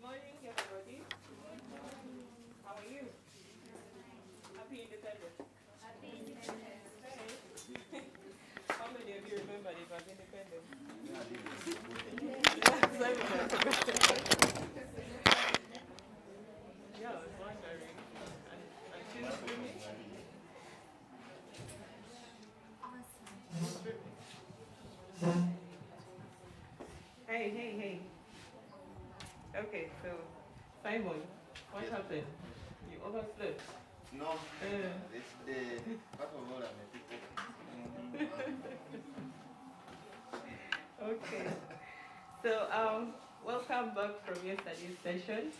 morning, everybody. How are you? Happy Independence. Hey. How many of you remember it was independence? Yeah, I was wondering. And she's swimming? Hey. Okay, so Simon, what happened? You overslept? No, it's the part of all I'm a people. Okay. So welcome back from yesterday's session.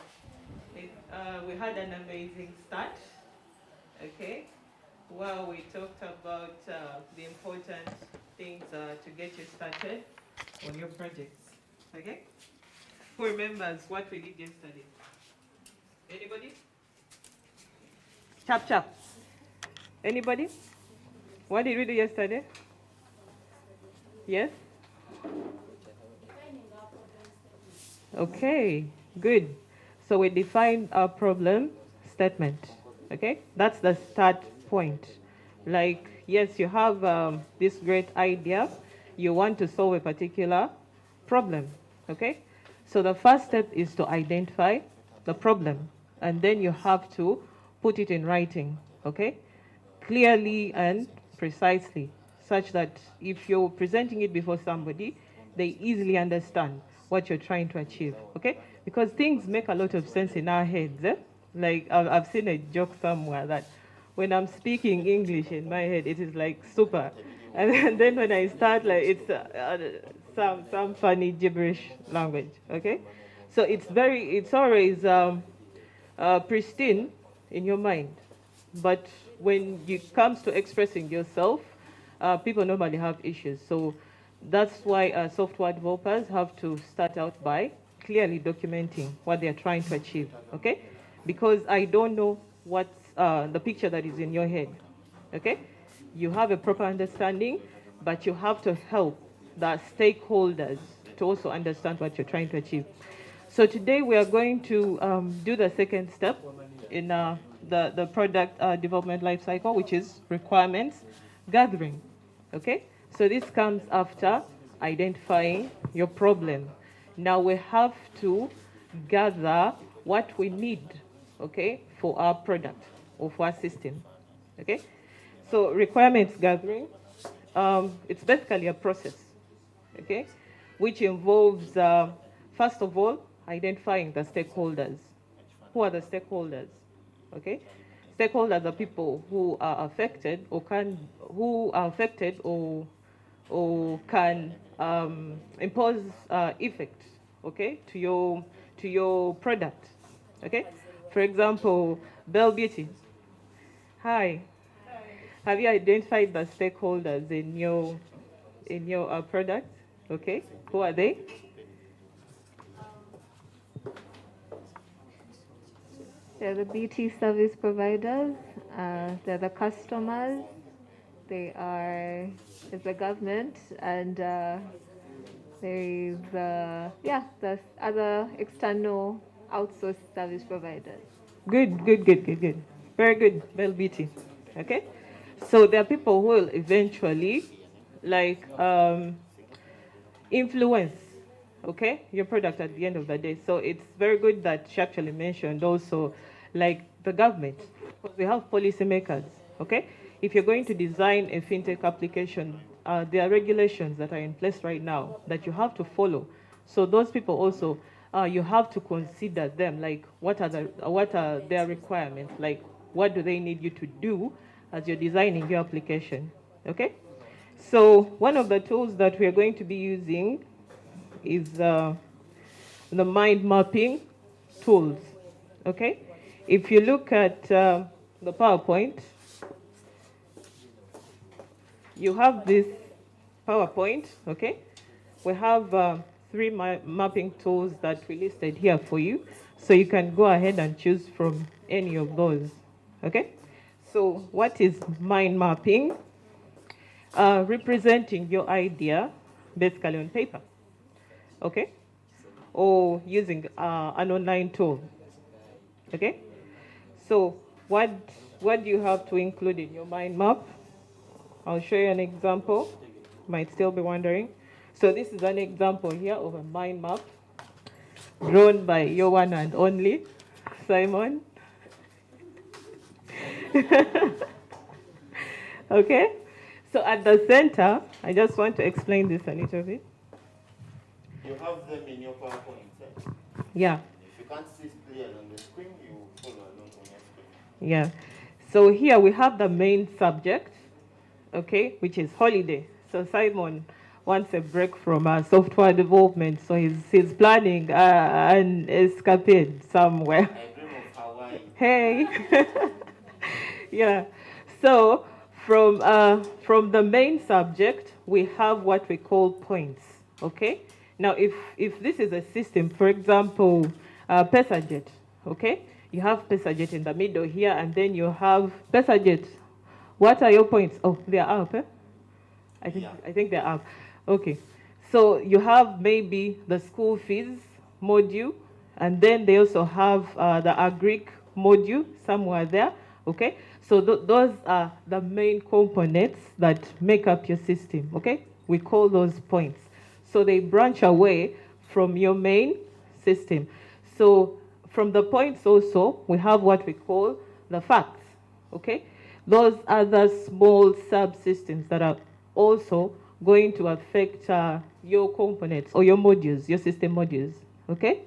We had an amazing start. Okay. Well, we talked about the important things to get you started on your projects. Okay. Who remembers what we did yesterday? Anybody? Chap. Anybody? What did we do yesterday? Yes? Okay, good. So we define our problem statement. Okay, that's the start point. Like, yes, you have this great idea. You want to solve a particular problem. Okay, so the first step is to identify the problem, and then you have to put it in writing. Okay, clearly and precisely, such that if you're presenting it before somebody, they easily understand what you're trying to achieve, okay? Because things make a lot of sense in our heads. Like, I've seen a joke somewhere that when I'm speaking English in my head, it is like super. And then when I start, like, it's some funny gibberish language, okay? So it's always pristine in your mind. But when it comes to expressing yourself, people normally have issues. So that's why software developers have to start out by clearly documenting what they're trying to achieve, okay? Because I don't know what's the picture that is in your head, okay? You have a proper understanding, but you have to help the stakeholders to also understand what you're trying to achieve. So today we are going to do the second step in the product development lifecycle, which is requirements gathering. Okay, so this comes after identifying your problem. Now we have to gather what we need, okay, for our product or for our system. Okay, so requirements gathering, it's basically a process, okay, which involves first of all identifying the stakeholders. Who are the stakeholders? Okay, stakeholders are people who are affected or can impose effect, okay, to your product. Okay, for example, Bell Beauty. Hi. Have you identified the stakeholders in your product? Okay, who are they? They're the BT service providers, they're the customers, there's the government, and there's the other external outsourced service providers. Good. Very good, Bell Beauty. Okay, so there are people who will eventually, like, influence, okay, your product at the end of the day. So it's very good that she actually mentioned also, like, the government, because we have policymakers, okay? If you're going to design a fintech application, there are regulations that are in place right now that you have to follow. So those people also, you have to consider them, like what are their requirements, like what do they need you to do as you're designing your application, okay? So one of the tools that we are going to be using is the mind mapping tools, okay? If you look at the PowerPoint, you have this PowerPoint, okay? We have three mapping tools that we listed here for you, so you can go ahead and choose from any of those, okay? So what is mind mapping? Representing your idea basically on paper, okay? or using an online tool. Okay? So what do you have to include in your mind map? I'll show you an example. Might still be wondering. So this is an example here of a mind map drawn by your one and only Simon. Okay? So at the center, I just want to explain this a little bit. You have them in your PowerPoint. Eh? Yeah. If you can't see it clearly on the screen, you follow along on your screen. Yeah. So here we have the main subject, okay, which is holiday. So Simon wants a break from software development, so he's planning an escapade somewhere. I dream of Hawaii. Hey. Yeah. So from the main subject, we have what we call points. Okay. Now, if this is a system, for example, PesaJet, okay, you have PesaJet in the middle here, and then you have PesaJet. What are your points? Oh, they're up. Eh? I think they're up. Okay. So you have maybe the school fees module, and then they also have the agric module somewhere there. Okay. So those are the main components that make up your system. Okay. We call those points. So they branch away from your main system. So from the points also, we have what we call the facts. Okay. Those are the small subsystems that are also going to affect your components or your modules, your system modules. Okay?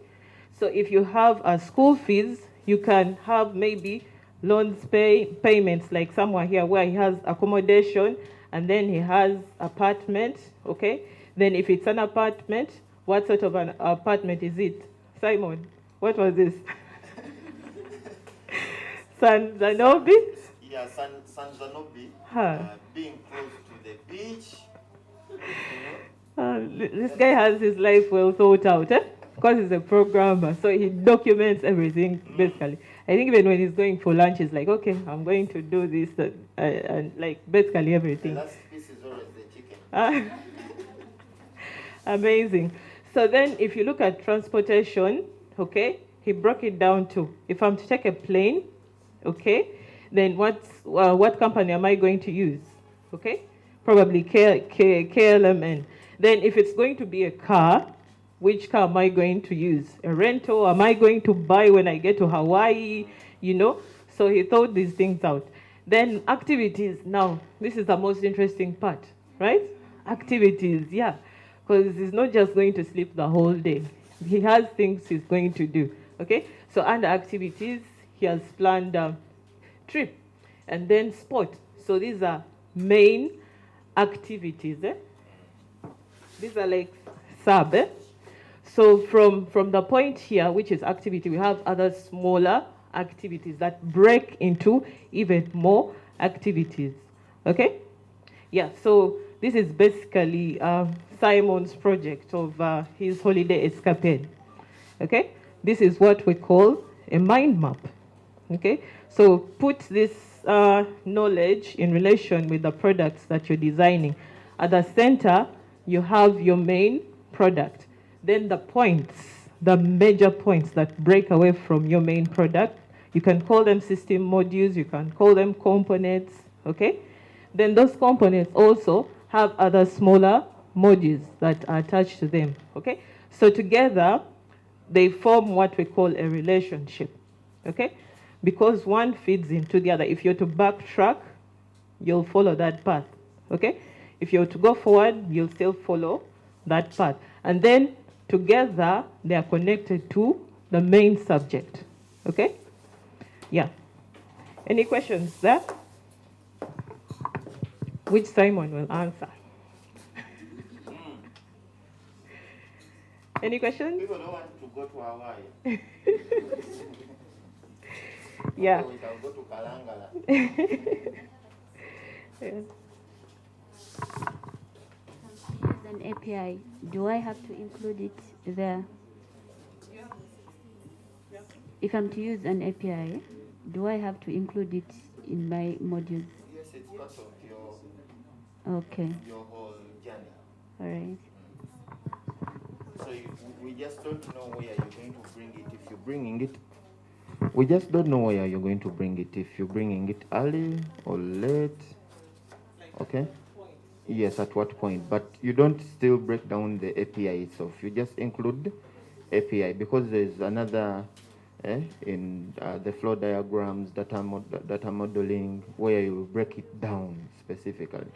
So if you have school fees, you can have maybe loans payments, like somewhere here where he has accommodation and then he has apartment. Okay? Then if it's an apartment, what sort of an apartment is it? Simon, what was this? San Zanobi? Yeah, San Zanobi, being close to the beach. This guy has his life well thought out, because he's a programmer, so he documents everything basically. I think even when he's going for lunch, he's like, okay, I'm going to do this, and like basically everything. The last piece is always the chicken. Amazing. So then if you look at transportation, okay, he broke it down to, if I'm to take a plane, okay, then what company am I going to use? Okay, probably KLMN. Then if it's going to be a car, which car am I going to use? A rental? Am I going to buy when I get to Hawaii? You know, so he thought these things out. Then activities. Now, this is the most interesting part, right? Activities, yeah. Because he's not just going to sleep the whole day. He has things he's going to do, okay? So under activities, he has planned trip, and then sport. So these are main activities. These are like sub. So from the point here, which is activity, we have other smaller activities that break into even more activities. Okay? Yeah, so this is basically Simon's project of his holiday escapade. Okay? This is what we call a mind map. Okay? So put this knowledge in relation with the products that you're designing. At the center, you have your main product. Then the points, the major points that break away from your main product. You can call them system modules, you can call them components, okay? Then those components also have other smaller modules that are attached to them, okay? So together, they form what we call a relationship, okay? Because one feeds into the other. If you're to backtrack, you'll follow that path, okay? If you're to go forward, you'll still follow that path. And then together, they are connected to the main subject, okay? Yeah. Any questions there? Which Simon will answer? Any questions? People don't want to go to Hawaii. Yeah. So we can go to Kalangala. Yeah. Use an API. Do I have to include it there? If I'm to use an API, do I have to include it in my modules? Yes, it's part of your Okay. whole journey. All right. So we just don't know where you're going to bring it. If you're bringing it, we just don't know where you're going to bring it. If you're bringing it early or late, okay? Yes, at what point? But you don't still break down the API itself. You just include API because there's another in the flow diagrams, data modeling, where you break it down specifically.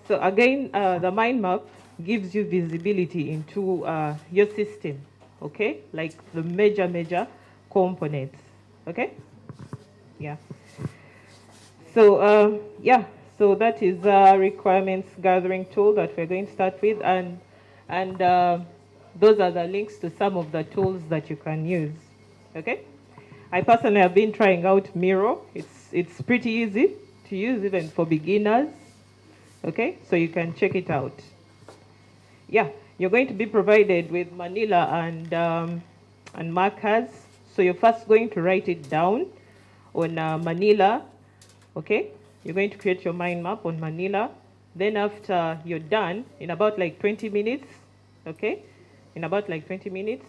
So again, the mind map gives you visibility into your system, okay? Like the major components, okay? Yeah. So yeah, so that is a requirements gathering tool that we're going to start with, and those are the links to some of the tools that you can use, okay? I personally have been trying out Miro. It's pretty easy to use even for beginners. Okay, so you can check it out. Yeah, you're going to be provided with Manila and markers. So you're first going to write it down on Manila. Okay, you're going to create your mind map on Manila. Then after you're done, in about like 20 minutes, okay, in about like 20 minutes,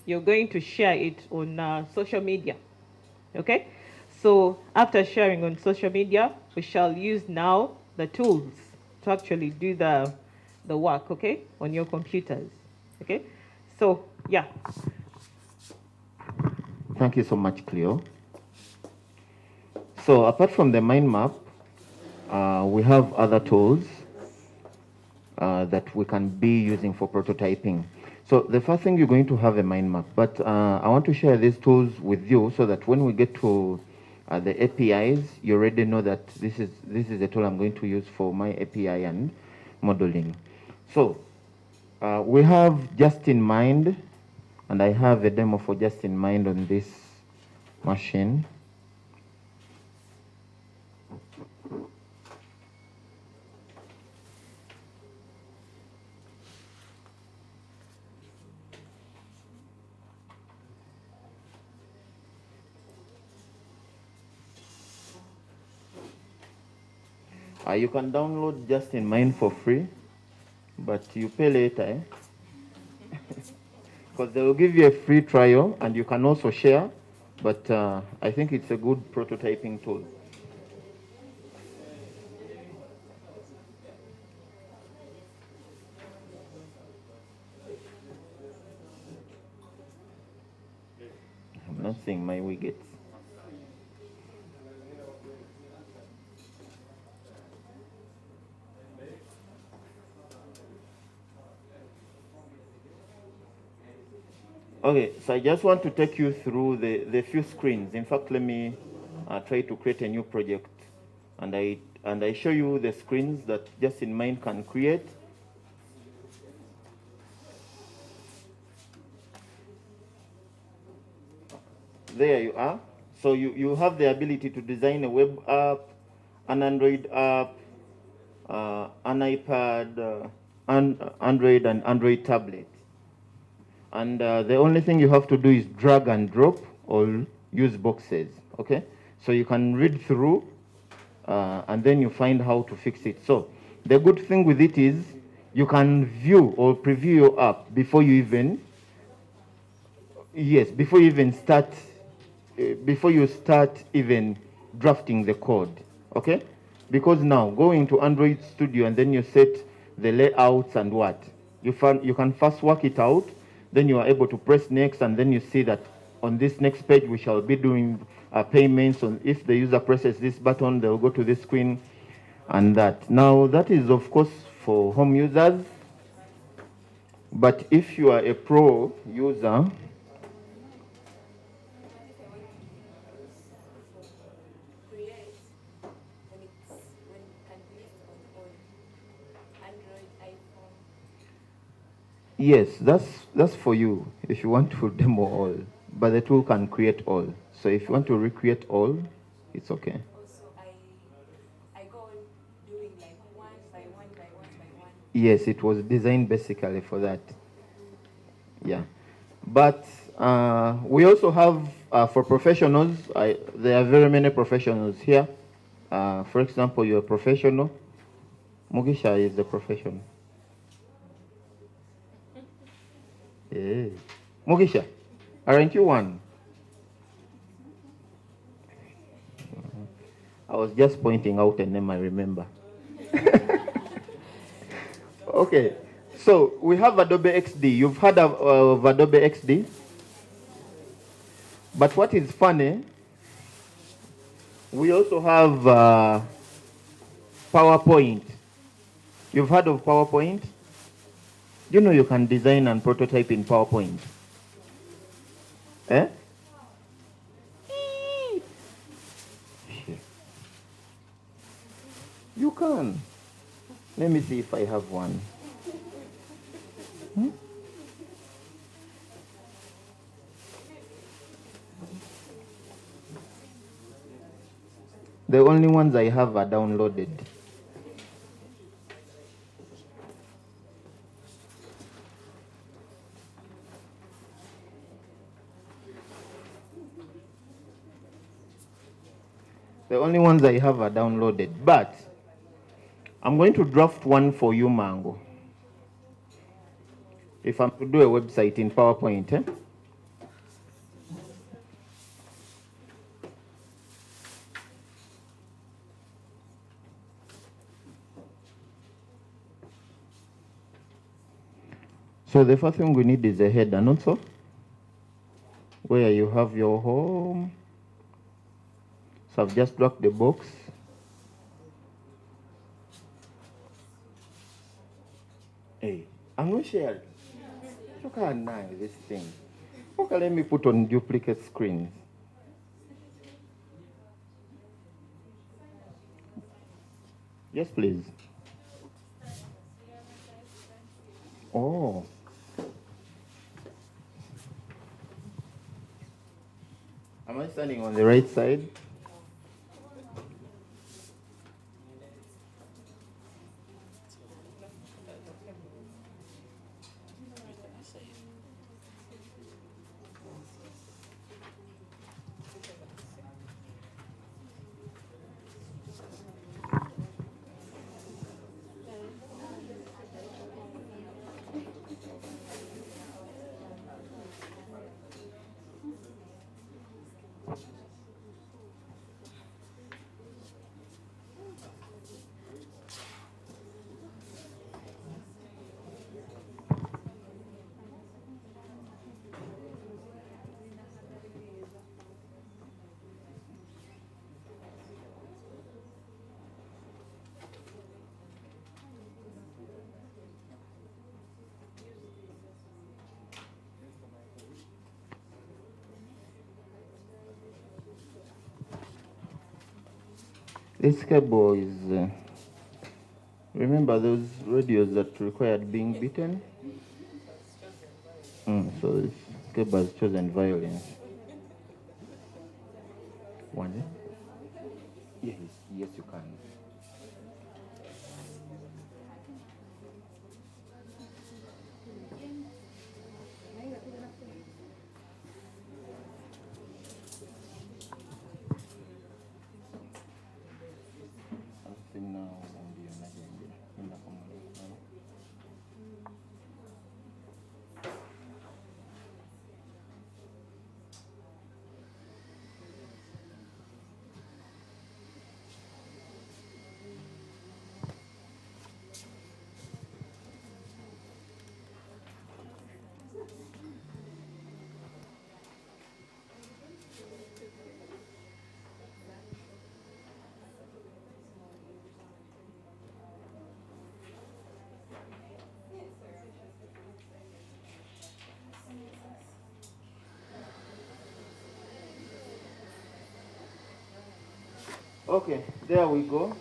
you're going to share it on social media. Okay, so after sharing on social media, we shall use now the tools to actually do the work, okay, on your computers. Okay, so yeah. Thank you so much, Cleo. So apart from the mind map, we have other tools that we can be using for prototyping. So the first thing, you're going to have a mind map, but I want to share these tools with you so that when we get to the APIs, you already know that this is a tool I'm going to use for my API and modeling. So we have Just in Mind, and I have a demo for Just in Mind on this machine. You can download Just in Mind for free, but you pay later, because they will give you a free trial and you can also share, but I think it's a good prototyping tool. I'm not seeing my widgets. Okay, so I just want to take you through the few screens. In fact, let me try to create a new project, and I show you the screens that Just in Mind can create. There you are. So you have the ability to design a web app, an Android app, an iPad, Android and Android tablet. And the only thing you have to do is drag and drop or use boxes, okay? So you can read through and then you find how to fix it. So the good thing with it is you can view or preview your app before you even, before you start even drafting the code, okay? Because now going to Android Studio and then you set the layouts and what, you can first work it out. Then you are able to press next, and then you see that on this next page we shall be doing payments. On if the user presses this button, they will go to this screen, and that. Now that is of course for home users, but if you are a pro user, yes, that's for you if you want to demo all, but the tool can create all. So if you want to recreate all, it's okay. Also, I go on doing like one by one by one by one. Yes, it was designed basically for that. Yeah, but we also have for professionals. There are very many professionals here. For example, you're a professional. Mugisha is a professional. Hey. Mugisha, aren't you one? I was just pointing out a name I remember. Okay, so we have Adobe XD. You've heard of Adobe XD? But what is funny, we also have PowerPoint. You've heard of PowerPoint? You know you can design and prototype in PowerPoint. Eh? You can. Let me see if I have one. The only ones I have are downloaded. The only ones I have are downloaded, but I'm going to draft one for you, Mango. If I'm to do a website in PowerPoint, eh? So the first thing we need is a header, not so? Where you have your home. So I've just dragged the box. Hey, I'm not sharing. Look how nice this thing. Okay, let me put on duplicate screens. Yes, please. Oh. Am I standing on the right side? This cable is, remember those radios that required being beaten? So this cable has chosen violence. One, eh? Yes, yes you can. Okay, there we go.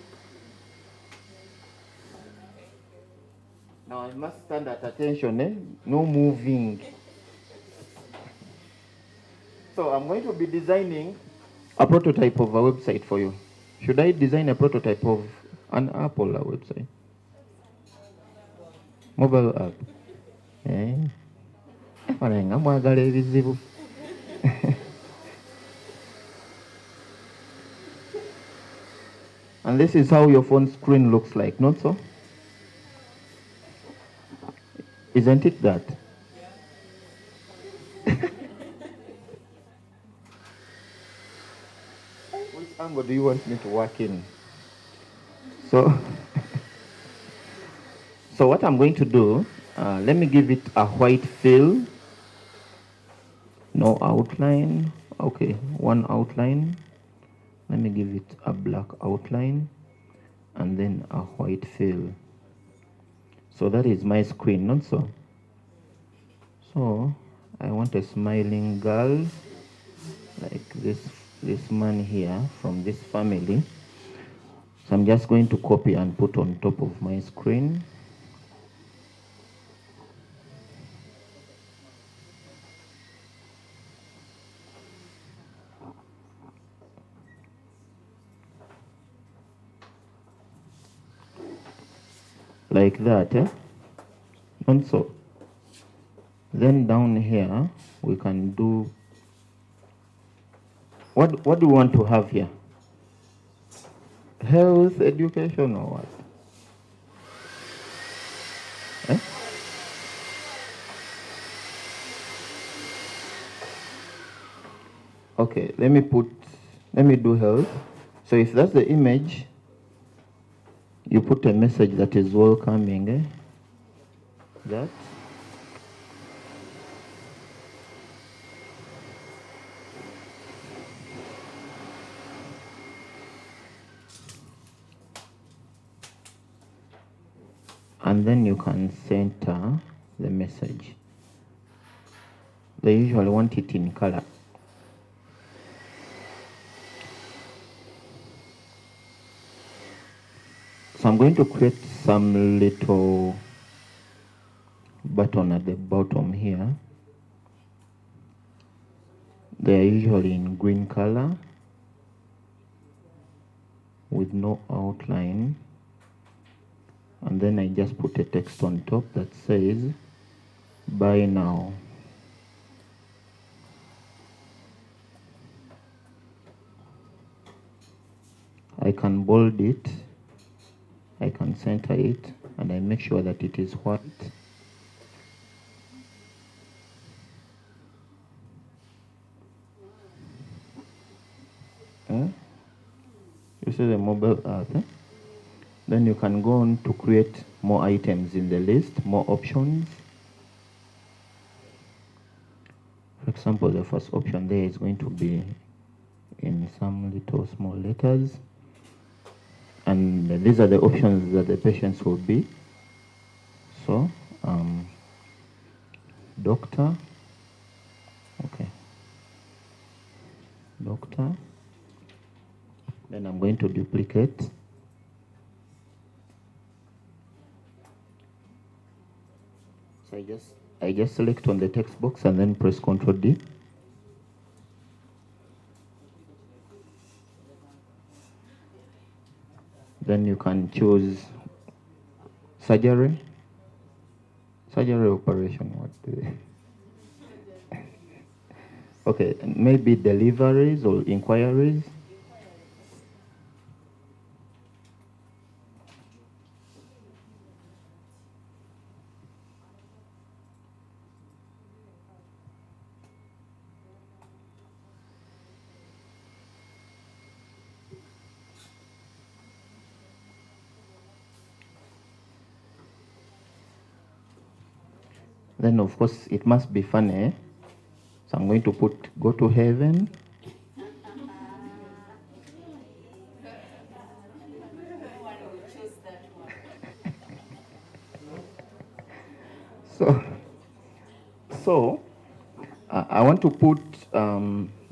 Now I must stand at attention, eh? No moving. So I'm going to be designing a prototype of a website for you. Should I design a prototype of an Apple website? Mobile app. Eh? Nga mwagala ebizibu. And this is how your phone screen looks like, not so? Isn't it that? or do you want me to work in? So, so what I'm going to do, let me give it a white fill. No outline. Okay, one outline. Let me give it a black outline and then a white fill. So that is my screen, not so. So I want a smiling girl like this man here from this family. So I'm just going to copy and put on top of my screen. Like that, and so. Then down here we can do what do we want to have here? Health, education, or what? Eh? Okay, let me do health. So if that's the image, you put a message that is welcoming, that. And then you can center the message. They usually want it in color. So I'm going to create some little button at the bottom here. They are usually in green color with no outline. And then I just put a text on top that says, buy now. I can bold it, I can center it, and I make sure that it is white. You see the mobile app. Then you can go on to create more items in the list, more options. For example, the first option there is going to be in some little small letters. And these are the options that the patients will be. So, doctor, okay, doctor. Then I'm going to duplicate. So I just select on the text box and then press Ctrl D. Then you can choose surgery operation. What do they? Okay, maybe deliveries or inquiries. Then of course it must be funny. So I'm going to put go to heaven. So I want to put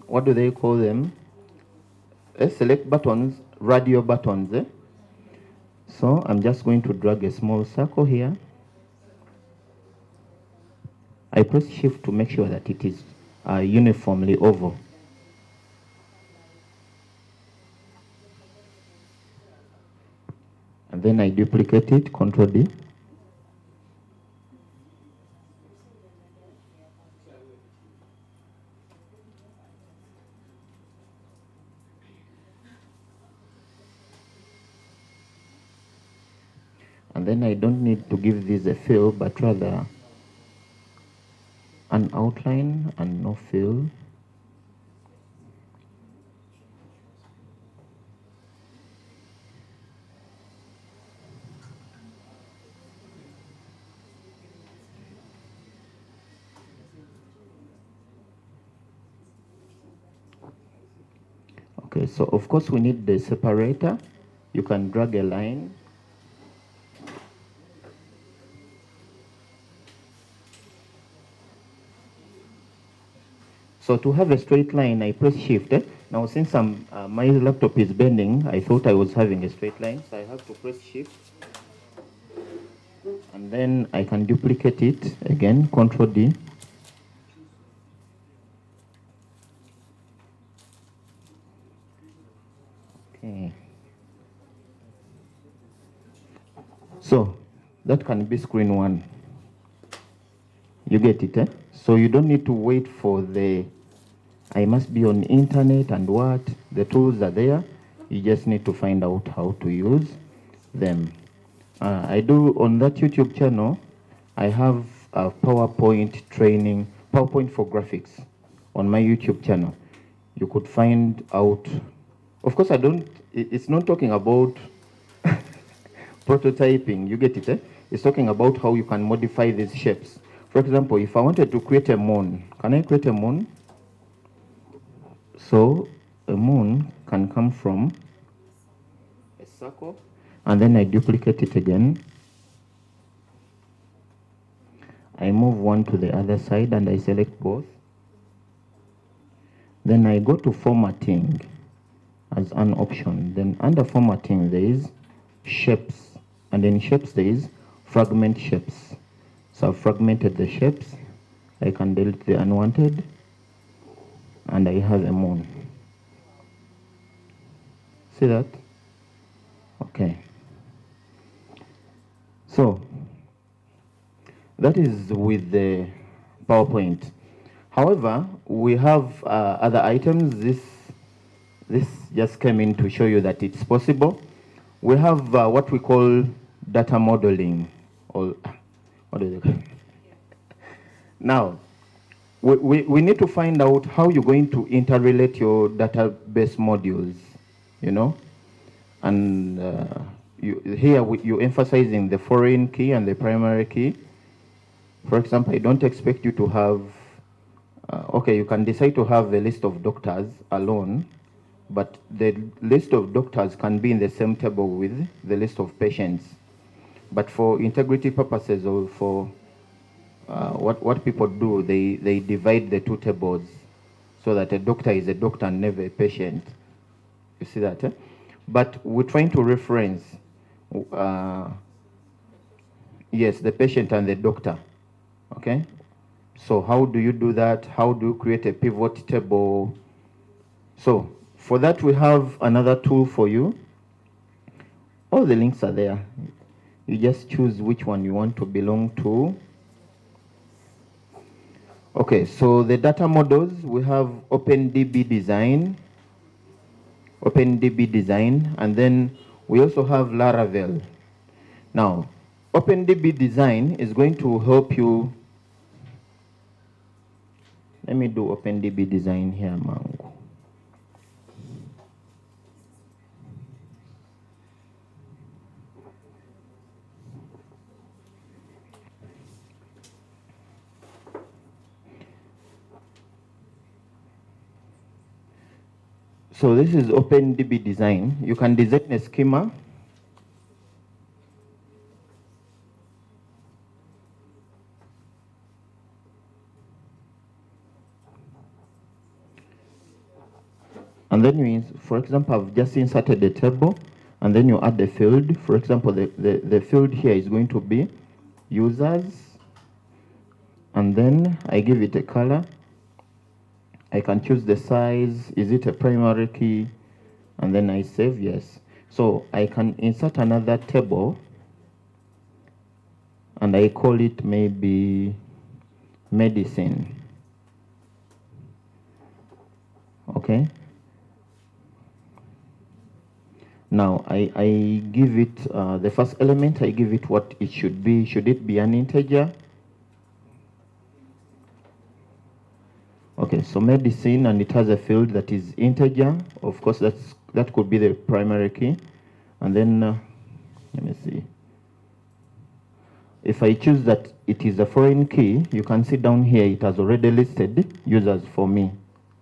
what do they call them? Select buttons, radio buttons. So I'm just going to drag a small circle here. I press shift to make sure that it is uniformly oval. And then I duplicate it, Ctrl D. And then I don't need to give this a fill, but rather an outline and no fill. Okay, so of course we need the separator. You can drag a line. So to have a straight line, I press shift. Now since my laptop is bending, I thought I was having a straight line, so I have to press shift. And then I can duplicate it again, Control D. Okay. So that can be screen 1. You get it, eh? So you don't need to wait for I must be on internet and what. The tools are there. You just need to find out how to use them. I do on that YouTube channel, I have a PowerPoint training, PowerPoint for graphics on my YouTube channel. You could find out, of course it's not talking about prototyping, you get it, eh? It's talking about how you can modify these shapes. For example, if I wanted to create a moon, can I create a moon? So a moon can come from a circle, and then I duplicate it again. I move one to the other side and I select both. Then I go to formatting as an option. Then under formatting there is shapes, and in shapes there is fragment shapes. So I've fragmented the shapes. I can delete the unwanted, and I have a moon. See that? Okay. So that is with the PowerPoint. However, we have other items. This just came in to show you that it's possible. We have what we call data modeling, or what do they call it? Now, we need to find out how you're going to interrelate your database modules, you know, and you're emphasizing the foreign key and the primary key. For example, I don't expect you to have, okay, you can decide to have a list of doctors alone, but the list of doctors can be in the same table with the list of patients. But for integrity purposes, or for what people do, they divide the two tables so that a doctor is a doctor and never a patient. You see that? Eh? But we're trying to reference, yes, the patient and the doctor. Okay? So how do you do that? How do you create a pivot table? So for that, we have another tool for you. All the links are there. You just choose which one you want to belong to. Okay, so the data models, we have OpenDB Design, and then we also have Laravel. Now, OpenDB Design is going to help you. Let me do OpenDB Design here, Mango. So this is OpenDB Design. You can design a schema. And then you, for example, I've just inserted a table, and then you add the field. For example, the field here is going to be users, and then I give it a color. I can choose the size. Is it a primary key? And then I save yes. So I can insert another table, and I call it maybe medicine. Okay. Now I give it the first element. I give it what it should be. Should it be an integer? Okay, so medicine, and it has a field that is integer. Of course, that could be the primary key. And then let me see. If I choose that it is a foreign key, you can see down here it has already listed users for me.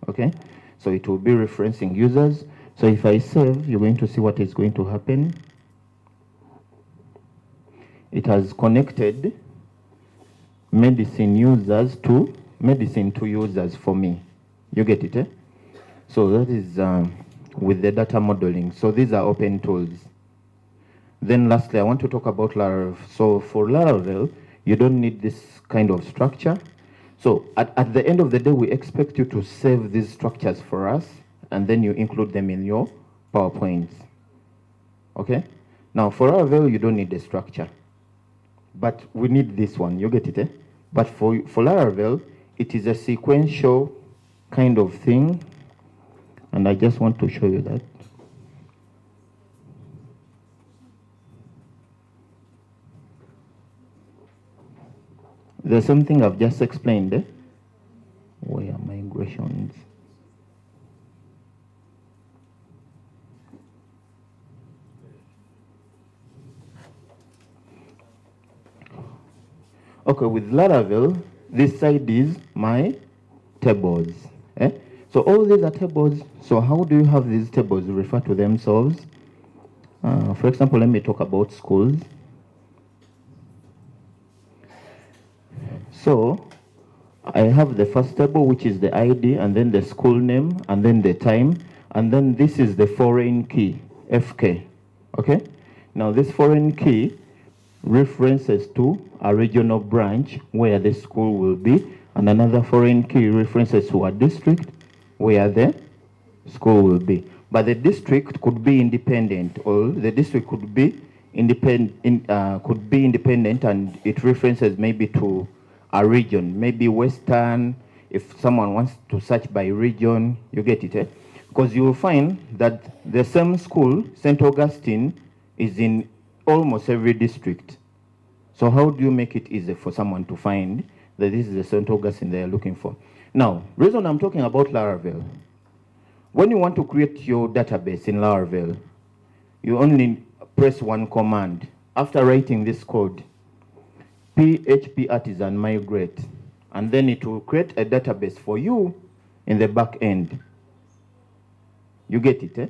Okay, so it will be referencing users. So if I save, you're going to see what is going to happen. It has connected medicine to users for me. You get it, eh? So that is with the data modeling. So these are open tools. Then lastly, I want to talk about Laravel. So for Laravel, you don't need this kind of structure. So at the end of the day, we expect you to save these structures for us, and then you include them in your PowerPoints. Okay? Now for Laravel, you don't need the structure. But we need this one, you get it, eh? But for Laravel, it is a sequential kind of thing, and I just want to show you that. The same thing I've just explained, eh? Where are migrations? Okay, with Laravel, this side is my tables. Eh? So all these are tables. So how do you have these tables refer to themselves? For example, let me talk about schools. So I have the first table, which is the ID, and then the school name, and then the time, and then this is the foreign key, FK. Okay? Now this foreign key references to a regional branch where the school will be, and another foreign key references to a district where the school will be. But the district could be independent, or the district could be independent, and it references maybe to a region, maybe Western. If someone wants to search by region, you get it, eh? Because you will find that the same school, St. Augustine, is in almost every district. So how do you make it easy for someone to find that this is the St. Augustine they are looking for? Now, reason I'm talking about Laravel, when you want to create your database in Laravel, you only press one command. After writing this code, PHP artisan migrate, and then it will create a database for you in the back end. You get it, eh?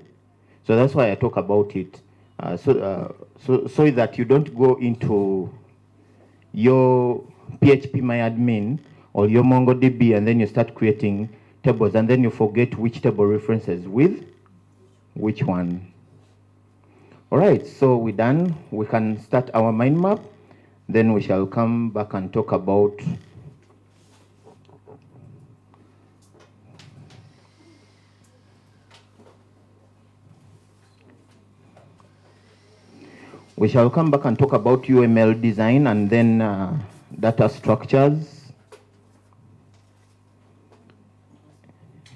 So that's why I talk about it, so that you don't go into your phpMyAdmin or your MongoDB and then you start creating tables and then you forget which table references with which one. All right, so we're done. We can start our mind map. Then we shall come back and talk about UML design and then data structures.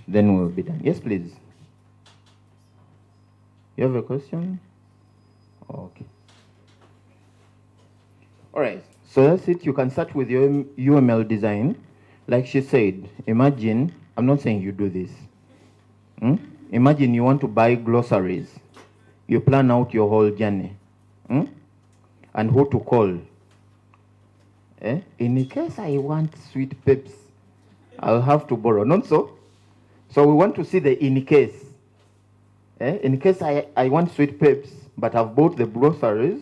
Then we'll be done. Yes, please. You have a question? Okay. All right, so that's it. You can start with your UML design. Like she said, imagine, I'm not saying you do this. Imagine you want to buy groceries. You plan out your whole journey. And who to call. In case I want sweet peps, I'll have to borrow. Not so? So we want to see the in case. In case I want sweet peps, but I've bought the groceries,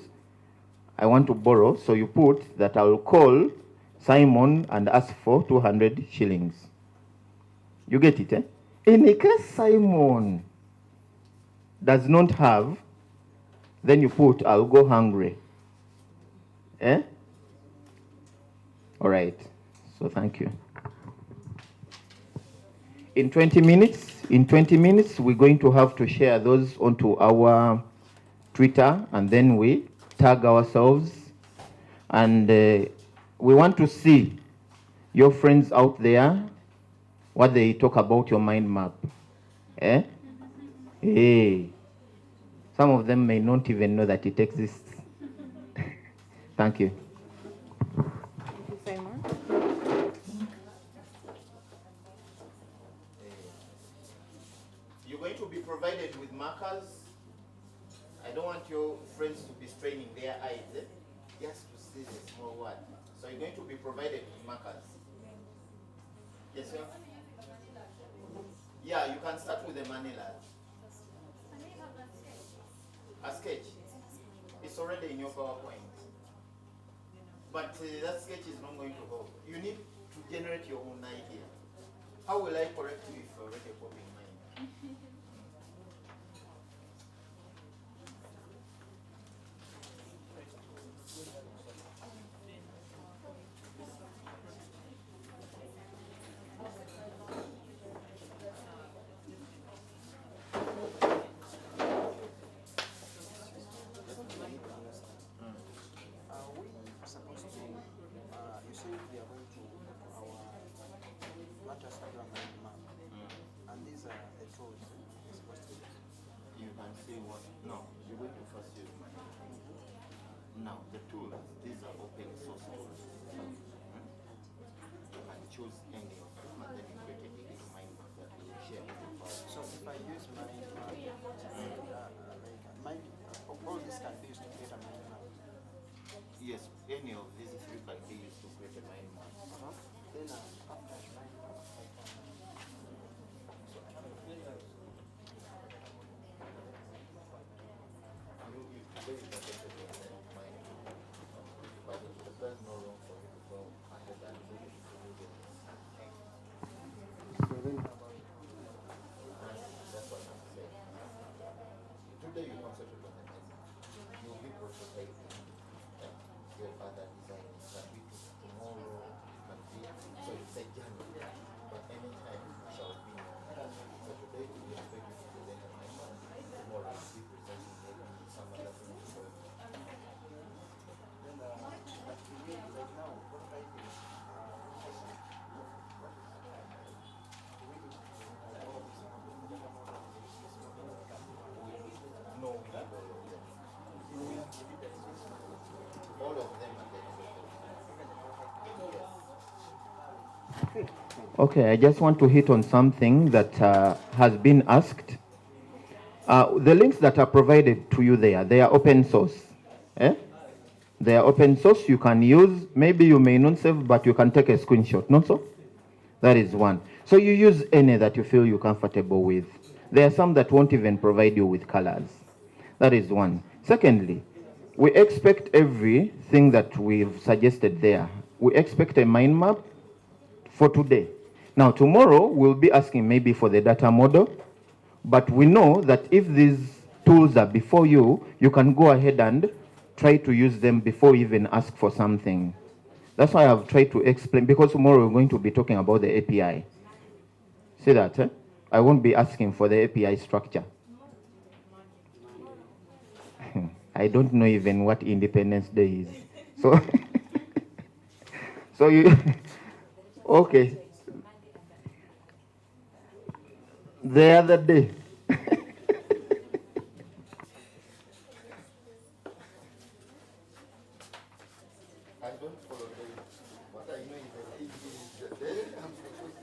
I want to borrow, so you put that I will call Simon and ask for 200 shillings. You get it, eh? In case Simon does not have, then you put, I'll go hungry. Eh? All right, so thank you. In 20 minutes, we're going to have to share those onto our Twitter, and then we tag ourselves, and we want to see your friends out there, what they talk about your mind map. Eh? Hey. Some of them may not even know that it exists. Thank you. Thank you, Simon. You're going to be provided with markers. I don't want your friends to be straining their eyes, just to see the small word. So you're going to be provided with markers. Yes, sir? Yeah, you can start with the Manila. A sketch. It's already in your PowerPoint. But that sketch is not going to hold. You need to generate your own idea. How will I correct you if I already copy mine? You say we are going to our matters program map, and these are the tools we're supposed to use. You can see what? No, you're going to first use mine. Now, the tools, these are open source tools. You can choose any of them and then you create a digital mind map that we will share with you. So if I use my all this can be used to create a mind map. Yes, any of these three can be used to create a mind map. Then after mind map, You very interested in the mind map, but there's no room for you to go ahead and do it. so then That's what I'm saying. Today you concentrate on the mind map. You'll be prototyping your other design. Can be tomorrow, can be so it's a journey. But anytime you shall be. So today we expect you to present a mind map. Tomorrow you'll be presenting maybe some other thing. So like now, what I do no, we have all of them at the end of the day. Okay, I just want to hit on something that has been asked. The links that are provided to you there, they are open source. Eh? They are open source, you can use. Maybe you may not save, but you can take a screenshot, not so? That is one. So you use any that you feel you're comfortable with. There are some that won't even provide you with colors. That is one. Secondly, we expect everything that we've suggested there. We expect a mind map for today. Now, tomorrow, we'll be asking maybe for the data model, but we know that if these tools are before you, you can go ahead and try to use them before you even ask for something. That's why I've tried to explain, because tomorrow we're going to be talking about the API. See that? Eh? I won't be asking for the API structure. I don't know even what Independence Day is. So, so you, okay. The other day. I don't follow them. What I know is the day I'm supposed to.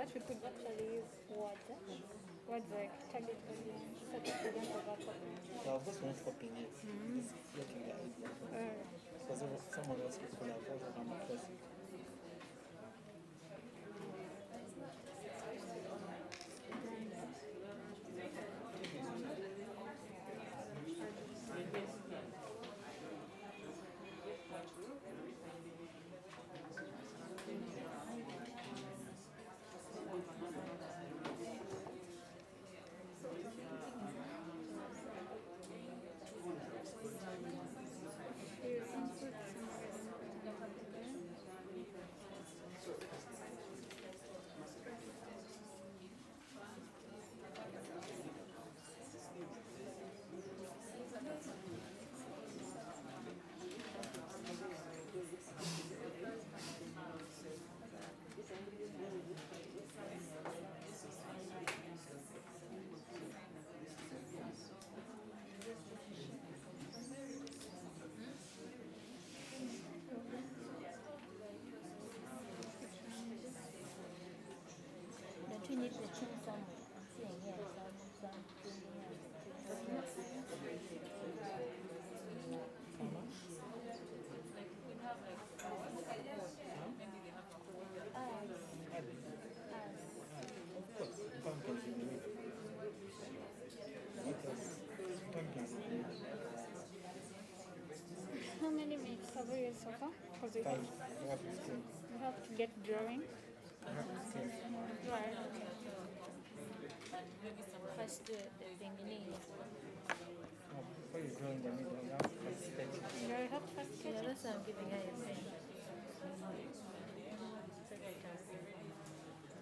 that, we could actually use words. Words like target audience, target audience of our topic. Yeah, of course, we're not copying it. Just looking at it. Because some of those people have also come across it. Don't we need the tune somewhere? I'm seeing here some How many minutes have we used so far? Because we have to get drawing. Right, okay. First do the beginning. Before you go in the middle, you have to first sketch. Yeah, I have to first sketch. Yeah, that's why I'm giving her a pen.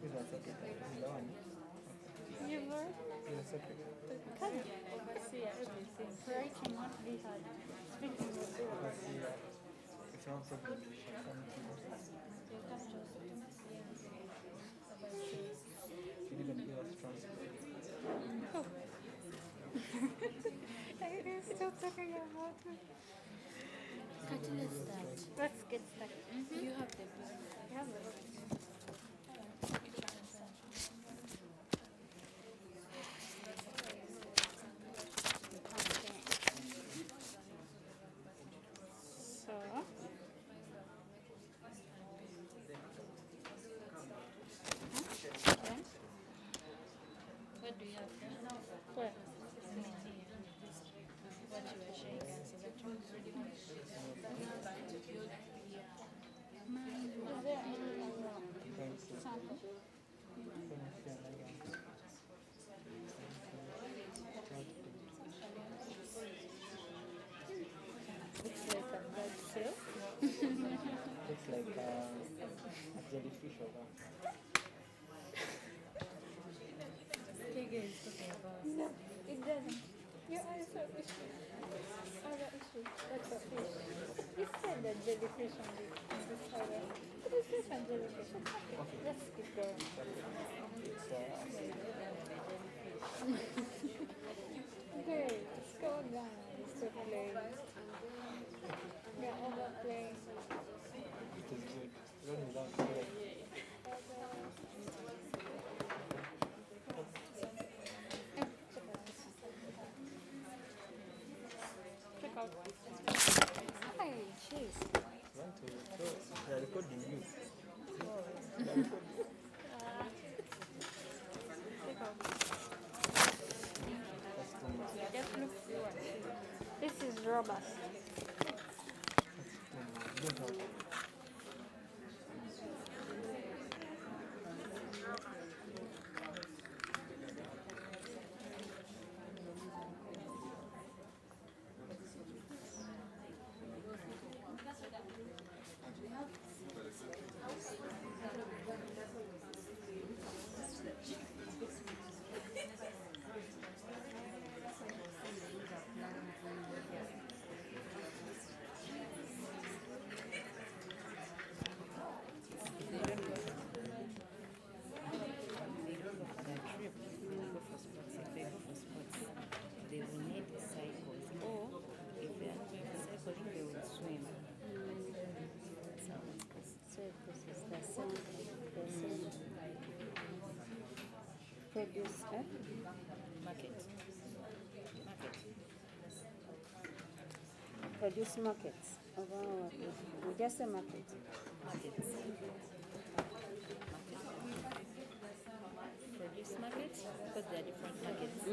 This was okay. This is the one. You've already This is okay. kind of oversee everything. Writing won't be hard. Speaking will be hard. Oversee, it's not so good. You didn't give us transport. Oh. I am still talking about it. Let's start. Let's get started. You have the book. You have the book. So, then, What do you have there? where? What you were showing us. Is that one? Is there any sample? Looks like a bird cell. Looks like a jellyfish or that. Tiger is talking about. No, it doesn't. Your eyes are issue. Other issue. That's a fish. You said that jellyfish on this area. But it's just a jellyfish. It's okay. Let's keep going. Okay, let's go down. Let's go play. Yeah, overplay. It is good. Run without fear. Check out. Hey, jeez. Want to they are recording you. They are recording. Check out. That's too much. Just look forward. This is robust. You don't have they will need cycles, or if they are cycling, they will swim. So this is the same. produce, Market. Market. produce markets. We just say market. Markets. Produce market? Because there are different markets.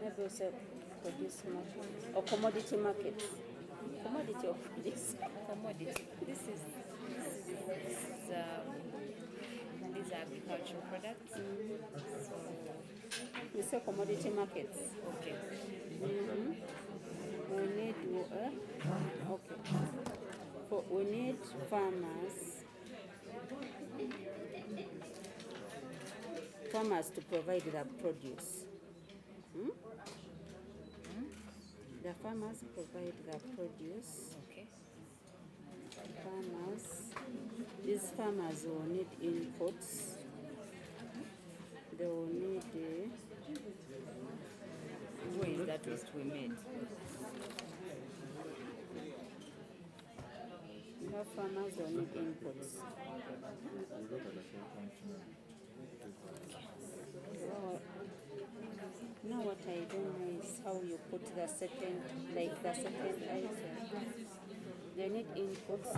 Maybe we say produce market or commodity market. Commodity or produce. Commodity. These are agricultural products. So, We say commodity markets. okay. We need okay. We need farmers to provide the produce. The farmers provide the produce. Okay. These farmers will need inputs. They will need Where is that list we made? the farmers will need inputs. Well, now what I don't know is how you put the second item. They need inputs,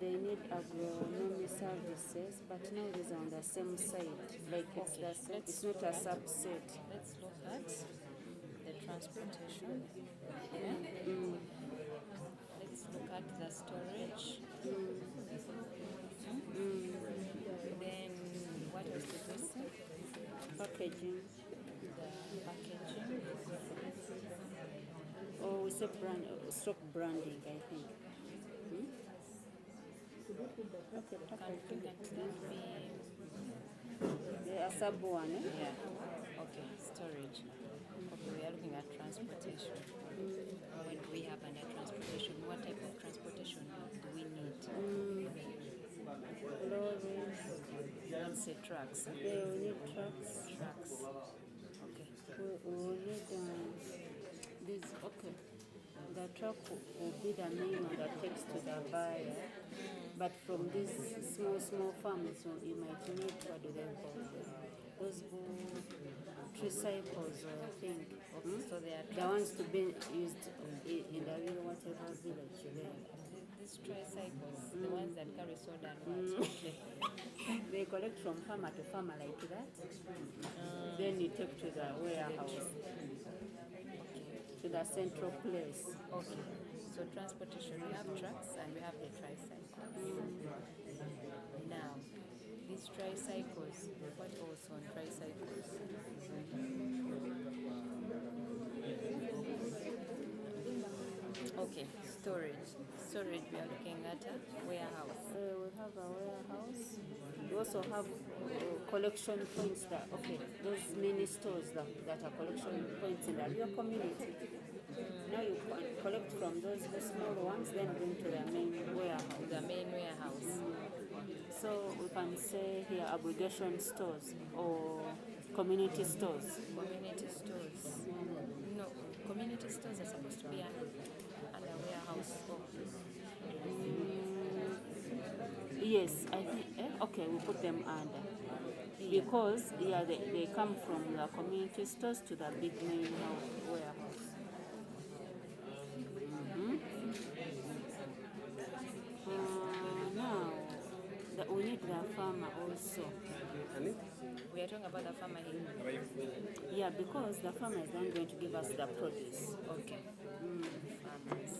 they need agronomy services, but now it is on the same side. Like it's the same, it's not a subset. Let's look at the transportation. Let's look at the storage. Then what else did we say? Packaging. The packaging. Or we say stock branding, I think. Okay, Can packaging. that be? They are sub one, eh? Yeah. Okay. Storage. Okay, we are looking at transportation. What do we have under transportation? What type of transportation do we need? Lorries. Let's say trucks. They will need trucks. Trucks. Okay. We will need these. Okay. The truck will be the main one that takes to the buyer. But from these small farms, you might need, what do they call them? Those tricycles, I think. Okay. So they are The ones to be used in the real whatever village there. these tricycles, the ones that carry soda and what? They collect from farmer to farmer like that. Then you take to the warehouse, to the central place. Okay. So transportation, we have trucks and we have the tricycles. Now, these tricycles, what else on tricycles? Okay, storage. Storage, we are looking at a warehouse. We have a warehouse. We also have collection points those mini stores that are collection points in the real community. Now you collect from those small ones, then bring to the main warehouse. The main warehouse. So we can say here aggregation stores or community stores. Community stores. No, community stores are supposed to be under warehouse store. Yes, I think, okay, we put them under. Because, they come from the community stores to the big main warehouse. Now, we need the farmer also. We are talking about the farmer here. Yeah, because the farmer is then going to give us the produce. Okay. Farmers.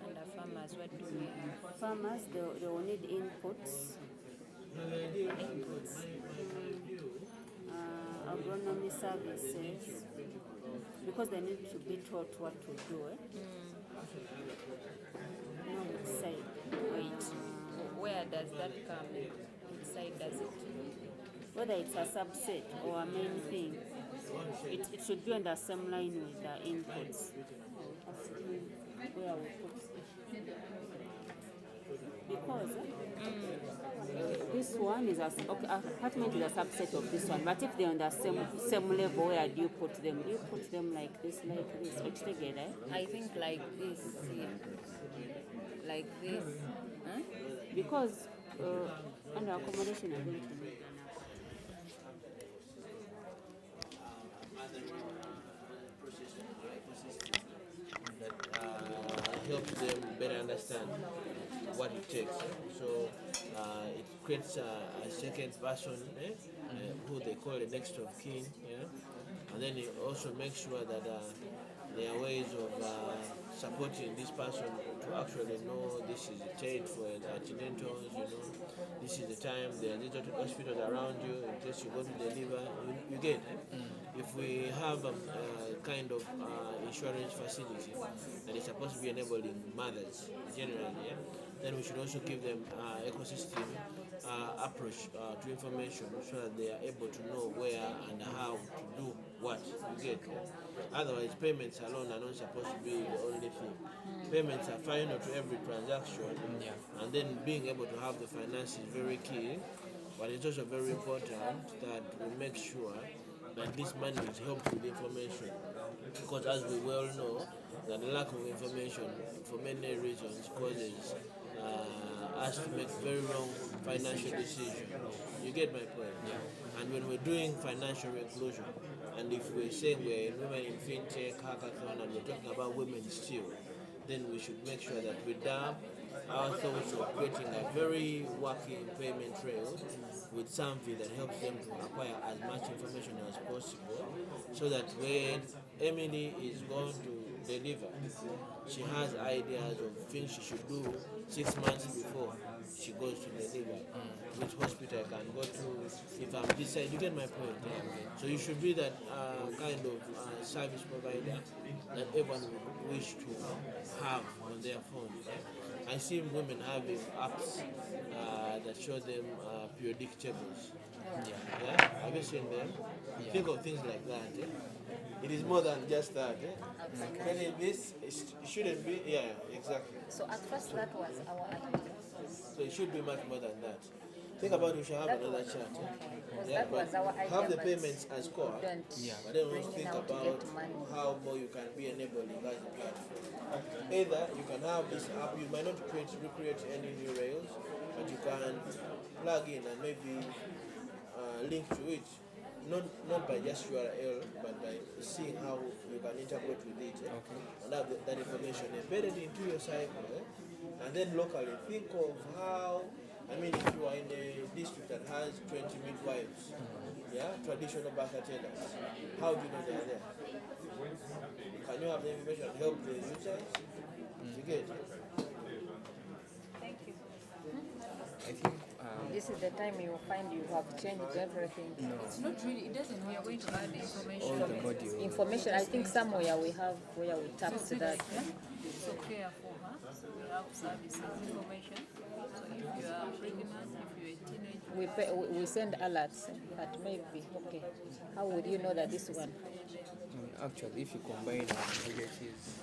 And the farmers, what do we have? Farmers, they will need inputs. Agronomy services, because they need to be taught what to do. No, which side? Wait, where does that come in? Which side does it? Whether it's a subset or a main thing, it should be on the same line with the inputs. Where we put Because this one is okay, apartment is a subset of this one, but if they're on the same level, where do you put them? Do you put them like this, together? I think like this, yeah. Like this. Huh? Because under accommodation, I'm going to need helps them better understand what it takes. So it creates a second person who they call the next of kin, and then it also makes sure that there are ways of supporting this person to actually know this is the date for the antenatals, this is the time, there are little hospitals around you in case you go to deliver, you get it. If we have a kind of insurance facility that is supposed to be enabling mothers generally, then we should also give them ecosystem approach to information so that they are able to know where and how to do what you get. Otherwise, payments alone are not supposed to be the only thing. Payments are final to every transaction, and then being able to have the finance is very key, but it's also very important that we make sure that this money is helped with information, because as we well know, that the lack of information for many reasons causes us to make very wrong financial decisions. You get my point? And when we're doing financial inclusion, and if we're saying we're in women in fintech, hackathon, and we're talking about women still, then we should make sure that we dab our thoughts of creating a very working payment trail with something that helps them to acquire as much information as possible, so that when Emily is going to deliver, she has ideas of things she should do 6 months before she goes to deliver. Which hospital I can go to, if I'm this side, you get my point. So you should be that kind of service provider that everyone would wish to have on their phone. I see women having apps that show them periodic tables. Have you seen them? Think of things like that. It is more than just that. Really, this it shouldn't be. Yeah, exactly. So at first that was our idea. So it should be much more than that. Think about it, we should have another chart. That was our idea. Have the but payments as core, don't but then also bring think it out to about get money. how more you can be enabling as a platform. Either you can have this app, you might not recreate any new rails, but you can plug in and maybe link to it. Not by just URL, but by seeing how you can integrate with it, and have that information embedded into your cycle, and then locally think of how, if you are in a district that has 20 midwives, traditional birth attendants, how do you know they are there? Can you have the information to help the users? You get it? Thank you. I think This is the time you find you have changed everything. It's not really, it doesn't, we are going to add information. all the modules. Information, I think somewhere we have where we tap to that. So care for her, so we have services, information. So if you are pregnant, if you're a teenager. We send alerts, but maybe, okay, how would you know that this one? Actually, if you combine negatives,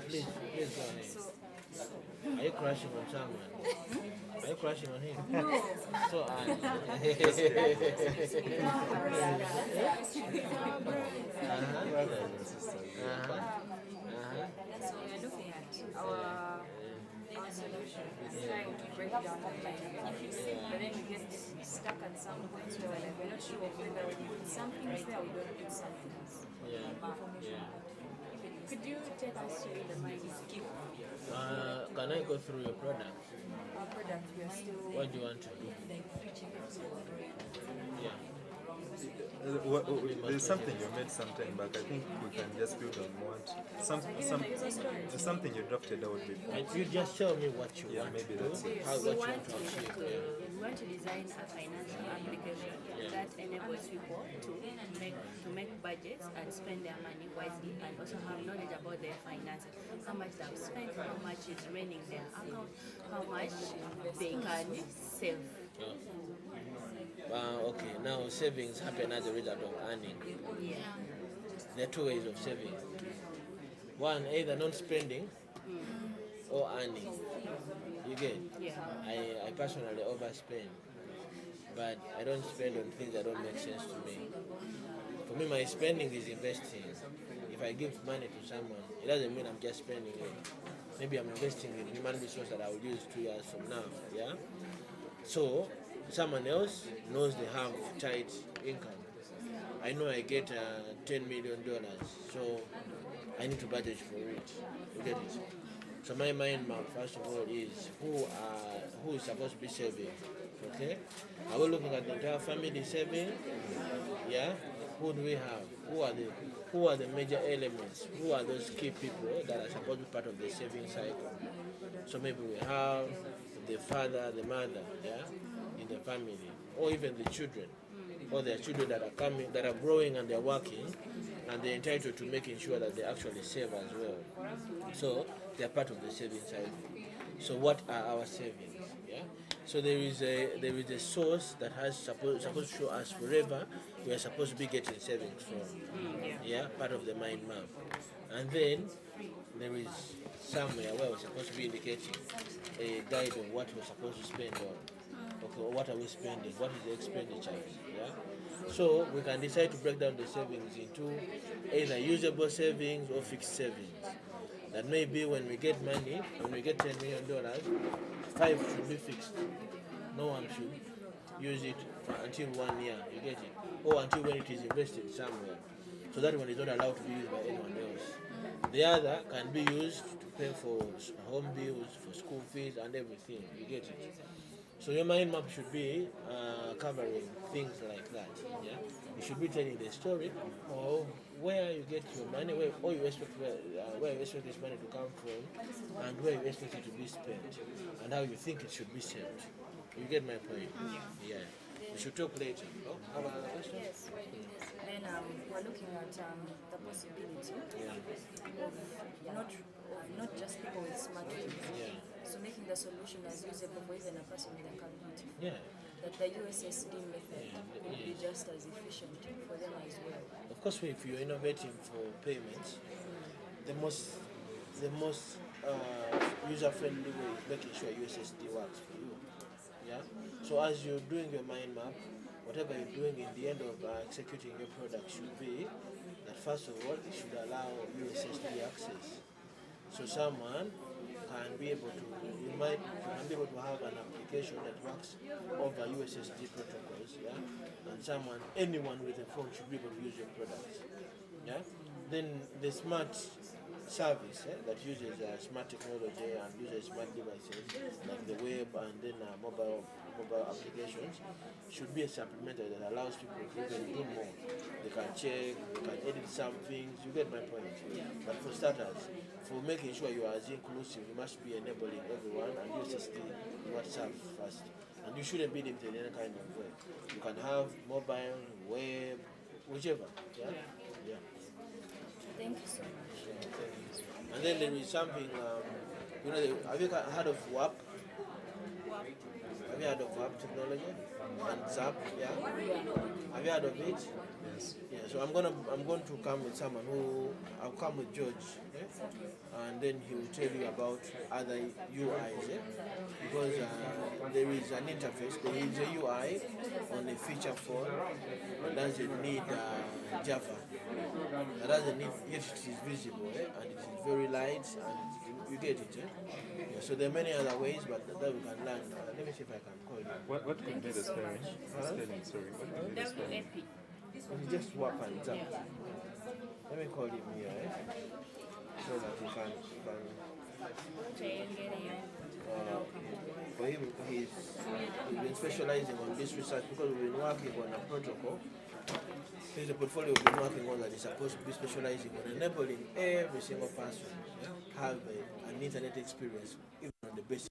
Please go ahead. Are you crashing on someone? Are you crashing on him? No. So So we are looking at our solution is trying to break down the line. But then we get stuck at some points where we're not sure whether we put something there or we don't put something else. Information. Could you take us through the mind skip? Can I go through your product? Our product, we are still What do you want to do? like preaching Yeah. There's something you made some time back. I think we can just build on what something you drafted out before. And you just tell me what you want maybe to that's do, it. what We you want want to achieve. we want to design a financial application that enables people to make budgets and spend their money wisely, and also have knowledge about their finances, how much they have spent, how much is remaining their account, how much they can save. Okay, now savings happen as a result of earning. There are two ways of saving. One, either non-spending or earning. You get? I personally overspend, but I don't spend on things that don't make sense to me. For me, my spending is investing. If I give money to someone, it doesn't mean I'm just spending it. Maybe I'm investing in human resource that I will use 2 years from now. Yeah. So someone else knows they have tight income. I know I get $10 million, so I need to budget for it. You get it? So my mind map, first of all, is who is supposed to be saving. Okay? Are we looking at the entire family saving? Yeah. Who do we have? Who are the major elements? Who are those key people that are supposed to be part of the saving cycle? So maybe we have the father, the mother, yeah, in the family, or even the children, or their children that are coming, that are growing and they're working, and they're entitled to making sure that they actually save as well. So they're part of the saving cycle. So what are our savings? Yeah. So there is a source that has supposed to show us forever we are supposed to be getting savings from. Yeah, part of the mind map. And then there is somewhere where we're supposed to be indicating a guide on what we're supposed to spend on. Okay, what are we spending? What is the expenditures? Yeah. So we can decide to break down the savings into either usable savings or fixed savings. That maybe when we get money, when we get $10 million, 5 should be fixed. No one should use it until 1 year. You get it? Or until when it is invested somewhere. So that one is not allowed to be used by anyone else. The other can be used to pay for home bills, for school fees, and everything. You get it? So your mind map should be covering things like that. Yeah, you should be telling the story or where you get your money, where you expect where you expect this money to come from, and where you expect it to be spent, and how you think it should be saved. You get my point? Yeah. We should talk later. Oh, have another question? Yes. Then we're looking at the possibility of not just people with smartphones. Yeah. So making the solution as usable for even a person with a computer. Yeah. That the USSD method would be just as efficient for them as well. Of course, if you're innovating for payments, the most user-friendly way is making sure USSD works for you. Yeah. So as you're doing your mind map, whatever you're doing in the end of executing your product should be that first of all it should allow USSD access. So someone can be able to have an application that works over USSD protocols, yeah, and anyone with a phone should be able to use your products, yeah. Then the smart service that uses smart technology and uses smart devices like the web and then mobile applications should be a supplementer that allows people to even do more. They can check, they can edit some things. You get my point. But for starters, for making sure you are as inclusive, you must be enabling everyone and USSD WhatsApp first. And you shouldn't be limited in any kind of way. You can have mobile, web, whichever. Yeah. Yeah. Thank you so much. And then there is something, have you heard of WAP? Have you heard of WAP technology? And ZAP, yeah? Have you heard of it? Yes. Yeah, so I'm going to come with someone I'll come with George, and then he will tell you about other UIs, because there is an interface, there is a UI on a feature phone that doesn't need Java. That doesn't need, yet it is visible, and it is very light, and you get it. Yeah, so there are many other ways, but that we can learn. Let me see if I can call you. What could be the spelling? Spelling, sorry. What could be the spelling? It's just WAP and ZAP. Let me call him here, so that he can for him, he's been specializing on this research because we've been working on a protocol. There's a portfolio we've been working on that is supposed to be specializing on enabling every single person have an internet experience, even on the basic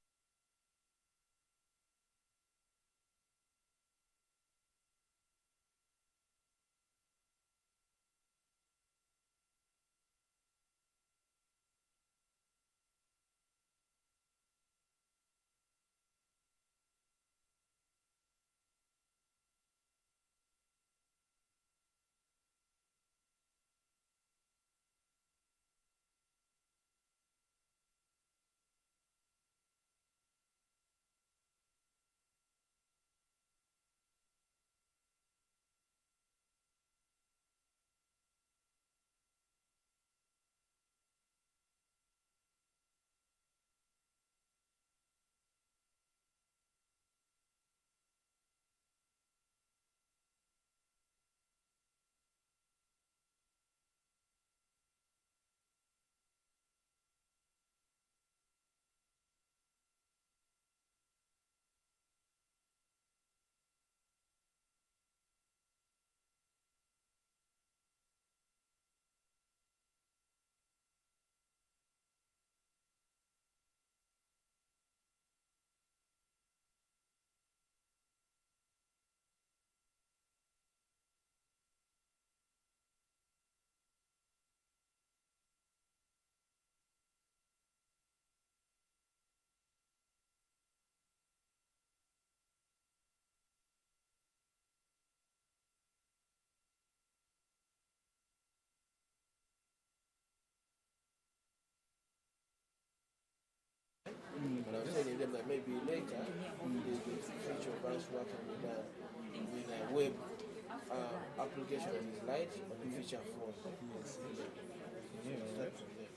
application that is light on a feature phone. Yes. Start from there.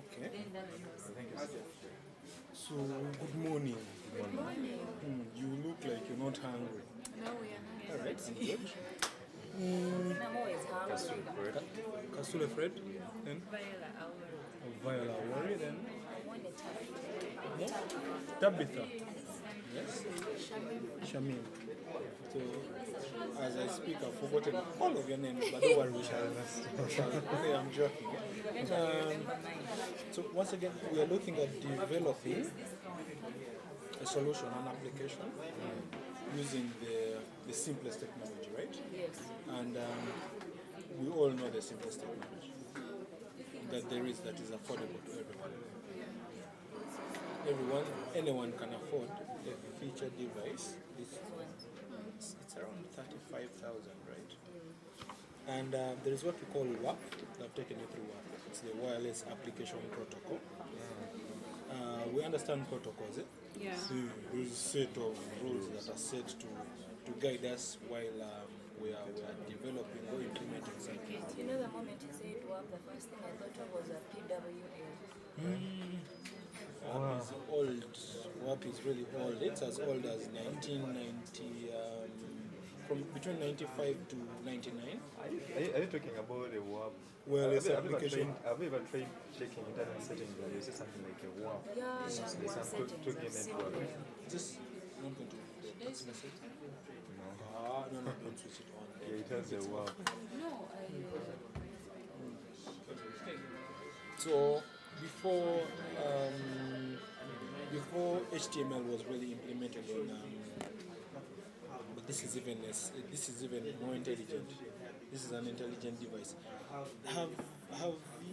Okay. Thank you. So, good morning. Good morning. You look like you're not hungry. No, we are hungry. All right, I'm good. I'm always hungry. Kasule Fred, then Viola, our Viola Worry, then I want a no? Tabitha. Yes. Shamim. Shamim. So, as I speak, I've forgotten all of your names, but don't worry, we shall. Okay, I'm joking. So, once again, we are looking at developing a solution, an application, using the simplest technology, right? Yes. And we all know the simplest technology that there is that is affordable to everyone. Anyone can afford a feature device. It's around 35,000, right? And there is what we call WAP. I've taken you through WAP. It's the Wireless Application Protocol. We understand protocols, eh? Yeah. So there's a set of rules that are set to guide us while we are developing or implementing something. You know, the moment you said WAP, the first thing I thought of was a PWA. WAP is old. WAP is really old. It's as old as 1990, from between 95 to 99. Are you talking about a WAP? Well, it's have you application. ever tried checking internet settings and you see something like a WAP? Yeah, There's some settings, talking I've seen network. them. Just not going to text message. No, don't switch it on. Yeah, it has a WAP. No, So before HTML was really implemented on, but this is even more intelligent. This is an intelligent device. Have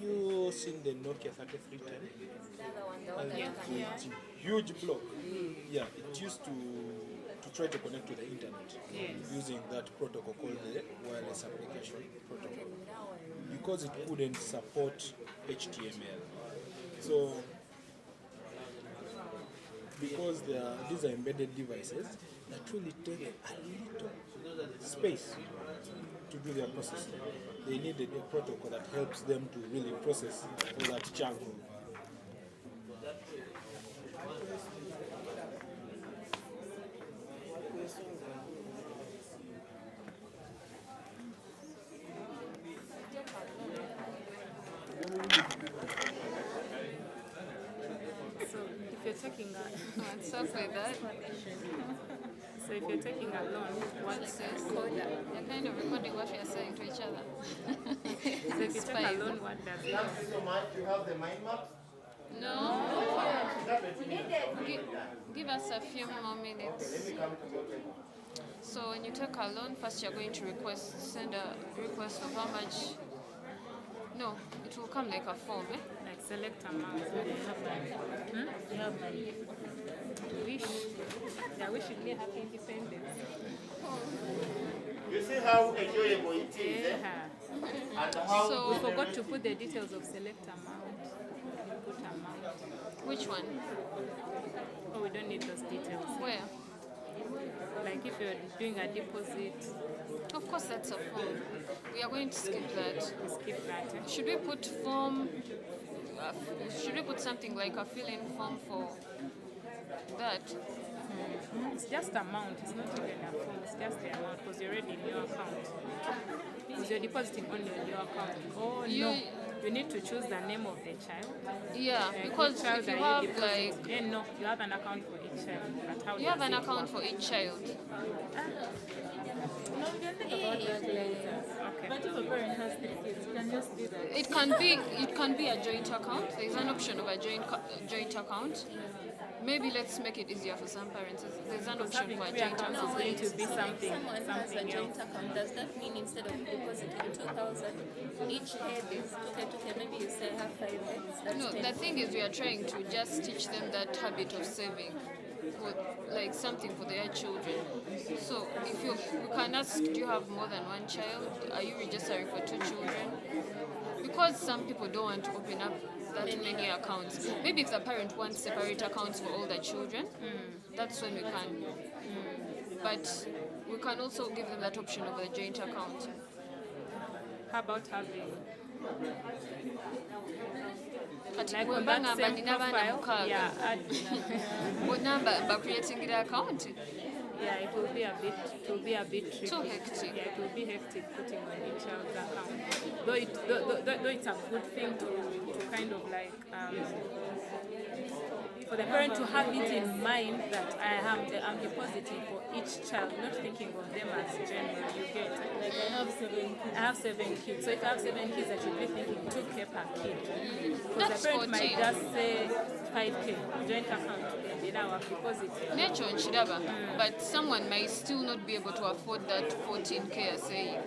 you seen the Nokia 3310? the one that It's a huge block. Yeah, it used to try to connect to the internet using that protocol called the wireless application protocol, because it couldn't support HTML. So because these are embedded devices that really take a little space to do their processing, they needed a protocol that helps them to really process all that chunk of So if you're taking a Stuff like that. so if you're taking a loan, what's You're kind of recording what you're saying to each other. so if you take a loan, what does it do? You have the mind map? No. Give us a few more minutes. So when you take a loan, first you're going to send a request of how much. No, it will come like a form, eh? Like select amount. You have money. I wish you'd be happy independence. You see how enjoyable it is, eh? Yeah. And how So We forgot to put the details of select amount, input amount. which one? Oh, we don't need those details. Where? Like if you're doing a deposit, Of course, that's a form. We are going to skip that. we skip that. Eh? Should we put form? Should we put something like a fill-in form for that? It's just amount. It's not even a form. It's just the amount because you're already in your account. Because you're depositing only on your account. Oh no, you need to choose the name of the child. Yeah, Like, because which child if you are have depositing? like No, you have an account for each child. But how you have does an it account work? for each child. No, we can think about that later. Okay. But if a parent has 3 kids, you can just do that. It can be a joint account. There is an option of a joint account. Maybe let's make it easier for some parents. There's an option for a Three joint accounts account. is going to be something Joint else. account, does that mean instead of depositing 2,000, each head is okay, maybe you say I have 5 heads, that's No, 10. the thing is we are trying to just teach them that habit of saving, for, like something for their children. So if we can ask, do you have more than one child? Are you registering for 2 children? Because some people don't want to open up that many accounts. Maybe if the parent wants separate accounts for all the children, that's when we can. But we can also give them that option of a joint account. how about having Kati like bwe on mba that ngamba same nina abaana profile, yeah, mukaaga add, bonna bacreatingira account yeah, it will be a bit tricky. Too hectic. Yeah, it will be hectic putting on each child's account. Though it's a good thing to kind of like for the parent to have it in mind that I'm depositing for each child, not thinking of them as general. You get like I have 7 kids. So if I have 7 kids, I should be thinking 2K per kid. Because That's the parent might 14. just say 5K joint account in our deposit. Nekyo nkiraba, but someone might still not be able to afford that 14K I say,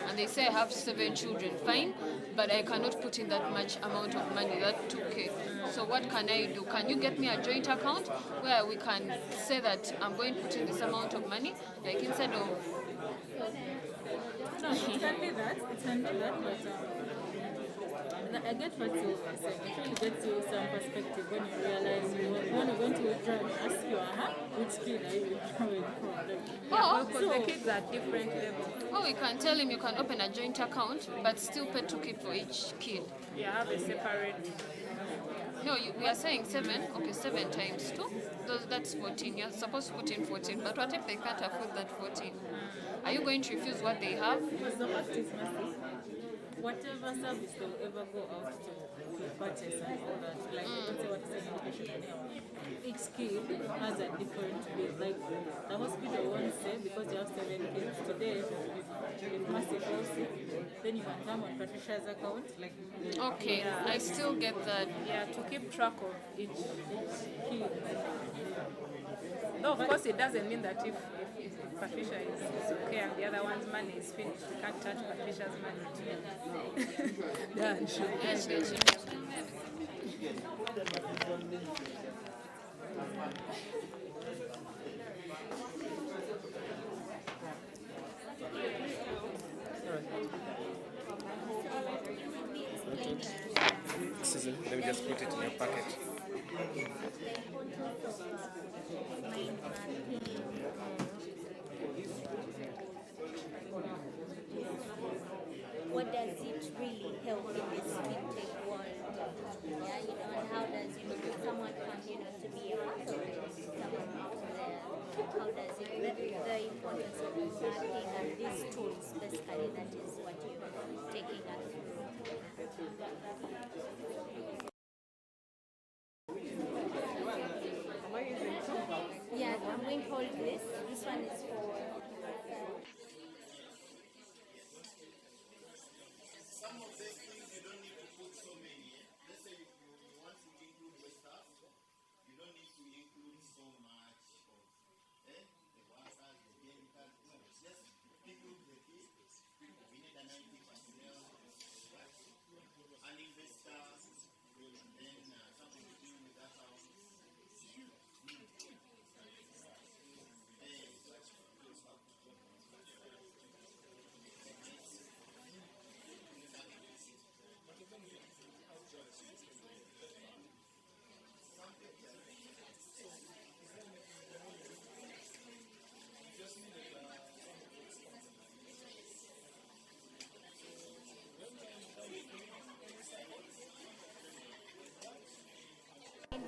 and they say I have 7 children, fine, but I cannot put in that much amount of money, that 2K. So what can I do? Can you get me a joint account where we can say that I'm going to put in this amount of money, like instead of... No, it can be that, but I get what you are saying. It really gets you some perspective when you realize when you're going to withdraw and ask you, which kid are you withdrawing from? Because the kids are different levels. Oh, you can tell him you can open a joint account, but still pay 2K for each kid. Yeah, have a separate. No, we are saying 7. Okay, 7 times 2. That's 14. You're supposed to put in 14. But what if they can't afford that 14? Are you going to refuse what they have? Because the fact is massive. Whatever service they'll ever go out to purchase and all that, like let's say what is an education now, each kid has a different bill. Like the hospital won't say because you have 7 kids today, if massive also, then you can come on Patricia's account. Like Okay, Yeah. I still get that. Yeah, to keep track of each kid. Though of course it doesn't mean that if Patricia is okay and the other one's money is finished, we can't touch Patricia's money too. Yeah, sure. Yes, yes, Susan, let me just put it in your packet. What does it really help in this fintech world? Yeah, and how does, someone want, to be a part of it, someone out there, how does it, the importance of mapping and these tools, basically, that is what you're taking us through. Am I using two? Yeah, I'm going to hold this. This one is for...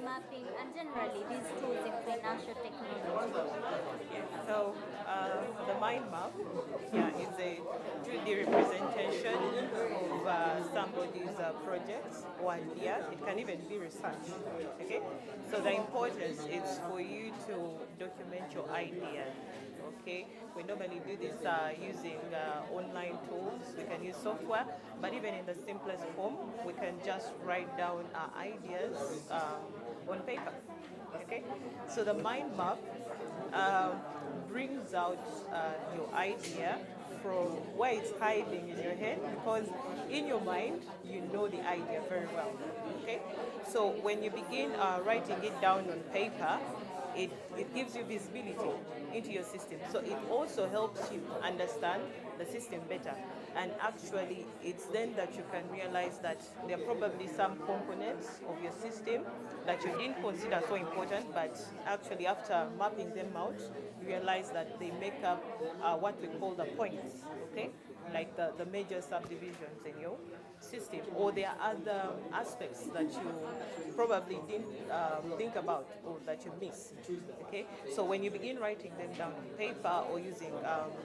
mapping and generally these tools in financial technology. So the mind map, is a 2D representation of somebody's project or idea. It can even be research. Okay, so the importance is for you to document your idea. Okay, we normally do this using online tools. We can use software, but even in the simplest form, we can just write down our ideas on paper. Okay, so the mind map brings out your idea from where it's hiding in your head, because in your mind you know the idea very well. Okay, so when you begin writing it down on paper, it gives you visibility into your system. So it also helps you understand the system better. And actually, it's then that you can realize that there are probably some components of your system that you didn't consider so important, but actually after mapping them out, you realize that they make up what we call the points, okay? Like the major subdivisions in your system, or there are other aspects that you probably didn't think about or that you missed. Okay, so when you begin writing them down on paper or using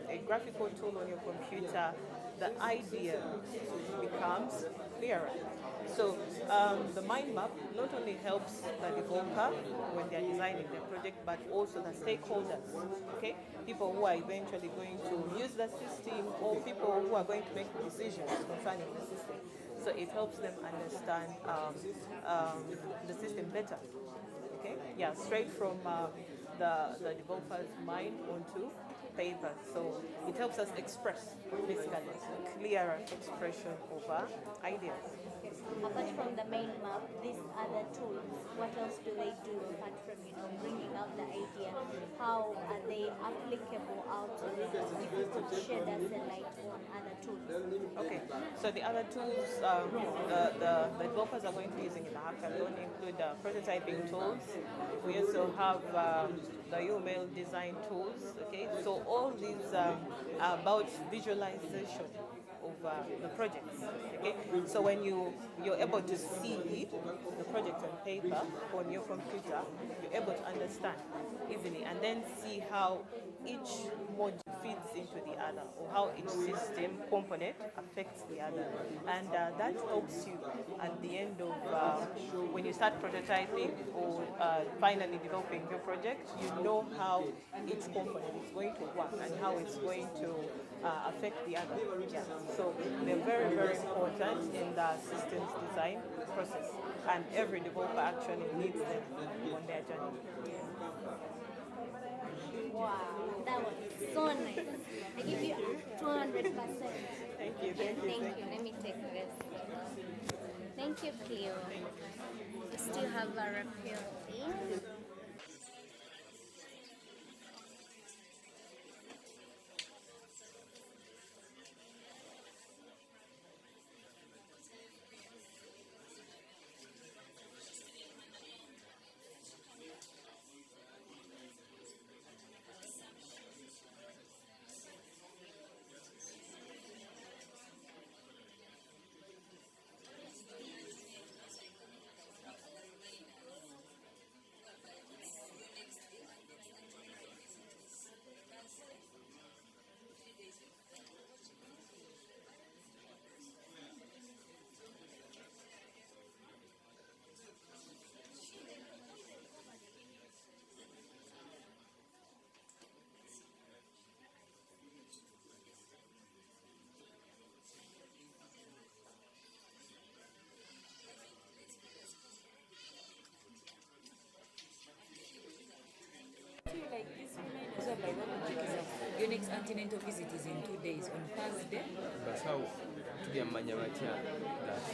a graphical tool on your computer, the idea becomes clearer. So the mind map not only helps the developer when they are designing their project, but also the stakeholders, okay? People who are eventually going to use the system, or people who are going to make decisions concerning the system. So it helps them understand the system better. Okay, yeah, straight from the developer's mind onto paper. So it helps us express, basically, clearer expression of ideas. Apart from the main map, these other tools, what else do they do apart from, bringing out the idea? How are they applicable out there? If you could shed us a light on other tools. Okay, so the other tools the developers are going to be using in the hackathon include prototyping tools. We also have the Uml Design Tools. Okay, so all these are about visualization of the projects. Okay, so when you're able to see the project on paper on your computer, you're able to understand easily and then see how each module feeds into the other, or how each system component affects the other. And that helps you at the end of when you start prototyping or finally developing your project, you know how each component is going to work and how it's going to affect the other. Yeah. So they're very, very important in the systems design process. And every developer actually needs them on their journey. Wow, that was so nice. I give you 200%. Thank you, thank you. Thank you. Let me take this. Thank you, Cleo. We still have a refill. Like this reminders of like what your next antenatal visit is in 2 days on Thursday. That's how to be a manyamatya. That's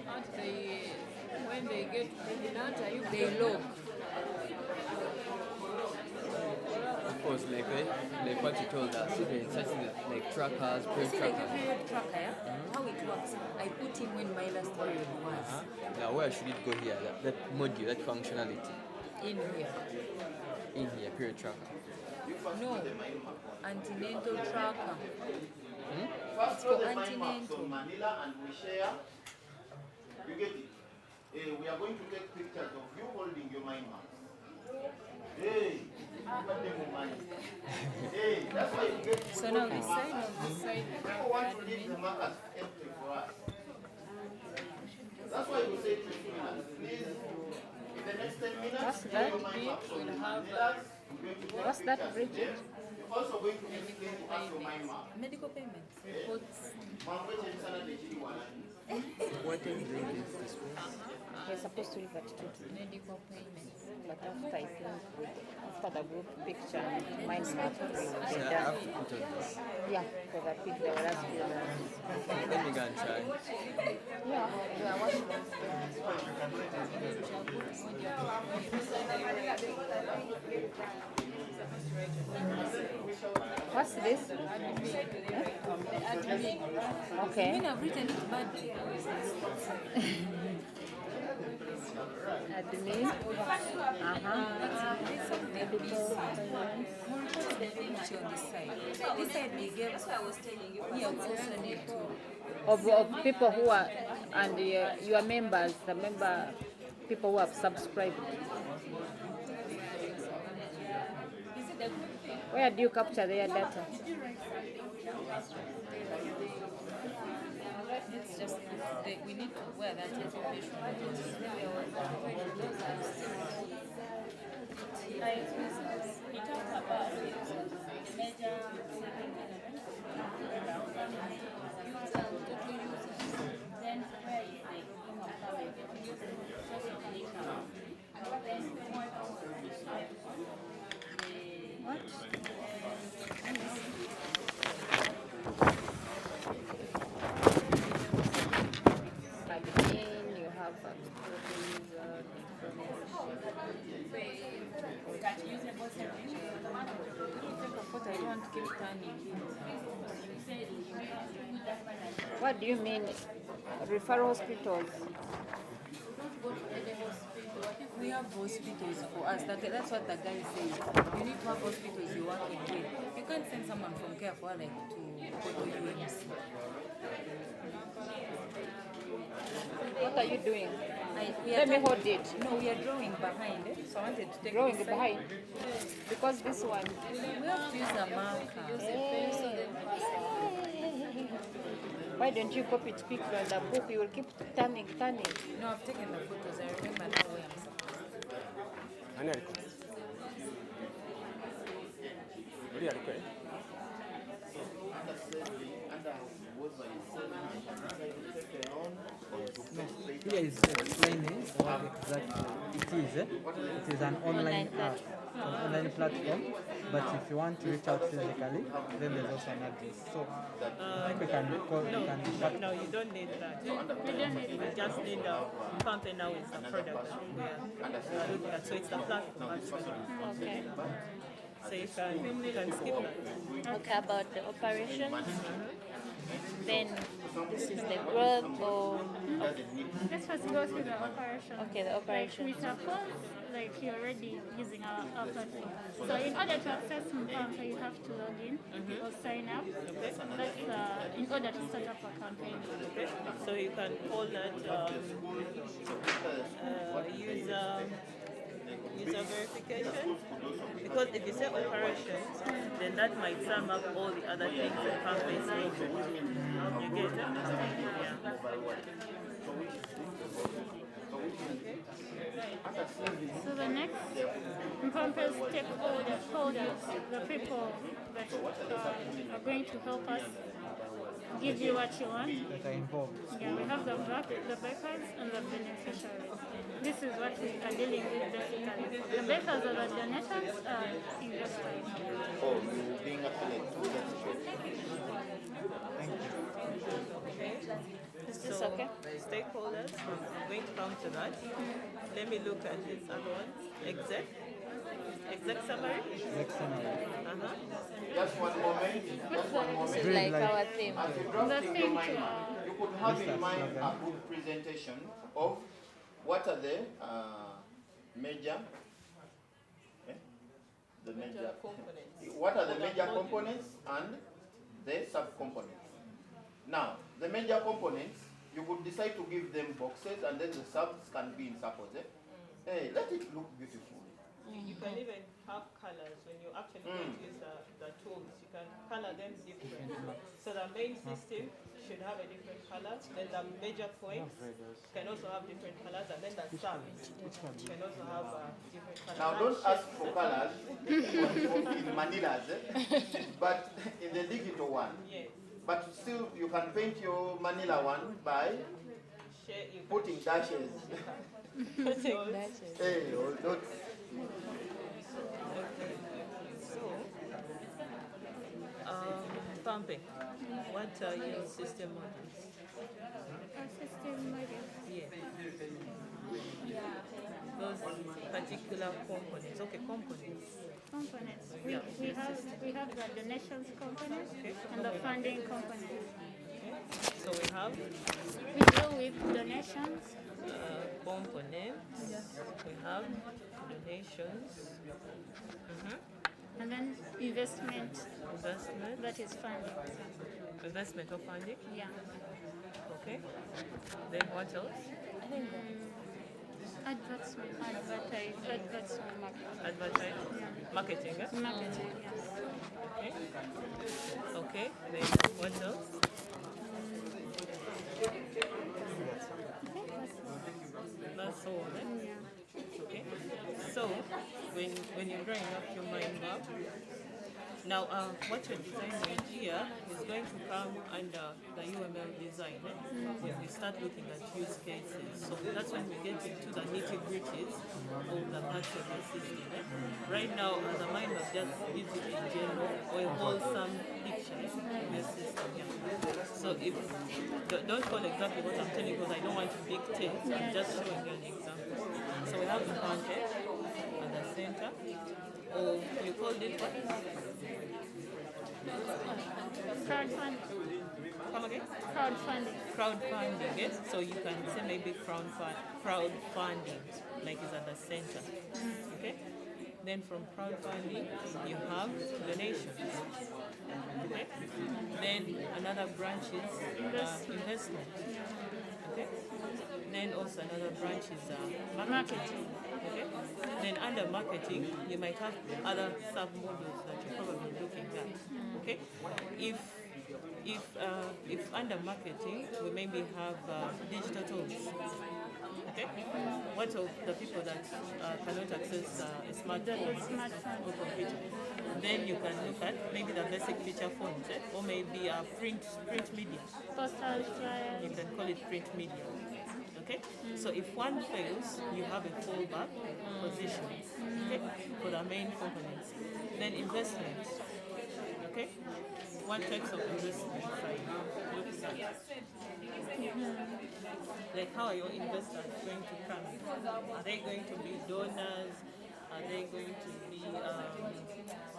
Aren't they, when they get pregnant, are you They log. of course like what you told us, there's such things like trackers, You period see like a trackers. period tracker, yeah? How it works. I put in when my last period was Now where should it go here? That module, that functionality. in here. In here, period tracker. No, antenatal tracker. First, It's for draw the mind maps antenatal. on Manila and we share. You get it? We are going to take pictures of you holding your mind maps. Hey, what do you mind? Hey, that's why you get So now this side of this side. people want to leave the markers empty for us. That's why we say 20 minutes. Please, in the next 10 minutes, What's share that your mind bit? maps on We'll the have, Manilas. We're going to take what's that, pictures Bridget? today. You're also going to explain to us your mind map. Medical payments. Reports. What is this one? We're supposed to leave at 2. Medical payments. but after I think after the group picture, mind map will be So I done. have to put on this. Yeah, for the picture, we'll ask you that. Let me go and try. Yeah, what What's this? Okay. I mean, I've written it badly. Admin. The picture on this side. This side they gave. That's why I was telling you. Here we also need to. Of people who are, and your members, the member, people who have subscribed. Where do you capture their data? It's just we need to wear that information. He talked about major then where is the income coming? Source of income. Then Admin, you have I don't keep turning. What do you mean? Referral hospitals? We have hospitals for us. That's what the guy says. You need to have hospitals you work in with. You can't send someone from care for like to go to UMC. What are you doing? We are Let me hold it. No, we are drawing behind it. So I wanted to take Drawing this behind? side. Because this one. We have to use a marker. Why don't you copy it quick from the book? You will keep turning. No, I've taken the photos. I remember now where I'm supposed to. Here is explaining what exactly it is. It is an online app, an online platform. But if you want to reach out physically, then there's also an address. So I think we can call. No, you don't need that. We don't need. We just need a company now is the product. Yeah. So it's the platform actually. Okay. So you can skip that. Okay, about the operations. Then this is the growth or Let's first go through the operation. okay, the operations. We suppose like you're already using our platform. So in order to access Mpampa, you have to log in or sign up. That's in order to start up a campaign. Okay. So you can call that user verification, because if you say operations, then that might sum up all the other things that campaigns need. You get it? Yeah. So the next Mpampa's stakeholders, the people that are going to help us give you what you want. That are involved. Yeah, we have the backers and the beneficiaries. This is what we are dealing with basically. The backers are the donors, investors. Oh, you being affiliated. So, stakeholders, I'm going to come to that. Let me look at this other one. Exec summary? Just one moment. This is like our theme. As you drop in your mind map, you could have in mind a good presentation of what are the major components. What are the major components and the sub-components. Now, the major components, you could decide to give them boxes and then the subs can be in circles. Hey, let it look beautiful. You can even have colors when you actually going to use the tools. You can color them different. So the main system should have a different color. Then the major points can also have different colors, and then the subs can also have different colors. Now don't ask for colors in Manilas, but in the digital one. Yes. But still, you can paint your Manila one by putting dashes. Putting dashes. Hey, or dots. So, pumping. What are your system models? Our system model. Yeah. Those particular components. Okay, components. Components. Yeah. We have the donations component and the funding component. So we have We deal with donations. components. We have donations. And then investment. Investment. That is funding. Investment or funding. Yeah. Okay. Then what else? Advertisement, marketing. Advertising. Yeah. Marketing. Eh? Marketing, yes. Okay. Okay. Then what else? That's all. Eh? Yeah. Okay. So when you're drawing up your mind map, now what you're designing here is going to come under the UML design. Eh? When we start looking at use cases, so that's when we get into the nitty-gritties of the parts of the system. Eh? Right now, the mind map just gives it in general or a wholesome picture of the system. Yeah. So if don't call exactly what I'm telling you because I don't want to dictate. I'm just showing you an example. So we have the content at the center. Or you called it what? Crowdfunding. Come again? Crowdfunding. Crowdfunding, yes. So you can say maybe crowdfunding, like is at the center. Okay? Then from crowdfunding, you have donations. Okay? Then another branch is investment. Okay? Then also another branch is marketing. Okay? Then under marketing, you might have other sub-modules that you're probably looking at. Okay? If under marketing, we maybe have digital tools. Okay? What of the people that cannot access a smartphone or computer? Then you can look at maybe the basic feature phones, or maybe print media. Postal flyers. You can call it print media. Okay? So if one fails, you have a fallback position, okay, for the main components. Then investment. Okay? What types of investments are you looking at? Like how are your investors going to come? Are they going to be donors? Are they going to be what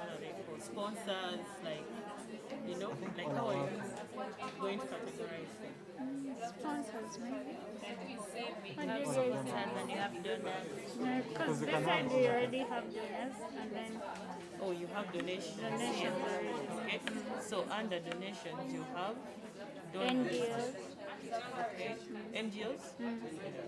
are they called? Sponsors? Like, you know, like how are you going to categorize them? Sponsors, maybe. You have sponsors and you have donors. Because this side we already have donors, and then oh, you have donations. Donations Okay. So under donations you have donors. NGOs. Okay. NGOs?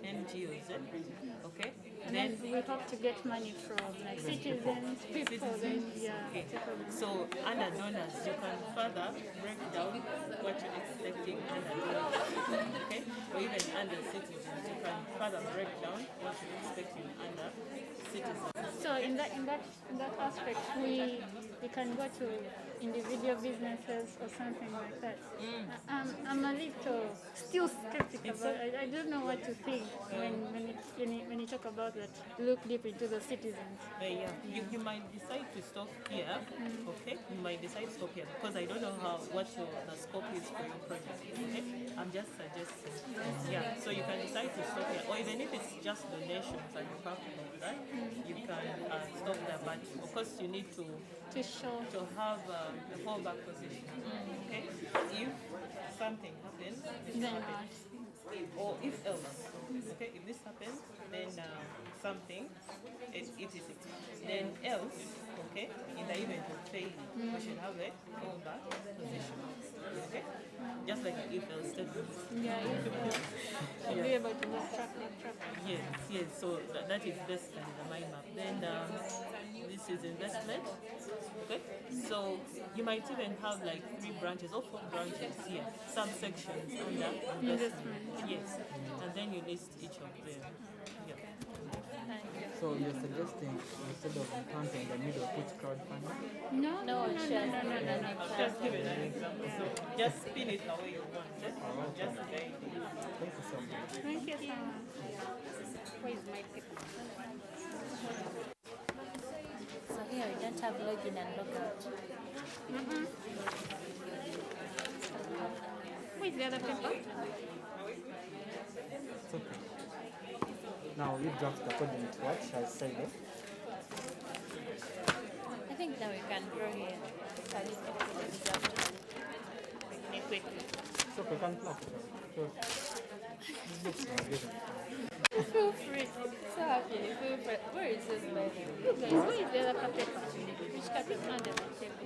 NGOs, eh? Okay. And then we hope to get money from like citizens, people, then Okay. So under donors, you can further break down what you're expecting under donors. Okay? Or even under citizens, you can further break down what you're expecting under citizens. So in that aspect, we can go to individual businesses or something like that. I'm a little still skeptical, but I don't know what to think when you talk about that. Look deep into the citizens. Yeah. You might decide to stop here. Okay. You might decide to stop here because I don't know what the scope is for your project. Okay. I'm just suggesting. Yeah. So you can decide to stop here, or even if it's just donations and you're comfortable with that, you can stop there. But of course, you need to have a fallback position. Okay. If something happens, this happens. Or if else. Okay. If this happens, then something it is it. Then else, okay, in the event of failure, we should have a fallback position. Okay? Just like if else statement. Yeah, should be able to track. Yes. So that is basically the mind map. Then this is investment. Okay? So you might even have like 3 branches or 4 branches here, subsections under investment. Yes. And then you list each of them. Yeah. So you're suggesting instead of counting in the middle, put crowdfunding? No. Just give it an example. So just spin it the way you want. Just guide it. Thank you so much. Thank you so much. Where is my paper? don't have login and logout. Who is the other paper? It's okay. Now you draft according to what she has said. I think now we can draw here. Quickly. It's okay, can plug it. It looks good. Feel free. So happy. Feel free. Where is this lady? You guys, who is the other paper? Which capital? Not the paper.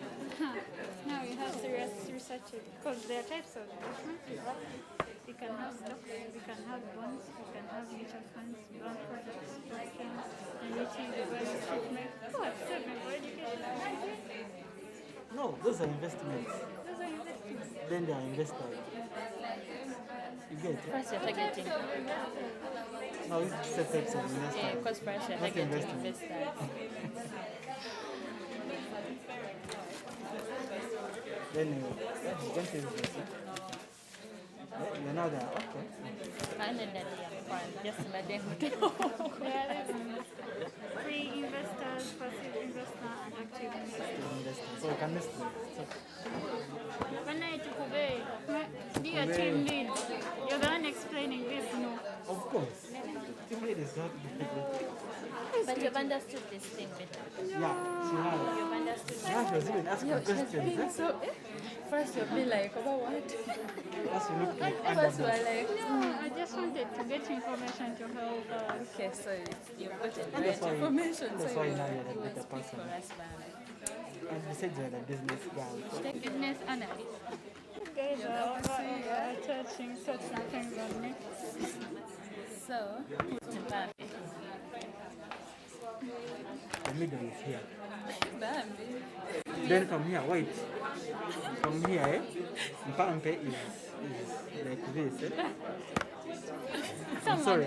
Now you have to research it because there are types of investment. You can have stocks, you can have bonds, you can have mutual funds, bond products, options, annuities, deposit treatment. What? Saving for education? No, those are investments. Those are investments. Then they are investors. You get it? First, you're targeting. Now it's set types of investors. Yeah, because first, you're Not targeting investment. investors. Then you don't say this. You're now there. Okay. And then I'm fine. Just imagine. Yeah, there's free investors, passive investor, and active investor. So you can list them. When I took away, be a team lead. You're the one explaining this, no? Of course. Team lead is not difficult. But you've understood this thing better. Yeah, she has. You've understood Now she was even asking questions. Eh? So, first you'll be like, about what? As you look like First you are like, No, I just wanted to get information to help us. okay, so you've got the And right that's why, information. that's So why you now you're a will better speak person. for us, man. And besides you're a business guy. Business analyst. You guys are touching certain things on me. So, put the Bambi. The middle is here. Bambi. Then from here, wait. From here, eh? Mpampe is like this. Eh? I'm sorry.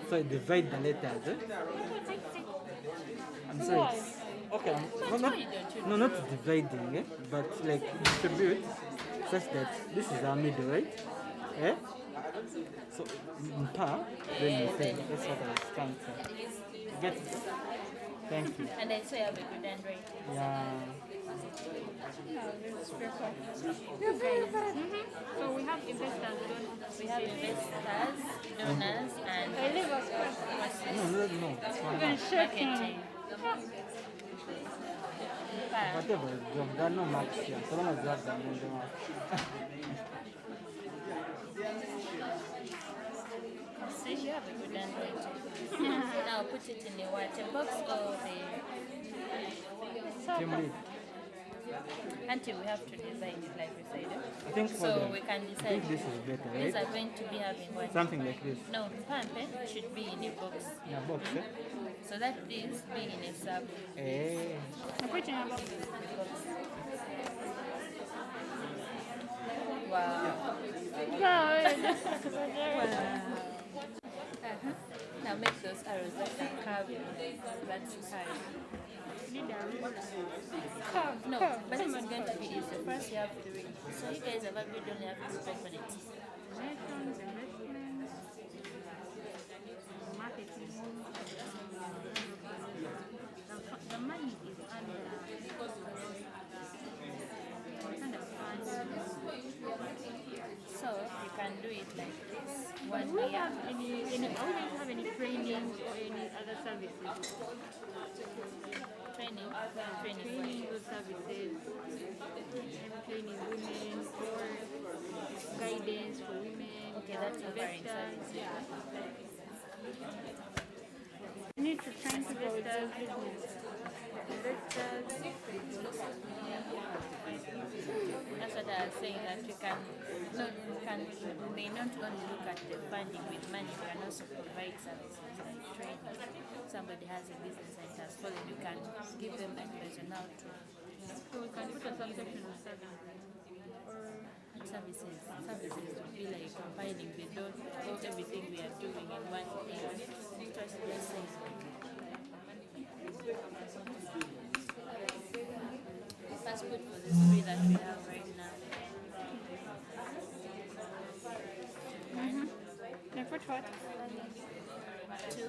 So divide the letters. Eh? I'm sorry. It's, okay. Not dividing, eh? But like distribute such that this is our middle, right? Eh? So mpa, then you say. That's what I was trying to say. You get it? Thank you. And I say you have a good handwriting. Yeah. So we have investors, We have investors, donors, and I live as No. It's fine. even shaking. marketing. Whatever, there are no marks here. So long as you have them, then they mark. See, you have a good handwriting. Now put it in the water box or the Team lead. until we have to design it like we said. I think for So them, we can I decide. think this is better, These right? are going to be having what? Something like this. No, pampe should be in a box. In a box, eh? So that this be in a sub. Eh. I'm putting a box. Wow. Now make those arrows that are carving. That's carving. No, but it's going to be easy. First you have to read. So you guys have agreed only have to open it. Donations, investments, marketing. The money is under So you can do it like this. Do One we year. have any training or any other services? Training. Training or services, training women or guidance for women. Okay, that's offering investors. service. Yeah. We need to train investors, That's what I was saying, that we can, we may not only look at the funding with money, we can also provide services like training. Somebody has a business and it has fallen, you can give them advice on how to. So we can put a subsection of services. Services would be like combining the everything we are doing in one thing. Trust blessings. That's good for the three that we have right now. Like what? 2.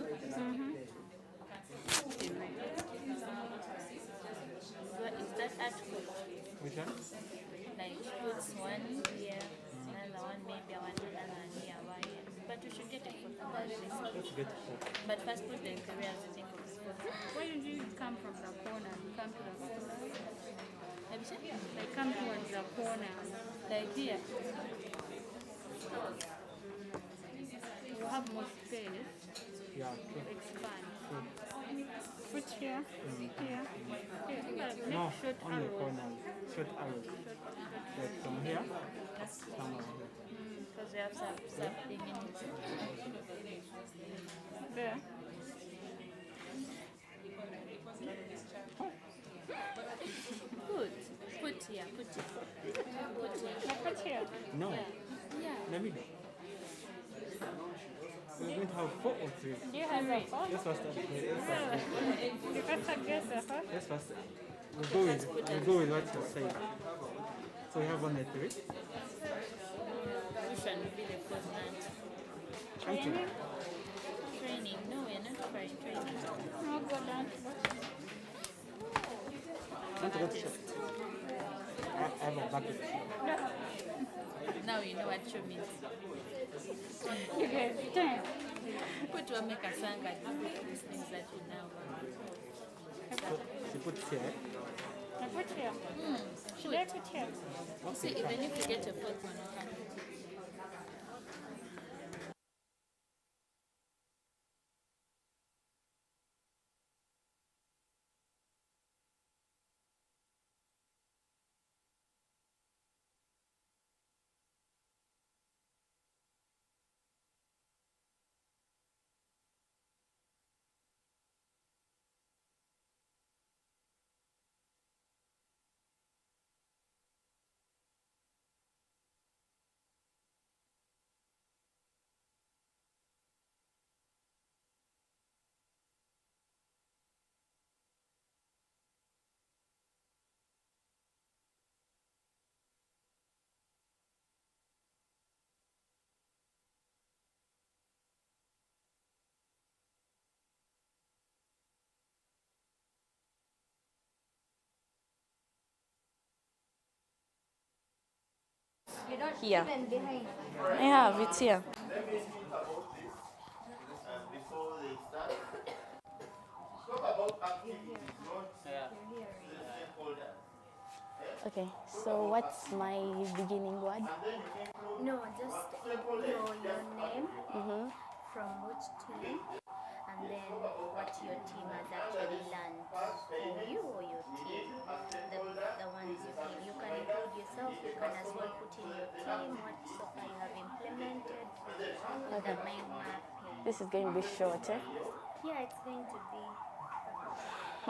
risky. Let's get four. But first put the career as a thing of sport. Why don't you come from the corner and come to the corner? Have you said? Like come towards the corner, like here. You have more space Yeah, to expand. true. Put here, here, here. Make No, short on the arrows. corners. Short arrows. Like from here, somewhere here. Because we have something in it. There. Good. Put here, put here. Put here. Put here. No, Yeah. let me. We're going to have four or three. Do you have a phone? Let's first start. Because I guess a phone. Let's first. We'll go with what you're saying. So we have only three. Which one would be the first one? Training. Training. No, we're not trying training. No, go down. Want to go to shop? I have a bucket. Now you know what show means. You get 10. Put to make a song and do these things that you know. So she puts here. I put here. Should I put here? See, even if you get a fourth one, you can put it. Here. I have it here. Before they start, talk about activities, not stakeholders. Okay, so what's my beginning word? No, just your name, from which team, and then what your team has actually learned, or you or your team, the ones you team. You can include yourself, you can as well put in your team, what so far you have implemented, Okay. the mind map. This is going to be short, eh? Yeah, it's going to be.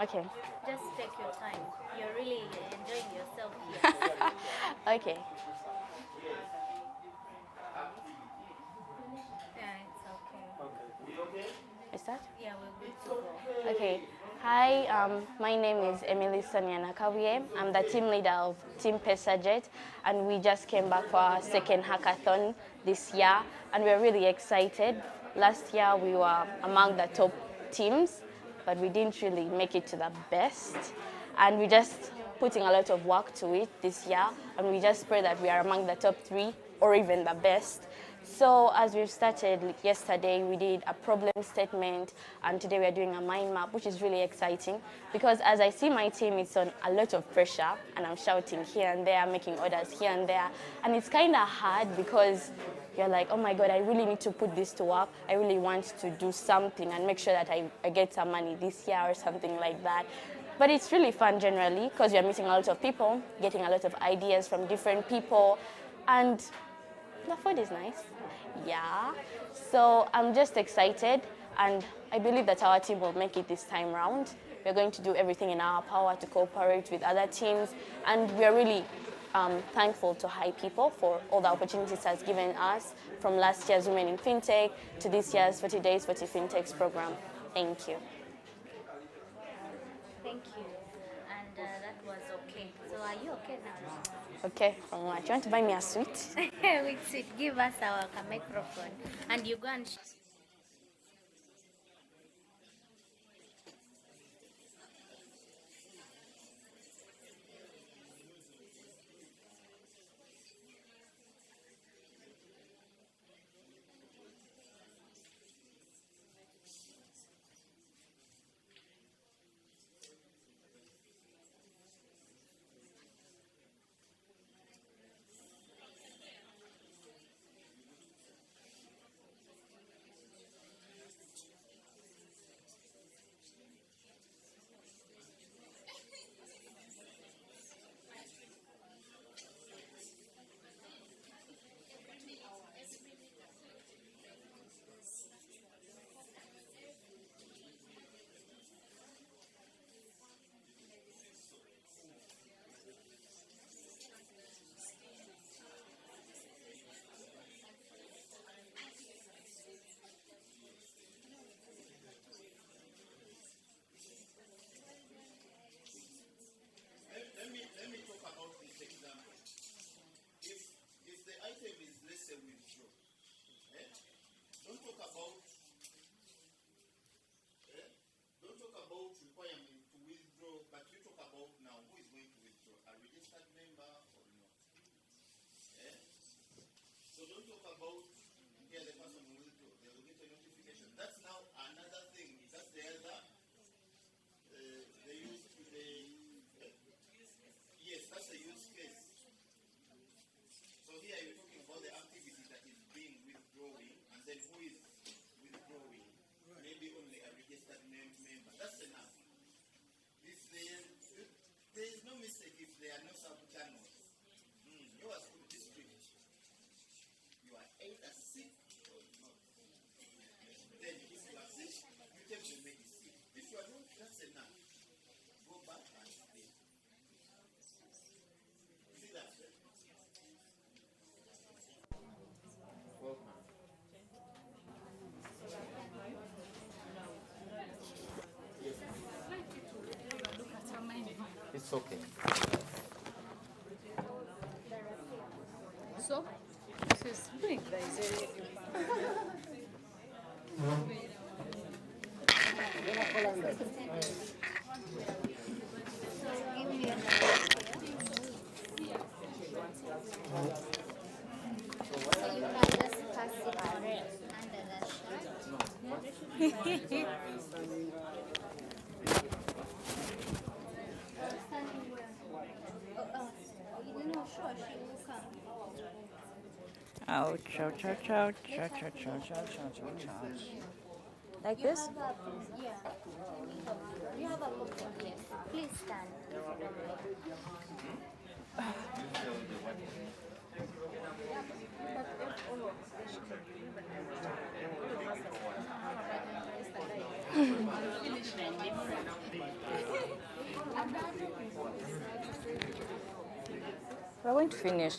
Okay. Just take your time. You're really enjoying yourself here. Okay. Yeah, it's okay. Is that? Yeah, we're good to go. Okay. Hi, my name is Emily Sonia Nakawie. I'm the team leader of Team Pesajet, and we just came back for our second hackathon this year, and we're really excited. Last year we were among the top teams, but we didn't really make it to the best, and we just putting a lot of work to it this year, and we just pray that we are among the top 3 or even the best. So as we've started yesterday, we did a problem statement, and today we are doing a mind map, which is really exciting because as I see my team, it's on a lot of pressure, and I'm shouting here and there, making orders here and there, and it's kind of hard because you're like, oh my God, I really need to put this to work. I really want to do something and make sure that I get some money this year or something like that. But it's really fun generally because you're meeting a lot of people, getting a lot of ideas from different people, and the food is nice. Yeah. So I'm just excited, and I believe that our team will make it this time round. We're going to do everything in our power to cooperate with other teams, and we're really thankful to High People for all the opportunities it has given us, from last year's Women in FinTech to this year's 40 Days 40 FinTechs program. Thank you. Thank you. And that was okay. So are you okay now? Okay, from what? You want to buy me a sweet? Wait, sweet. Give us our microphone. And you go and about here the person will get a notification. That's now another thing. That's the other. Yes, that's a use case. So here you're talking about the activity that is being withdrawing, and then who is withdrawing? Maybe only a registered member. That's enough. If there is no mistake if there are no sub-channels. Your school district, you are either sick or not. Then if you are sick, you take the medicine. If you are not, that's enough. Go back and stay. See that? It's okay. So, this is big. Ouch, ouch, ouch, ouch, ouch, ouch, ouch, ouch, ouch, ouch. Like this? Yeah. You have a look at this. Please stand if you don't We're going to finish.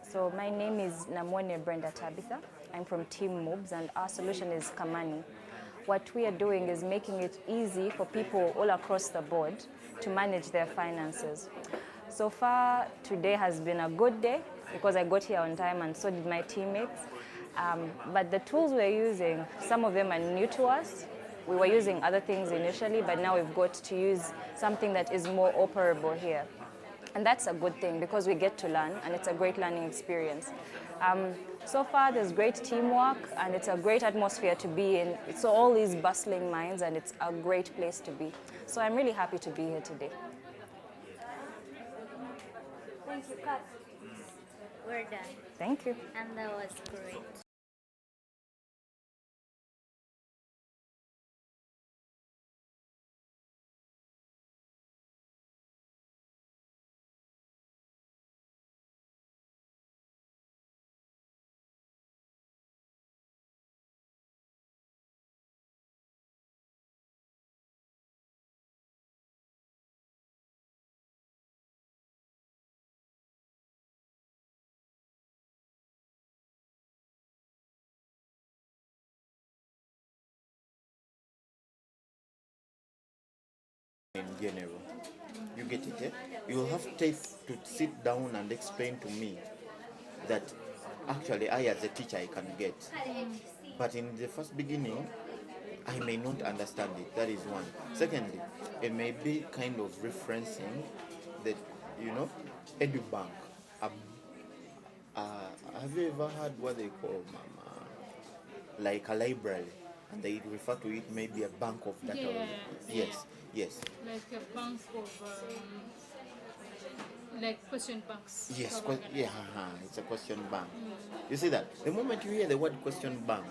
So my name is Namwene Brenda Tabitha. I'm from Team Moves, and our solution is Kamani. What we are doing is making it easy for people all across the board to manage their finances. So far, today has been a good day because I got here on time and so did my teammates. But the tools we're using, some of them are new to us. We were using other things initially, but now we've got to use something that is more operable here. And that's a good thing because we get to learn and it's a great learning experience. So far there's great teamwork and it's a great atmosphere to be in. It's all these bustling minds and it's a great place to be. So I'm really happy to be here today. Thank you, Kat. We're done. Thank you. And that was great. In general, you get it, eh? You will have to sit down and explain to me that actually I as a teacher I can get, but in the first beginning I may not understand it. That is one. Secondly, it may be kind of referencing that, EduBank, Have you ever heard what they call like a library, and they refer to it maybe a bank of data? Yeah, Yes, yes. like a bank of, like question banks. Yes, it's a question bank. You see that? The moment you hear the word question bank,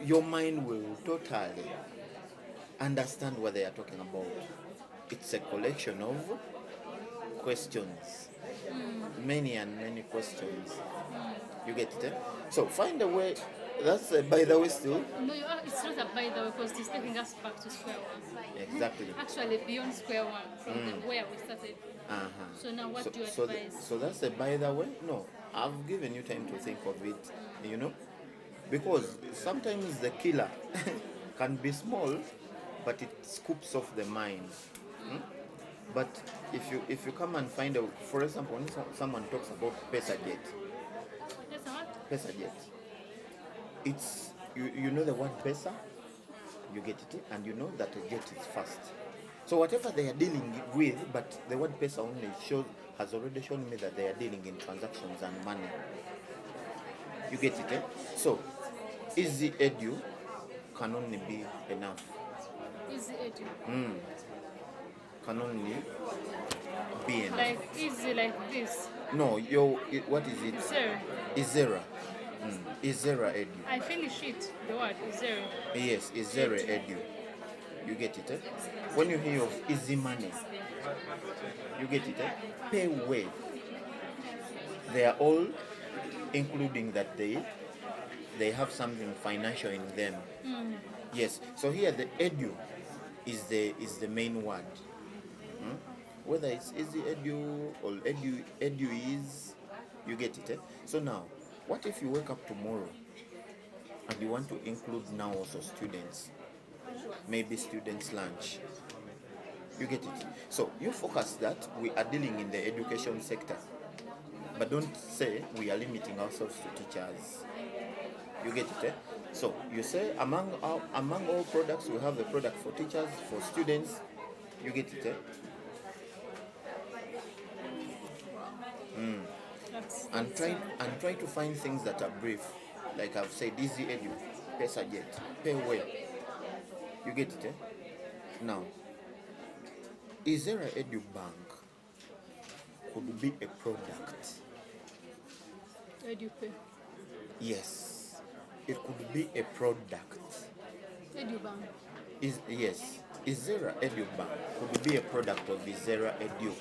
your mind will totally understand what they are talking about. It's a collection of questions, many and many questions. You get it? So find a way. That's by the way still. No, it's not a by the way, because it's taking us back to square one. Exactly. Actually, beyond square one, from where we started. So now, what do you advise? So that's a by the way? No, I've given you time to think of it, because sometimes the killer can be small, but it scoops off the mind. But if you come and find out, for example, when someone talks about PesaJet, it's you know the word pesa, you get it, and you know that a jet is fast. So whatever they are dealing with, but the word pesa only has already shown me that they are dealing in transactions and money. You get it, So easy edu can only be enough. Easy edu. Can only be enough. Like easy like this. No, what is it? Izera. Izera edu. I finish it. The word Izera. Yes, Izera edu. You get it, When you hear of easy money, you get it, Pay wave. They are all including that they have something financial in them. Yes. So here the edu is the main word. Whether it's easy edu or edu is, you get it. So now, what if you wake up tomorrow and you want to include now also students? Maybe students' lunch. You get it? So you focus that we are dealing in the education sector. But don't say we are limiting ourselves to teachers. You get it? So you say among all products, we have the product for teachers, for students. You get it? And try to find things that are brief. Like I've said, easy edu, PesaJet, pay well. You get it? Now, is there an edu bank? Could be a product. EduPay. Yes, it could be a product. EduBank. Yes, Izera Edu Bank could be a product of Izera Edu.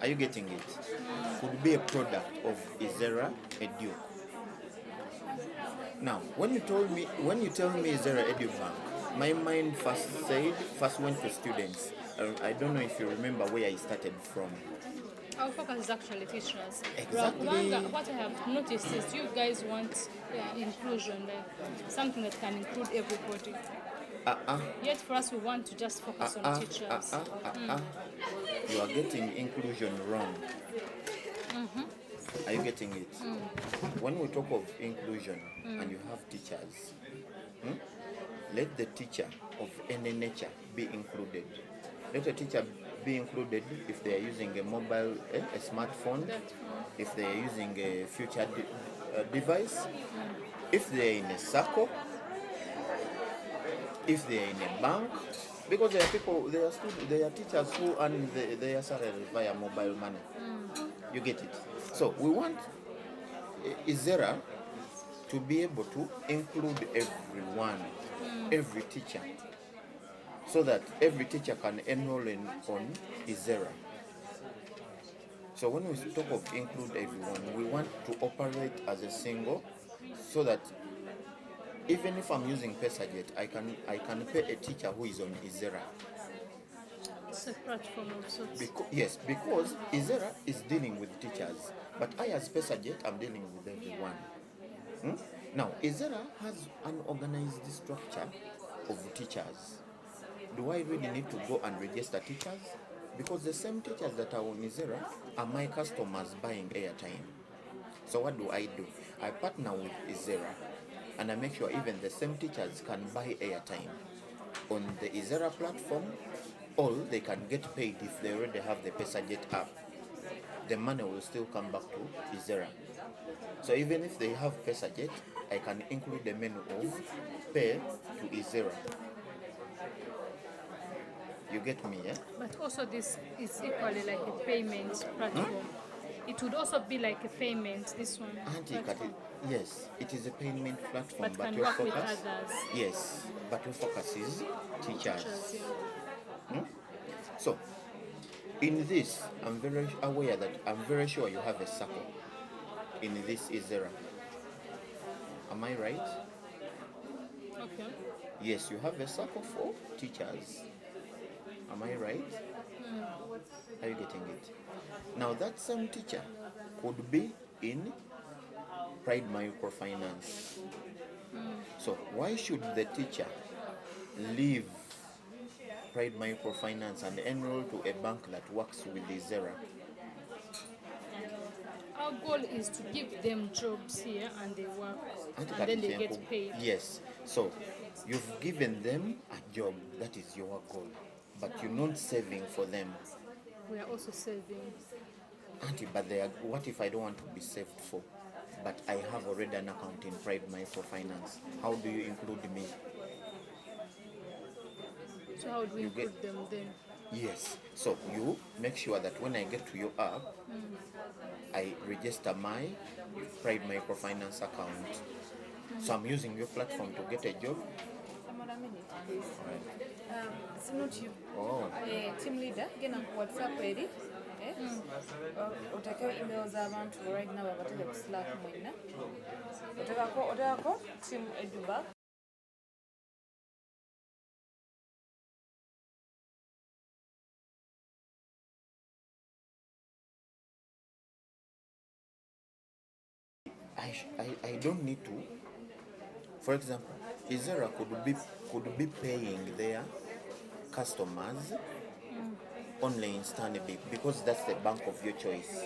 Are you getting it? Could be a product of Izera Edu. Now, when you tell me Izera Edu Bank, my mind first went to students. I don't know if you remember where I started from. Our focus is actually teachers. Exactly. What I have noticed is you guys want inclusion, like something that can include everybody. Yet for us, we want to just focus on teachers. You are getting inclusion wrong. Are you getting it? When we talk of inclusion and you have teachers, let the teacher of any nature be included. Let a teacher be included if they are using a mobile, a smartphone, if they are using a future device, if they are in a circle, if they are in a bank, because there are people, there are teachers who earn their salary via mobile money. You get it? So we want Izera to be able to include everyone, every teacher, so that every teacher can enroll on Izera. So when we talk of include everyone, we want to operate as a single, so that even if I'm using PesaJet, I can pay a teacher who is on Izera. It's a platform of sorts. Yes, because Izera is dealing with teachers, but I as PesaJet, I'm dealing with everyone. Now, Izera has an organized structure of teachers. Do I really need to go and register teachers? Because the same teachers that are on Izera are my customers buying airtime. So what do? I partner with Izera, and I make sure even the same teachers can buy airtime on the Izera platform Or they can get paid if they already have the PesaJet app. The money will still come back to Izera. So even if they have PesaJet, I can include the menu of pay to Izera. You get me, yeah? But also this is equally like a payment platform. It would also be like a payment, this one. Platform. Yes, it is a payment platform, But but can your work with focus, others. yes, but your focus is teachers. Yeah. So, in this, I'm very aware that I'm very sure you have a circle in this Izera. Am I right? Okay. Yes, you have a circle for teachers. Am I right? Are you getting it? Now that same teacher could be in Pride Microfinance. So why should the teacher leave Pride Microfinance and enroll to a bank that works with the Zera? Our goal is to give them jobs here and they work and then they get paid. Yes. So you've given them a job, that is your goal. But you're not saving for them. We are also saving. Auntie, but they are, what if I don't want to be saved for? But I have already an account in Pride Microfinance. How do you include me? So how do we include them then? Yes. So you make sure that when I get to your app, I register my Pride Microfinance account. So I'm using your platform to get a job. Another minute, please. It's not you. Oh. Team leader, gena ku WhatsApp eri. Otekewo email z'abantu right now babatele ku Slack mwenna. Otekako team Eduba. I don't need to. For example, Izera could be paying their customers only in Stanbic because that's the bank of your choice.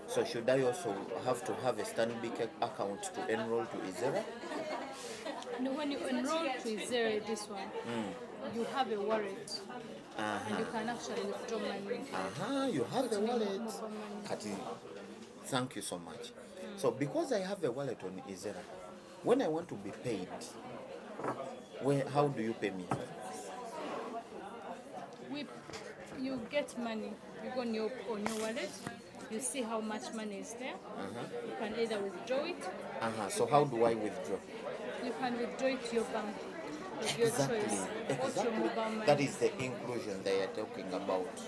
So should I also have to have a Stanbic account to enroll to Izera? No, when you enroll to Izera, this one, you have a wallet. And you can actually withdraw money. You have a wallet. Kati, thank you so much. So because I have a wallet on Izera, when I want to be paid, how do you pay me? You get money. You go on your wallet. You see how much money is there. You can either withdraw it. So how do I withdraw? You can withdraw it to your bank. Of your choice. Exactly. Your mobile money. That is the inclusion they are talking about.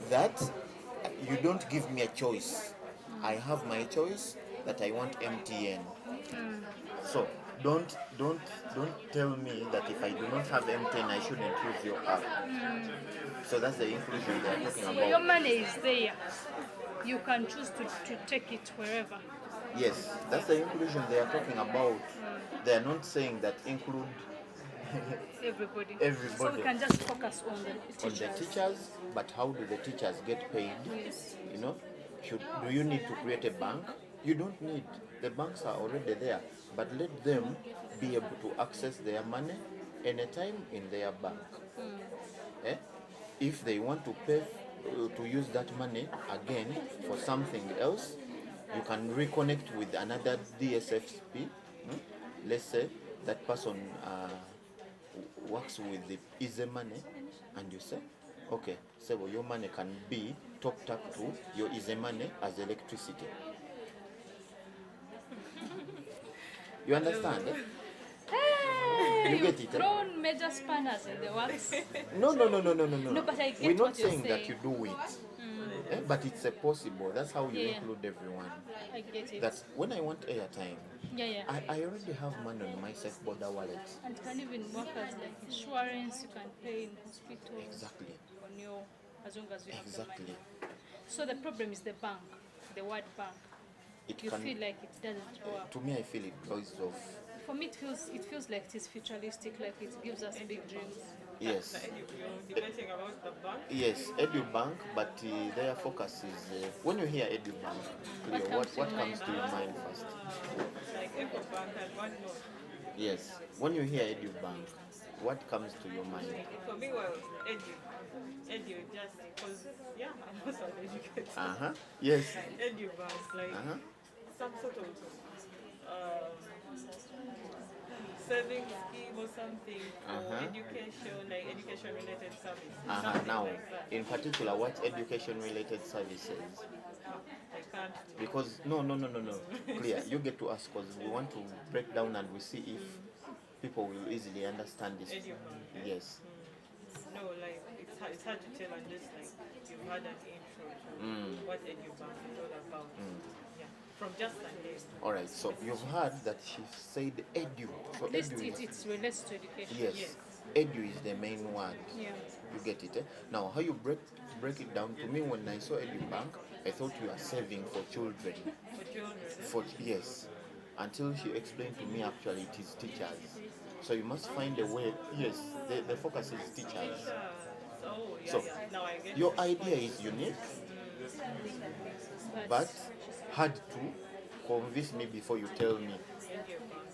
That you don't give me a choice. I have my choice that I want MTN. So don't tell me that if I do not have MTN, I shouldn't use your app. So that's the inclusion they are talking about. Your money is there. You can choose to take it wherever. Yes, that's the inclusion they are talking about. They are not saying that include everybody. Everybody. So we can just focus on the teachers. But how do the teachers get paid? Yes. You know, do you need to create a bank? You don't need. The banks are already there. But let them be able to access their money anytime in their bank. If they want to pay to use that money again for something else, you can reconnect with another DSFP. Let's say that person works with the Easy Money, and you say, okay, so your money can be topped up to your Easy Money as electricity. You understand? Hey, you get it? Thrown major spanners in the works. No. No, but I get We're not what you're saying that you do it. But it's a possible. That's how you include everyone. I get it. That's when I want airtime. Yeah. I already have money on my safe border wallet. And it can even work as like insurance. You can pay in hospitals. Exactly. On your, as long as you have the Exactly. money. So the problem is the bank, the word bank. You feel like it doesn't work. To me, I feel it goes off. For me, it feels like it is futuristic, like it gives us big dreams. Yes. Debating about the bank? Yes, EduBank, but their focus is when you hear EduBank, what comes to your mind first? Like EcoBank and what not? Yes, when you hear EduBank, what comes to your mind? For me, well, edu, just because, yeah, I'm also an educator. Yes. Edu bank, like some sort of saving scheme or something for education, like education-related services. Something Now, like that. in particular, what education-related services? I can't. Because no. Clear. You get to ask because we want to break down and we see if people will easily understand this. Yes. No, like it's hard to tell unless like you've had an intro to what EduBank is all about. Yeah, from just like this. All right. So you've heard that she said edu. So At least edu is, it's related to education. yes. Edu is the main word. Yeah. You get it. Now, how you break it down to me when I saw EduBank, I thought you are saving for children. For children. Yes. Until she explained to me, actually, it is teachers. So you must find a way. Yes, the focus is teachers. Oh, yeah, So Now I get your idea is unique, but hard to convince me before you tell me.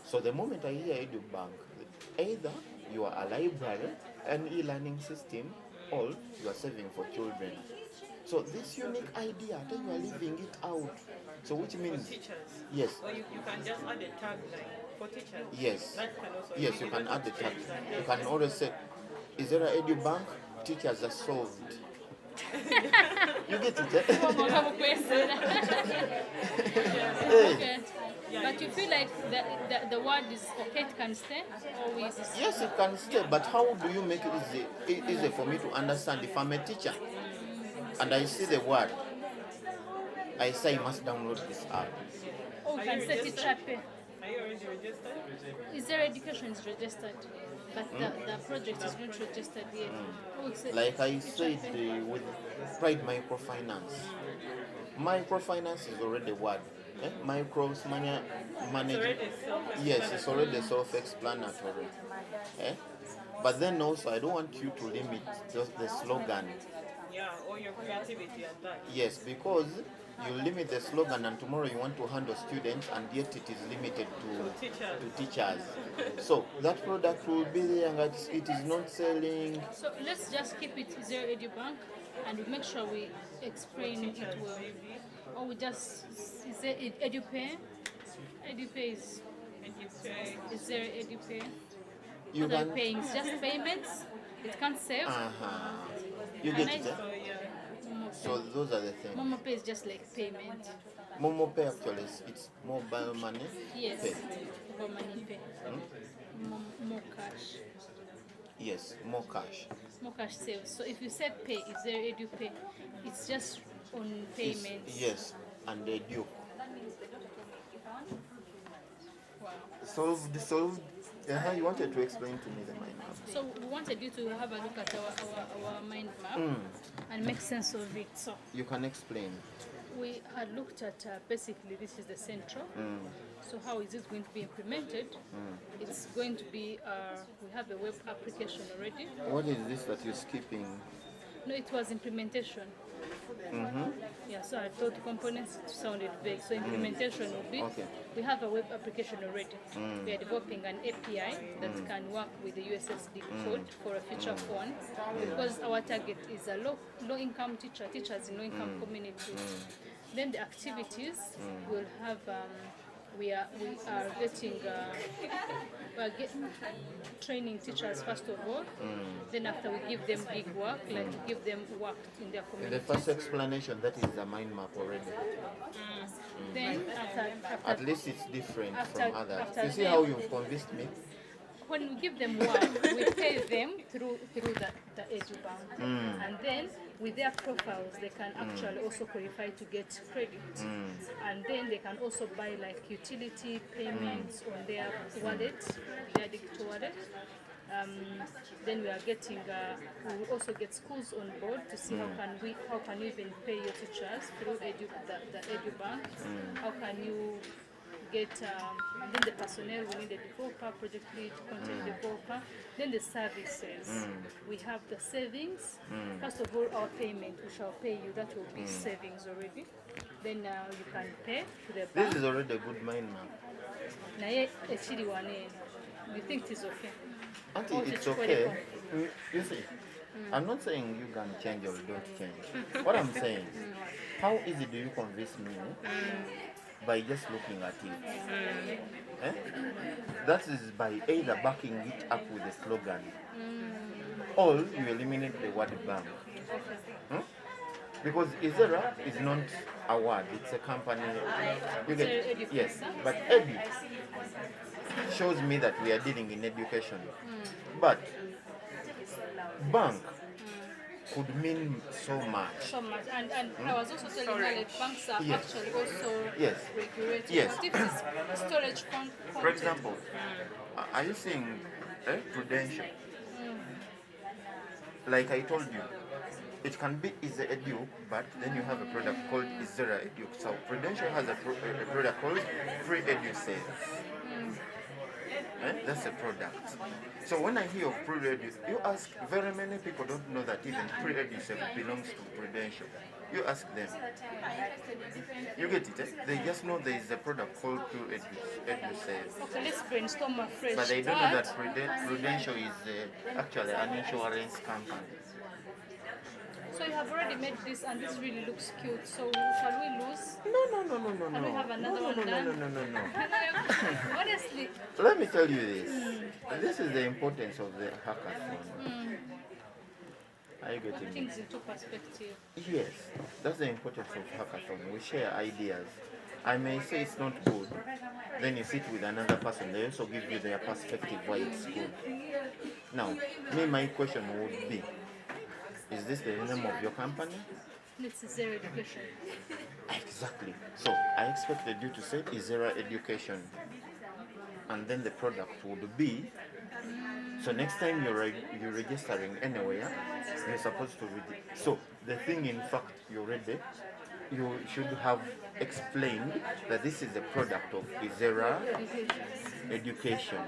So the moment I hear EduBank, either you are a library, an e-learning system, or you are saving for children. So this unique idea, then you are leaving it out. So which means for teachers. yes. Or you can just add a tag like for teachers. Yes. That can also Yes, you can add the tag. You can always say, is there an EduBank? Teachers are solved. You get it, Okay. But you feel like the word is okay, it can stay? Or is Yes, it can stay, but how do you make it easy for me to understand? If I'm a teacher and I see the word, I say I must download this app. Oh, you can set it up. Are you already registered? Is there education is registered? But the project is not registered yet. Oh, Like I said with Pride Microfinance. Microfinance is already a word. Management. Yes, it's already self-explanatory. But then also, I don't want you to limit just the slogan. Yeah, or your creativity at that. Yes, because you limit the slogan and tomorrow you want to handle students and yet it is limited to teachers. So that product will be there and it is not selling. So let's just keep it Zero EduBank and we make sure we explain it well. Or we just, is there EduPay? EduPay is there EduPay? You What are can we paying? It's just payments? It can't save? You get it, So those are the things. Momo Pay is just like payment. Momo Pay actually it's mobile money. Yes, Pay. mobile money pay. More cash. Yes, more cash. More cash sales. So if you say pay, is there EduPay? It's just on payments. Yes, and they do. Wow. Solved. You wanted to explain to me the mind map. So we wanted you to have a look at our mind map and make sense of it. So You can explain. we had looked at basically this is the central. So how is it going to be implemented? It's going to be, we have a web application already. What is this that you're skipping? No, it was implementation. Yeah, so I thought components sounded vague. So implementation would be, we have a web application already. We are developing an API that can work with the USSD code for a feature phone because our target is a low-income teachers in low-income communities. Then the activities will have, we are training teachers first of all. Then after we give them big work, like we give them work in their In community. the first explanation, that is the mind map already. Then after At least it's different after- from others. after You see them- how you've convinced me? when we give them work, we pay them through the EduBank. And then with their profiles, they can actually also qualify to get credit. And then they can also buy like utility payments on their wallet, their digital wallet. Then we are getting, we will also get schools on board to see how can you even pay your teachers through the EduBank. How can you get then the personnel, we need a developer, project lead, content developer, then the services. We have the savings. First of all, our payment, we shall pay you, that will be savings already. Then you can pay to the bank. This is already a good mind map. Naye ekiri wane, you think it is okay? Auntie, Or it's it's okay. critical? You see, I'm not saying you can change or don't change. What I'm saying, how easy do you convince me by just looking at it? Eh? That is by either backing it up with a slogan, or you eliminate the word bank. Hmm? Because Izera is not a word, it's a company. You get it? Yes, but edu shows me that we are dealing in education. But bank could mean so much. So much. And I was also telling her that banks are Yes. actually also Yes. regulated. Yes. What if it's storage content? For example, are you seeing prudential? Like I told you, it can be Izera Edu, but then you have a product called Izera Edu. So Prudential has a product called Free Edu Sales. That's a product. So when I hear of Pre-Edu, you ask, very many people don't know that even Pre-Edu belongs to Prudential. You ask them. You get it? They just know there is a product called Pre-Edu Sales. Okay, let's brainstorm afresh. But they don't know that Prudential is actually an insurance company. So you have already made this, and this really looks cute. So shall we lose? No. Can we have another one done? No. Honestly. Let me tell you this. This is the importance of the hackathon. Are you getting me? Things into perspective. Yes, that's the importance of hackathon. We share ideas. I may say it's not good, then you sit with another person, they also give you their perspective why it's good. Now, my question would be, is this the name of your company? It's Zero Education. Exactly. So I expected you to say Izera Education, and then the product would be. So next time you're registering anywhere, you're supposed to read it. So the thing, in fact, you should have explained that this is a product of Izera Education.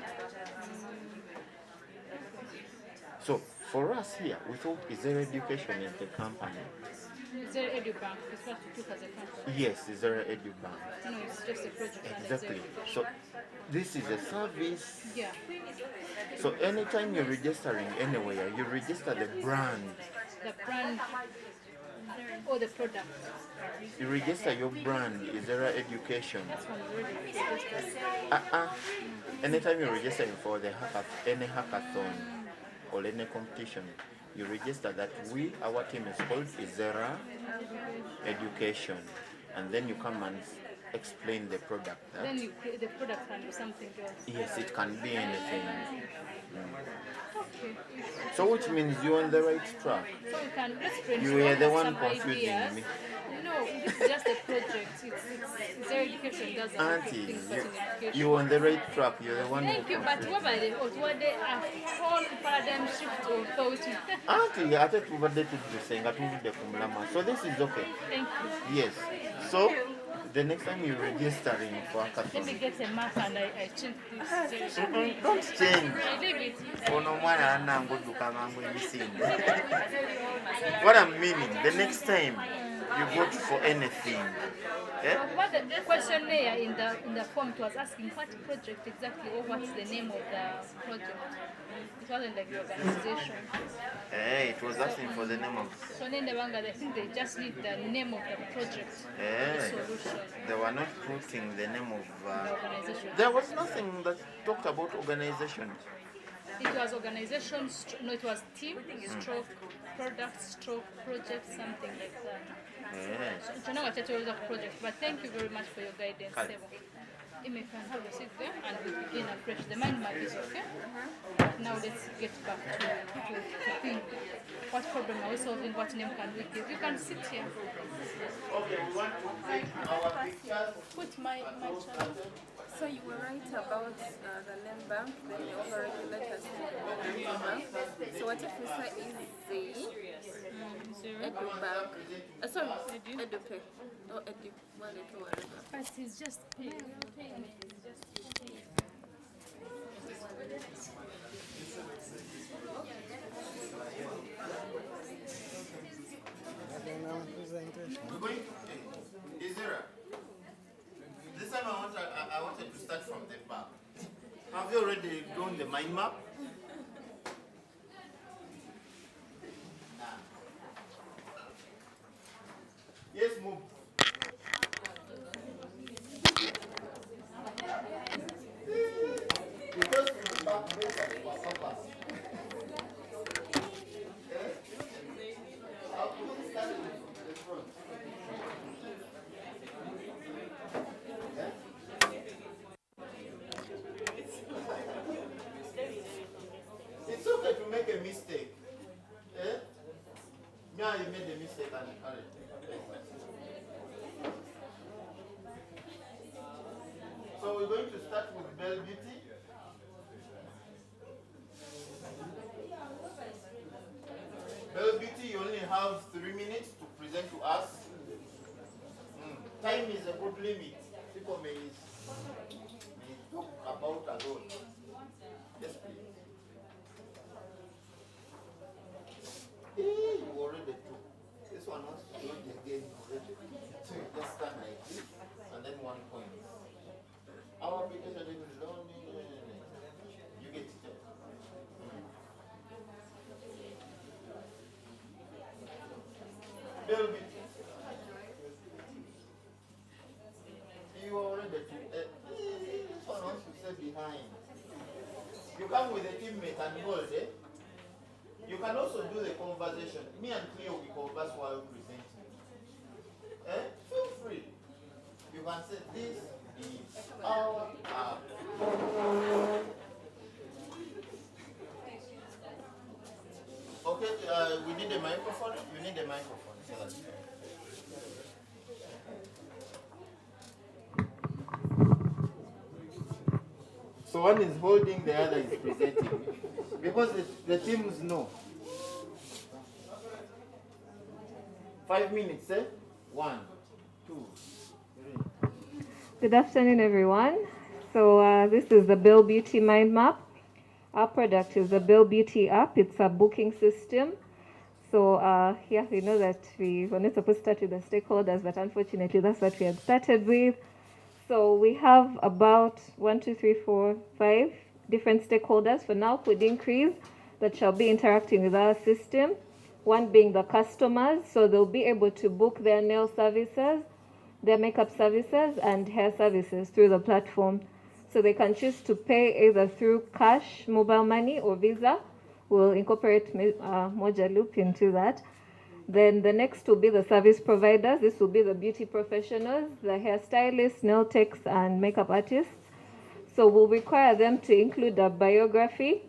So for us here, we thought Izera Education is the company. Zero Edu Bank is what you took as a company. Yes, Izera Edu Bank. No, it's just a project. Exactly. So this is a service. Yeah. So anytime you're registering anywhere, you register the brand. The brand or the product. You register your brand, Izera Education. That's one already. Anytime you're registering for the any hackathon or any competition, you register that our team is called Izera Education, and then you come and explain the product. Then the product can be something else. Yes, it can be anything. Okay. So which means you're on the right track. So we can You were the one some confusing ideas. me. No, this is just a project. It's Zero Education does a lot of Auntie, things in education. you're on the right track. You're the one Thank who you, but what about what they are whole paradigm shift of thought. Auntie, ate tubadde tudusenga tuvudde ku mulama. So this is okay. Thank you. Yes. So the next time you're registering for Let me hackathon, get a mark and I change this. don't change. I leave it. Ono omwana anangudduka mangu emisinde. What I'm meaning, the next time you vote for anything, What the questionnaire in the form it was asking what project exactly or what's the name of the project. It wasn't like the organization. it was asking for the name of. So in the Banga, I think they just need the name of the project, the solution. They were not putting the name of. The organization. There was nothing that talked about organization. It was organization, no, it was team, stroke, product, stroke, project, something like that. So it's not a total project, but thank you very much for your guidance, Sebo. You can have a seat there and we begin afresh. The mind map is okay. Now let's get back to think. What problem are we solving? What name can we give? You can sit here. Put my channel. So you were right about the name bank, then you also regulators think about bank. So what if we say is the Edu Bank? Sorry, EduPay. Or Edu, whatever. But it's just pay. We're going. Izera. This time I wanted to start from the back. Have you already drawn the mind map? Yeah, you made a mistake and so we're going to start with Bell Beauty. Bell Beauty, you only have 3 minutes to present to us. Time is a good limit. People may talk about a lot. Yes, please. Hey, you already took. This one wants to do it again already. So you just stand like this, and then 1 point. Our application is only. You get it. Bell Beauty. You already took. This one wants to stay behind. You come with a teammate and hold, eh? You can also do the conversation. Me and Cleo, we converse while presenting. Eh? Feel free. You can say, this is our app. Okay, we need a microphone. You need a microphone. So that's so one is holding, the other is presenting. Because the teams know. 5 minutes, eh? 1, 2, 3. Good afternoon, everyone. So this is the Bell Beauty Mind Map. Our product is the Bell Beauty app. It's a booking system. So here we know that we were not supposed to start with the stakeholders, but unfortunately that's what we had started with. So we have about 1, 2, 3, 4, 5 different stakeholders. For now, could increase that shall be interacting with our system. One being the customers, so they'll be able to book their nail services, their makeup services, and hair services through the platform. So they can choose to pay either through cash, mobile money, or Visa. We'll incorporate Moja Loop into that. Then the next will be the service providers. This will be the beauty professionals, the hairstylists, nail techs, and makeup artists. So we'll require them to include a biography,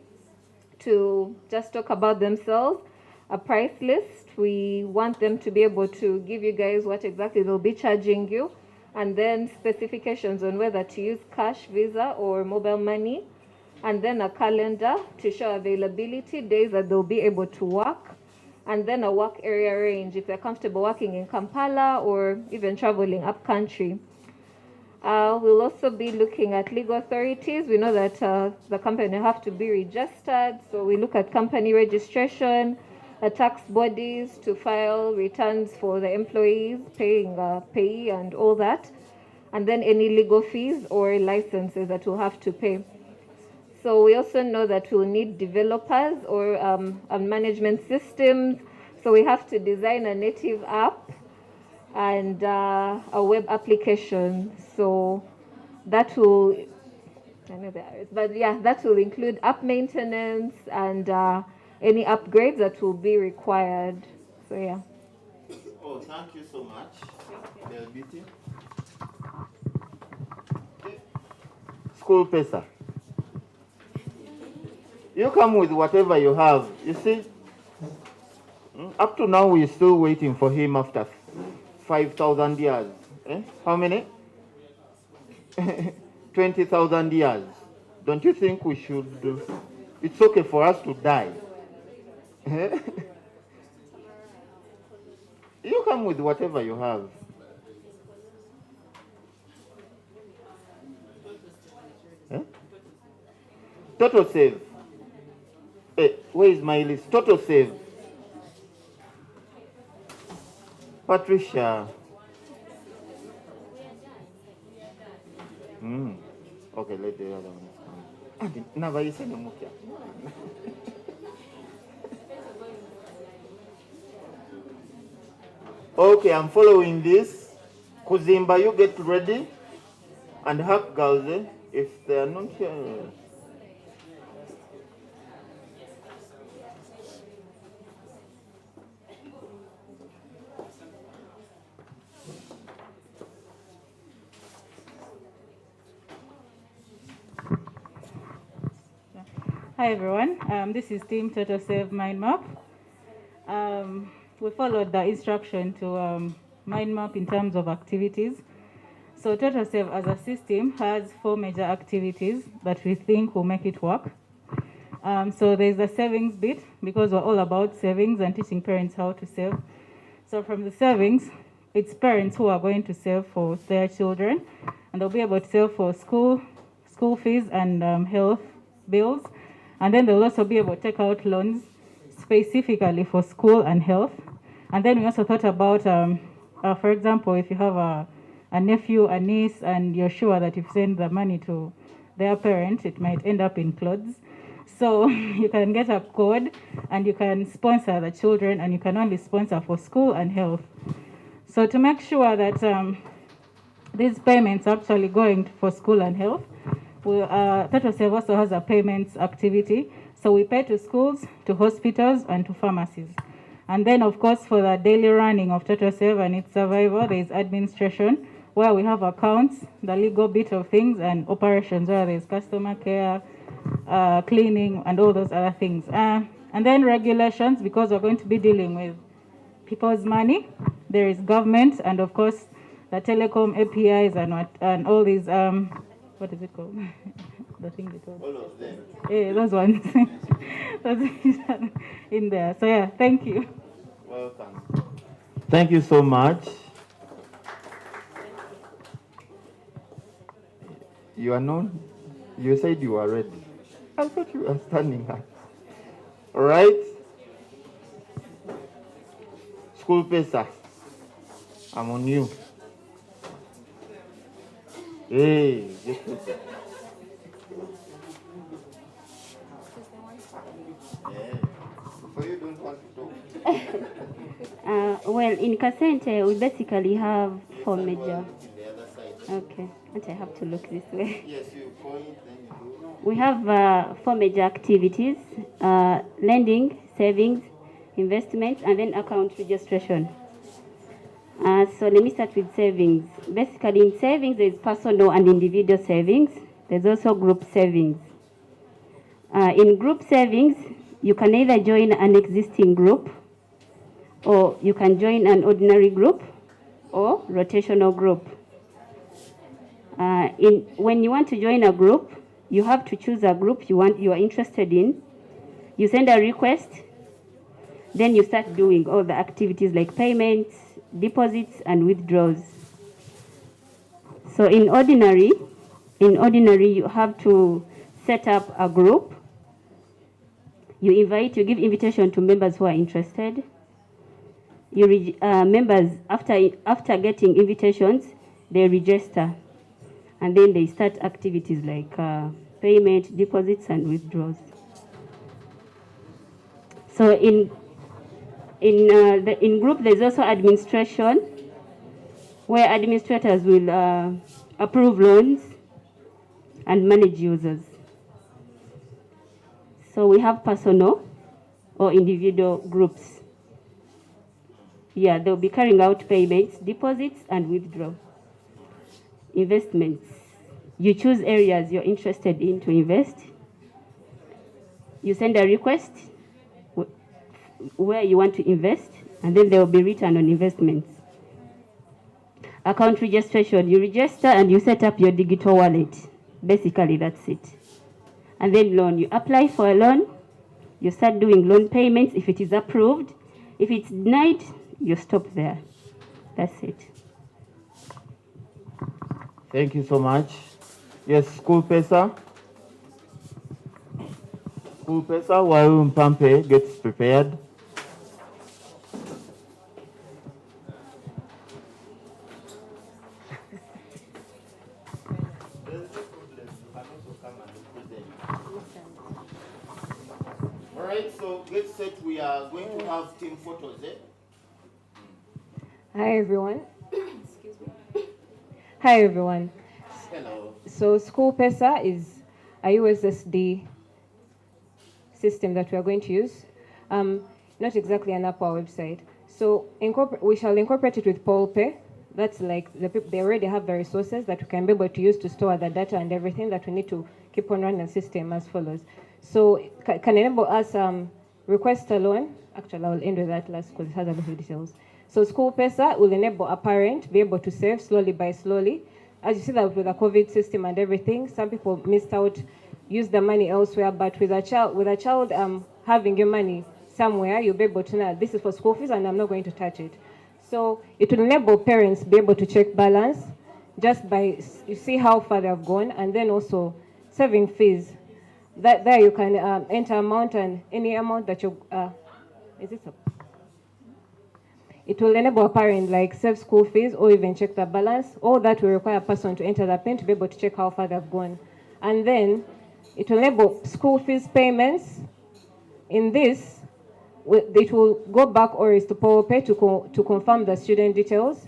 to just talk about themselves, a price list. We want them to be able to give you guys what exactly they'll be charging you, and then specifications on whether to use cash, Visa, or mobile money, and then a calendar to show availability, days that they'll be able to work, and then a work area range if they're comfortable working in Kampala or even traveling up country. We'll also be looking at legal authorities. We know that the company have to be registered, so we look at company registration, tax bodies to file returns for the employees, paying payee and all that, and then any legal fees or licenses that we'll have to pay. So we also know that we'll need developers or management systems. So we have to design a native app and a web application. So that will, I know there is, but yeah, that will include app maintenance and any upgrades that will be required. So yeah. Oh, thank you so much, Bell Beauty. School Pesa. You come with whatever you have. You see, up to now we're still waiting for him after 5,000 years. Eh? How many? 20,000 years. Don't you think we should do? It's okay for us to die. You come with whatever you have. Eh? Total save. Hey, where is my list? Total save. Patricia. Okay, let the other one come. Never you said no. Okay, I'm following this. Kuzimba, you get ready. And Hack girls, if they are not here. Hi everyone, this is Team Total Save Mind Map. we followed the instruction to mind map in terms of activities. So TotalSave as a system has 4 major activities that we think will make it work. So there's the savings bit, because we're all about savings and teaching parents how to save. So from the savings, it's parents who are going to save for their children, and they'll be able to save for school fees and health bills. And then they'll also be able to take out loans specifically for school and health. And then we also thought about, for example, if you have a nephew, a niece, and you're sure that if you send the money to their parent, it might end up in clothes. So you can get a code and you can sponsor the children, and you can only sponsor for school and health. So to make sure that these payments are actually going for school and health, TotalSave also has a payments activity. So we pay to schools, to hospitals, and to pharmacies. And then, of course, for the daily running of TotalSave and its survival, there is administration, where we have accounts, the legal bit of things, and operations, where there's customer care, cleaning, and all those other things. And then regulations, because we're going to be dealing with people's money. There is government, and of course, the telecom APIs and all these, what is it called? The thing they told. All of them. Yeah, those ones. Those in there. So yeah, thank you. Welcome. Thank you so much. You are known? You said you were ready. I thought you were standing up. All right. School pesa. I'm on you. Hey, get pesa. For you don't want to talk. Well, in Kasente, we basically have 4 major. Okay, I have to look this way. Yes, you point, then you do. We have 4 major activities: lending, savings, investments, and then account registration. So let me start with savings. Basically, in savings, there's personal and individual savings. There's also group savings. In group savings, you can either join an existing group, or you can join an ordinary group or rotational group. When you want to join a group, you have to choose a group you are interested in. You send a request, then you start doing all the activities like payments, deposits, and withdrawals. So in ordinary, you have to set up a group. You give invitation to members who are interested. Members, after getting invitations, they register, and then they start activities like payment, deposits, and withdrawals. So in group, there's also administration, where administrators will approve loans and manage users. So we have personal or individual groups. Yeah, they'll be carrying out payments, deposits, and withdrawal. Investments. You choose areas you're interested in to invest. You send a request where you want to invest, and then there will be return on investments. Account registration. You register and you set up your digital wallet. Basically, that's it. And then loan. You apply for a loan. You start doing loan payments if it is approved. If it's denied, you stop there. That's it. Thank you so much. Yes, school pesa. School pesa while Mpampe gets prepared. All right, so get set. We are going to have team photos, eh? Hi everyone. Excuse me. Hi everyone. Hello. So School Pesa is a USSD system that we are going to use. Not exactly an app or website. So we shall incorporate it with PolPay. That's like they already have the resources that we can be able to use to store the data and everything that we need to keep on running the system as follows. So can enable us request a loan. Actually, I will end with that last because it has a lot of details. So School Pesa will enable a parent be able to save slowly by slowly. As you see that with the COVID system and everything, some people missed out, used the money elsewhere, but with a child having your money somewhere, you'll be able to know this is for school fees and I'm not going to touch it. So it will enable parents be able to check balance just by, you see how far they have gone, and then also saving fees. That there you can enter amount and any amount that you, is it so? It will enable a parent like save school fees or even check the balance. All that will require a person to enter the PIN to be able to check how far they've gone. And then it will enable school fees payments. In this, it will go back or is to PowerPay to confirm the student details.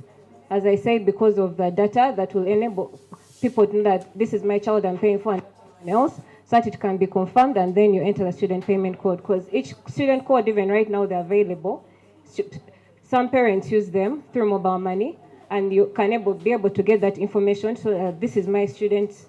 As I said, because of the data that will enable people to know that this is my child I'm paying for and someone else, so that it can be confirmed, and then you enter the student payment code. Because each student code, even right now, they're available. Some parents use them through mobile money, and you can be able to get that information. So this is my student's,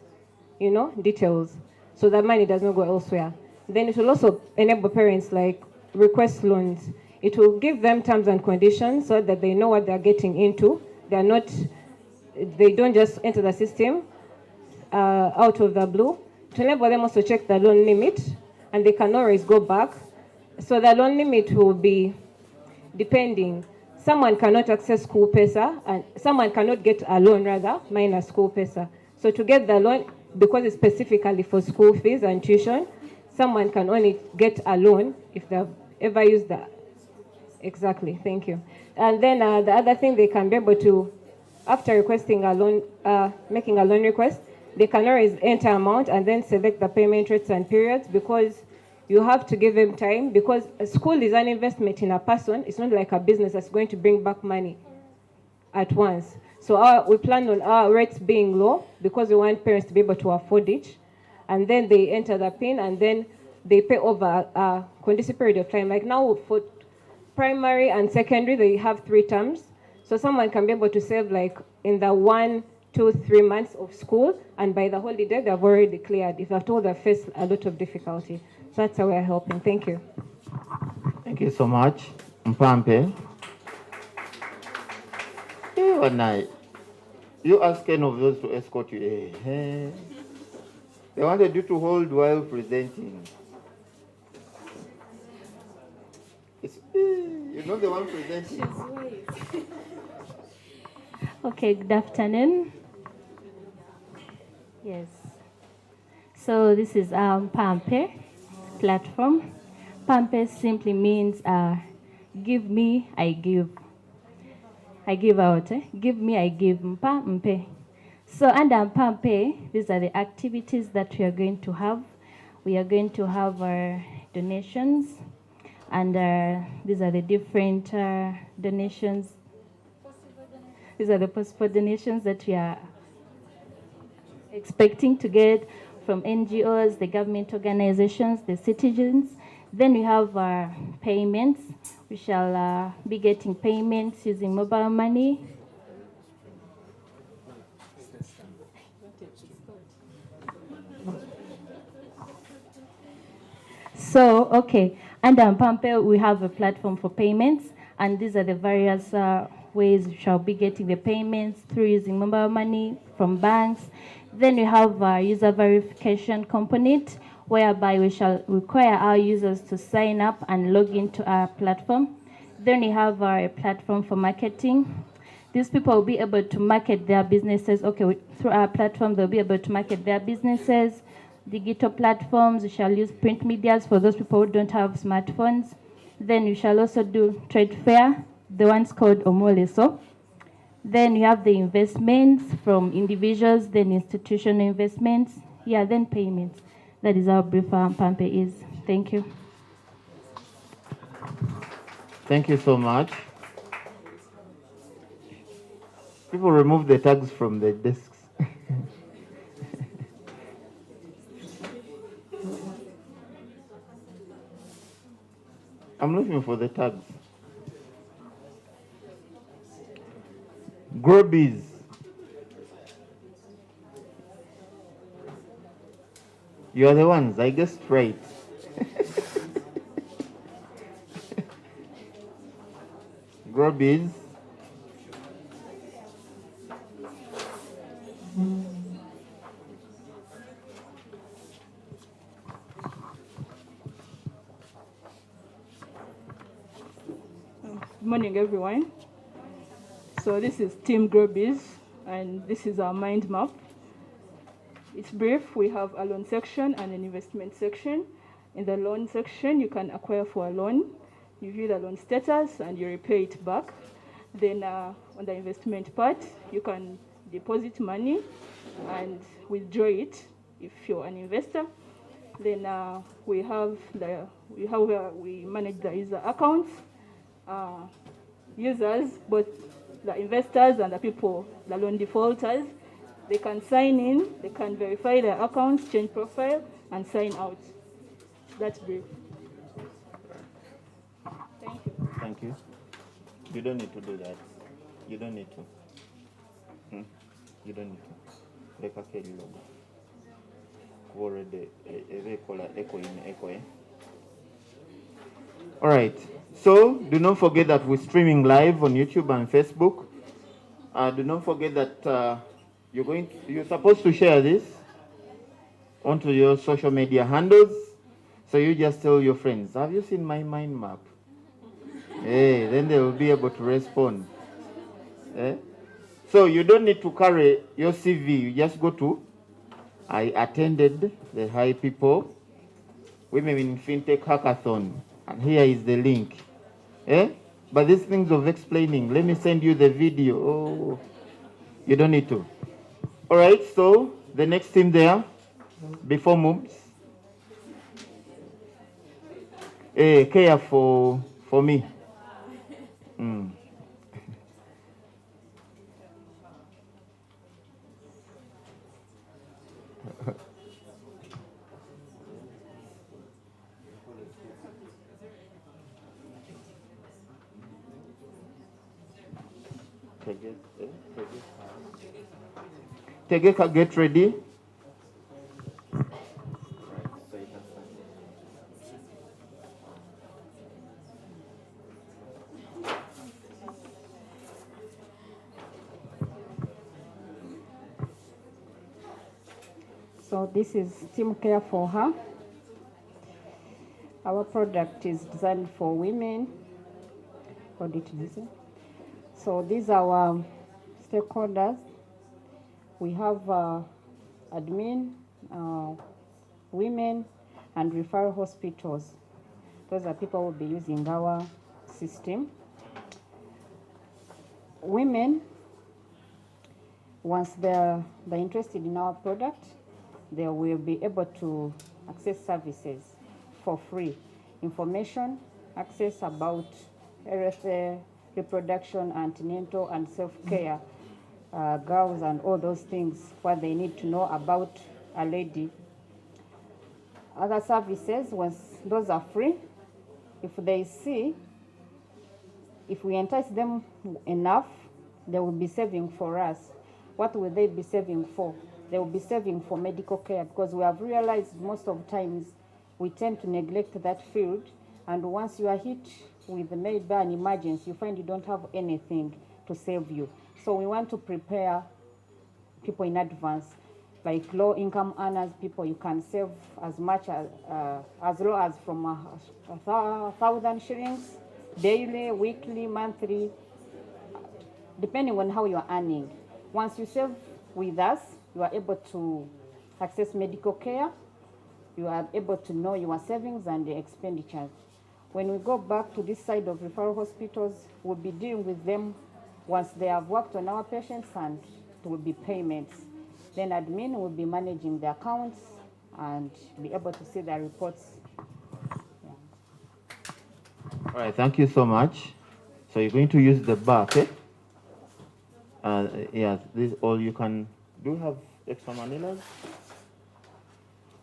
details, so that money does not go elsewhere. Then it will also enable parents like request loans. It will give them terms and conditions so that they know what they're getting into. They don't just enter the system out of the blue. To enable them also check the loan limit, and they can always go back. So the loan limit will be depending. Someone cannot access School Pesa, and someone cannot get a loan minus School Pesa. So to get the loan, because it's specifically for school fees and tuition, someone can only get a loan if they've ever used that. Exactly, thank you. And then the other thing, they can be able to, after requesting a loan, making a loan request, they can always enter amount and then select the payment rates and periods, because you have to give them time, because a school is an investment in a person. It's not like a business that's going to bring back money at once. So we plan on our rates being low because we want parents to be able to afford it. And then they enter the PIN and then they pay over a conducive period of time. Like now for primary and secondary, they have 3 terms. So someone can be able to save like in the 1, 2, 3 months of school, and by the holiday, they've already cleared if at all they face a lot of difficulty. So that's how we're helping. Thank you. Thank you so much. Mpampe. You ask any of those to escort you. They wanted you to hold while presenting. You're not the one presenting. Okay, good afternoon. Yes. So this is Pampe platform. Pampe simply means give me, I give. I give out. Give me, I give. Pampe. So under Pampe, these are the activities that we are going to have. We are going to have our donations, and these are the different donations. These are the possible donations that we are expecting to get from NGOs, the government organizations, the citizens. Then we have our payments. We shall be getting payments using mobile money. So, okay, under Pampe, we have a platform for payments, and these are the various ways we shall be getting the payments through using mobile money from banks. Then we have our user verification component, whereby we shall require our users to sign up and log into our platform. Then we have our platform for marketing. These people will be able to market their businesses. Okay, through our platform, they'll be able to market their businesses. Digital platforms, we shall use print medias for those people who don't have smartphones. Then we shall also do trade fair, the ones called Uml. Then you have the investments from individuals, then institutional investments, then payments. That is how brief Pampe is. Thank you. Thank you so much. People remove the tags from the desks. I'm looking for the tags. Grobies. You are the ones, I guessed right. Grubbies. Good morning, everyone. So this is Team Grubbies, and this is our mind map. It's brief. We have a loan section and an investment section. In the loan section, you can acquire for a loan. You view the loan status and you repay it back. Then on the investment part, you can deposit money and withdraw it if you're an investor. Then we manage the user accounts. Users, both the investors and the people, the loan defaulters, they can sign in, they can verify their accounts, change profile, and sign out. That's brief. Thank you. Thank you. You don't need to do that. You don't need to. You don't need to. Reka keri logo. Already echo in echo. All right. So do not forget that we're streaming live on YouTube and Facebook. Do not forget that you're supposed to share this onto your social media handles. So you just tell your friends, have you seen my mind map? Hey, then they will be able to respond. So you don't need to carry your CV. You just go to, I attended the High People Women in FinTech Hackathon. And here is the link. But these things of explaining, let me send you the video. Oh, you don't need to. All right, so the next team there, before moves. Care for me. Tegeka, get ready. So this is Team Care for Her. Our product is designed for women. So these are our stakeholders. We have admin, women, and referral hospitals. Those are people who will be using our system. Women, once they're interested in our product, they will be able to access services for free. Information, access about health, reproduction, antenatal, and self-care, girls, and all those things, what they need to know about a lady. Other services, once those are free, if they see, if we entice them enough, they will be saving for us. What will they be saving for? They will be saving for medical care, because we have realized most of times we tend to neglect that field, and once you are hit with maybe an emergency, you find you don't have anything to save you. So we want to prepare people in advance, like low-income earners, people you can save as much as low as from 1,000 shillings daily, weekly, monthly, depending on how you are earning. Once you save with us, you are able to access medical care. You are able to know your savings and the expenditures. When we go back to this side of referral hospitals, we'll be dealing with them once they have worked on our patients, and it will be payments. Then admin will be managing the accounts and be able to see the reports. All right, thank you so much. So you're going to use the back, yes, this all you can do. Have extra manilas?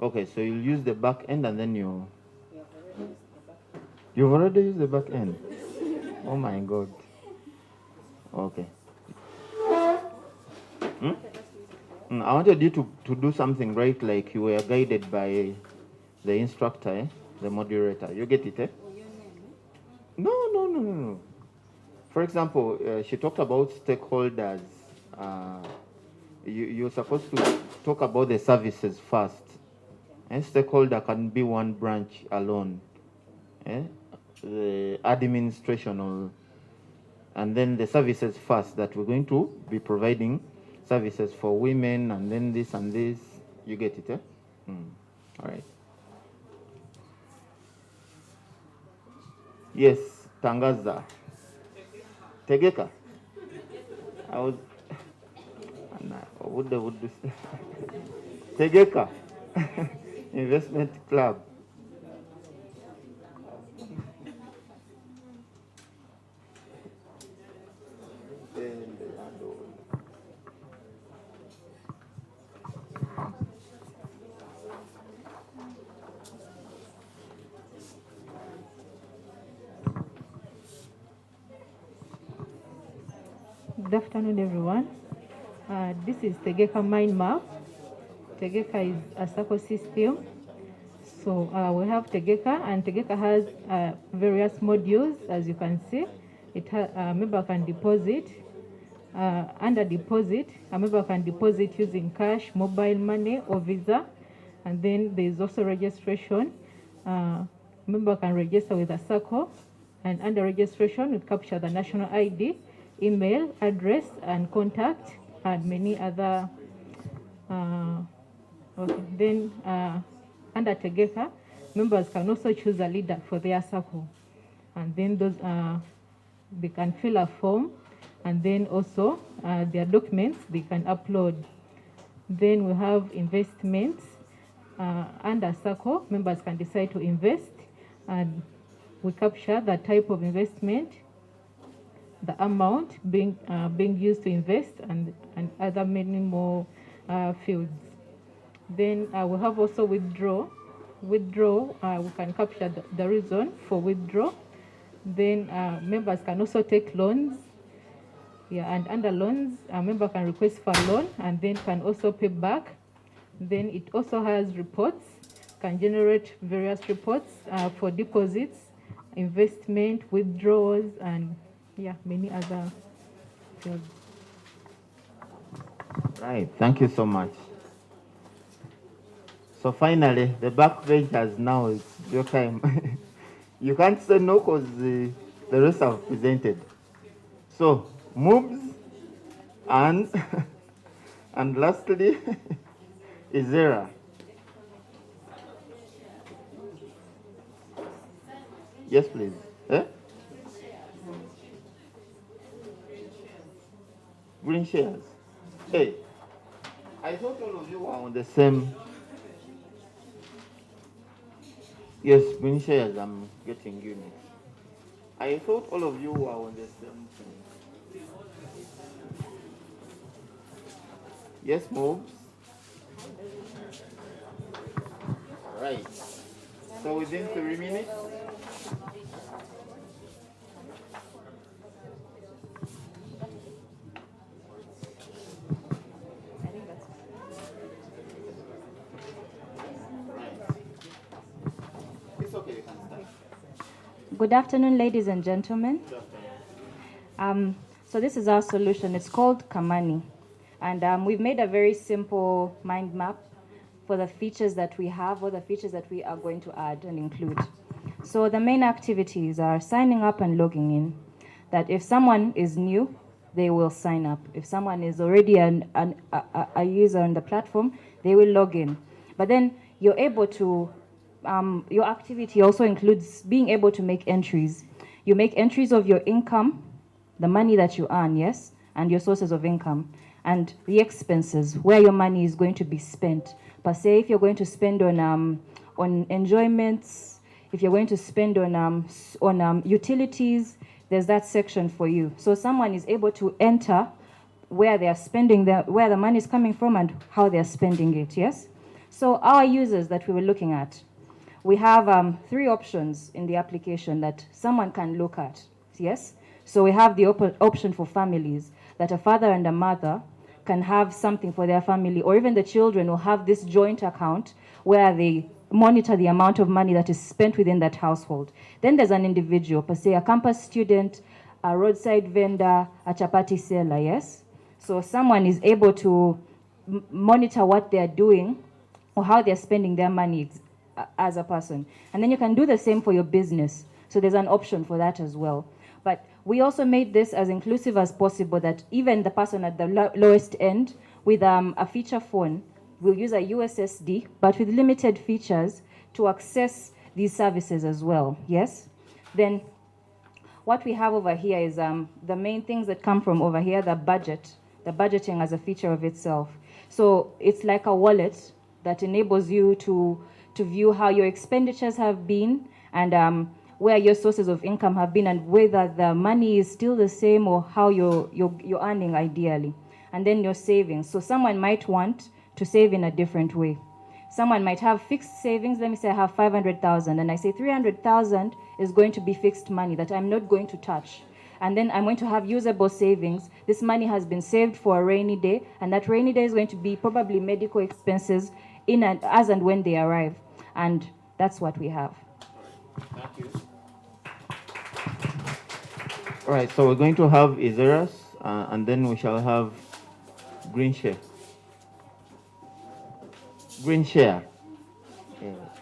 Okay, so you'll use the back end and then you've already used the back end. Oh my God. Okay. I wanted you to do something, right? Like you were guided by the instructor, the moderator. You get it, No. For example, she talked about stakeholders. You're supposed to talk about the services first. And stakeholder can be one branch alone. The administration, and then the services first, that we're going to be providing services for women, and then this and this. You get it, eh? All right. Yes, Tangaza. Tegeka. I was. Would Tegeka Investment Club. Good afternoon, everyone. This is Tegeka Mind Map. Tegeka is a circle system. So we have Tegeka, and Tegeka has various modules, as you can see. It has a member can deposit. Under deposit, a member can deposit using cash, mobile money, or Visa. And then there's also registration. Member can register with a circle, and under registration, we capture the national ID, email, address, and contact, and many other. Okay. Then under Tegeka, members can also choose a leader for their circle, and then those they can fill a form, and then also their documents they can upload. Then we have investments. Under circle, members can decide to invest, and we capture the type of investment, the amount being used to invest, and other many more fields. Then we have also withdraw. Withdraw, we can capture the reason for withdraw. Then members can also take loans. Yeah, and under loans, a member can request for a loan and then can also pay back. Then it also has reports, can generate various reports for deposits, investment, withdrawals, and many other fields. Right, thank you so much. So finally, the back page has now, it's your time. You can't say no because the rest have presented. So, moves, and and lastly, Izera. Yes, please. Green shares. Hey, I thought all of you were on the same. Yes, green shares, I'm getting you next. I thought all of you were on the same thing. Yes, moves. All right. So within 3 minutes. It's okay, you can start. Good afternoon, ladies and gentlemen. So this is our solution. It's called Kamani. And we've made a very simple mind map for the features that we have, or the features that we are going to add and include. So the main activities are signing up and logging in. That if someone is new, they will sign up. If someone is already a user on the platform, they will log in. But then you're able to, your activity also includes being able to make entries. You make entries of your income, the money that you earn, yes, and your sources of income, and the expenses, where your money is going to be spent. Per se, if you're going to spend on enjoyments, if you're going to spend on utilities, there's that section for you. So someone is able to enter where they are spending where the money is coming from and how they are spending it, yes? So our users that we were looking at, we have 3 options in the application that someone can look at, yes? So we have the option for families, that a father and a mother can have something for their family, or even the children will have this joint account where they monitor the amount of money that is spent within that household. Then there's an individual, per se, a campus student, a roadside vendor, a chapati seller, yes? So someone is able to monitor what they're doing or how they're spending their money as a person. And then you can do the same for your business. So there's an option for that as well. But we also made this as inclusive as possible, that even the person at the lowest end with a feature phone will use a USSD, but with limited features to access these services as well, yes? Then what we have over here is the main things that come from over here, the budgeting as a feature of itself. So it's like a wallet that enables you to view how your expenditures have been and where your sources of income have been and whether the money is still the same or how you're earning ideally. And then your savings. So someone might want to save in a different way. Someone might have fixed savings. Let me say I have 500,000 and I say 300,000 is going to be fixed money that I'm not going to touch. And then I'm going to have usable savings. This money has been saved for a rainy day, and that rainy day is going to be probably medical expenses as and when they arrive. And that's what we have. Thank you. All right, so we're going to have Iseras, and then we shall have Green Share. Green Share.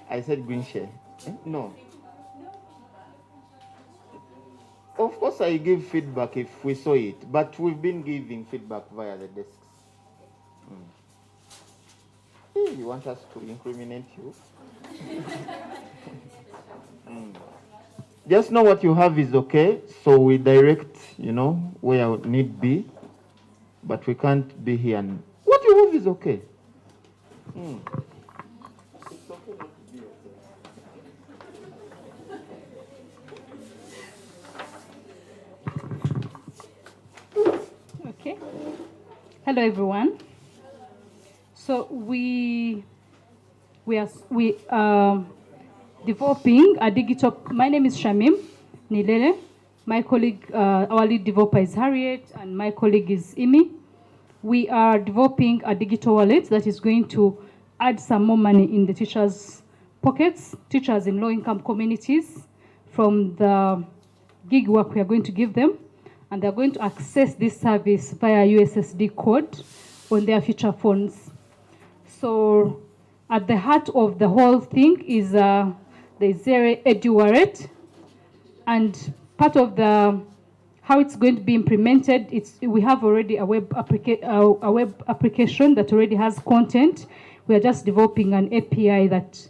I said Green Share. No. Of course, I give feedback if we saw it, but we've been giving feedback via the desks. You want us to incriminate you? Just know what you have is okay, so we direct, where need be, but we can't be here and what you have is okay. It's okay not to be okay. Okay. Hello, everyone. So we are developing a digital. My name is Shamim Nilele. My colleague, our lead developer is Harriet, and my colleague is Imi. We are developing a digital wallet that is going to add some more money in the teachers' pockets, teachers in low-income communities, from the gig work we are going to give them. And they're going to access this service via USSD code on their feature phones. So at the heart of the whole thing is the Zere Edu Wallet. And part of how it's going to be implemented, we have already a web application that already has content. We are just developing an API that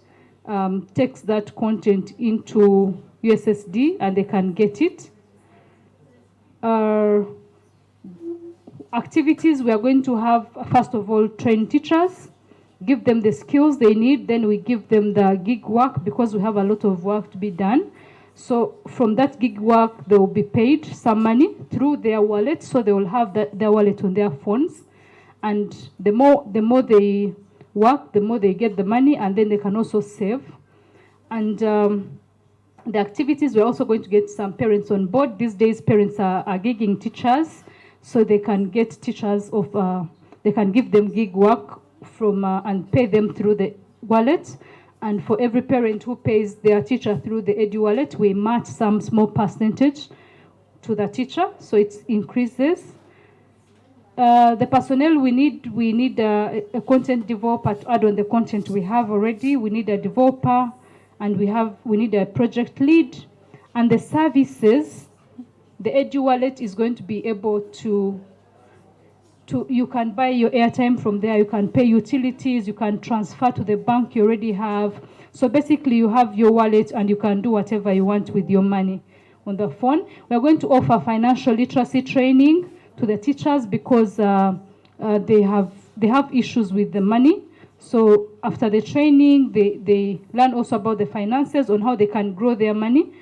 takes that content into USSD and they can get it. Activities, we are going to have, first of all, train teachers, give them the skills they need, then we give them the gig work because we have a lot of work to be done. So from that gig work, they will be paid some money through their wallet, so they will have their wallet on their phones. And the more they work, the more they get the money, and then they can also save. And the activities, we're also going to get some parents on board. These days, parents are gigging teachers, so they can get teachers they can give them gig work and pay them through the wallet. And for every parent who pays their teacher through the Edu wallet, we match some small percentage to the teacher, so it increases. The personnel we need a content developer to add on the content we have already. We need a developer, and we need a project lead. And the services, the Edu wallet is going to be able to you can buy your airtime from there, you can pay utilities, you can transfer to the bank you already have. So basically you have your wallet and you can do whatever you want with your money on the phone. We're going to offer financial literacy training to the teachers because they have issues with the money. So after the training, they learn also about the finances, on how they can grow their money.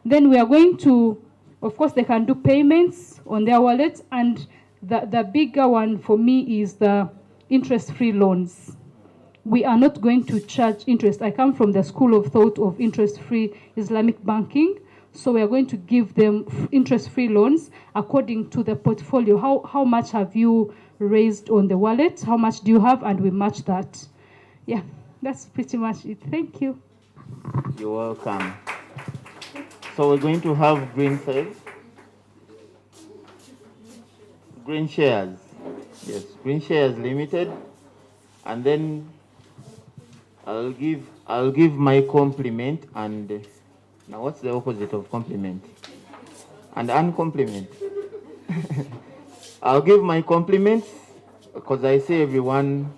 Then we are going to, of course, they can do payments on their wallet. And the bigger one for me is the interest-free loans. We are not going to charge interest. I come from the school of thought of interest-free Islamic banking. So we are going to give them interest-free loans according to the portfolio. How much have you raised on the wallet? How much do you have? And we match that. Yeah, that's pretty much it. Thank you. You're welcome. So we're going to have Green Save. Green Shares. Yes, Green Shares Limited. And then I'll give my compliment, and now what's the opposite of compliment? And uncompliment. I'll give my compliments because I say everyone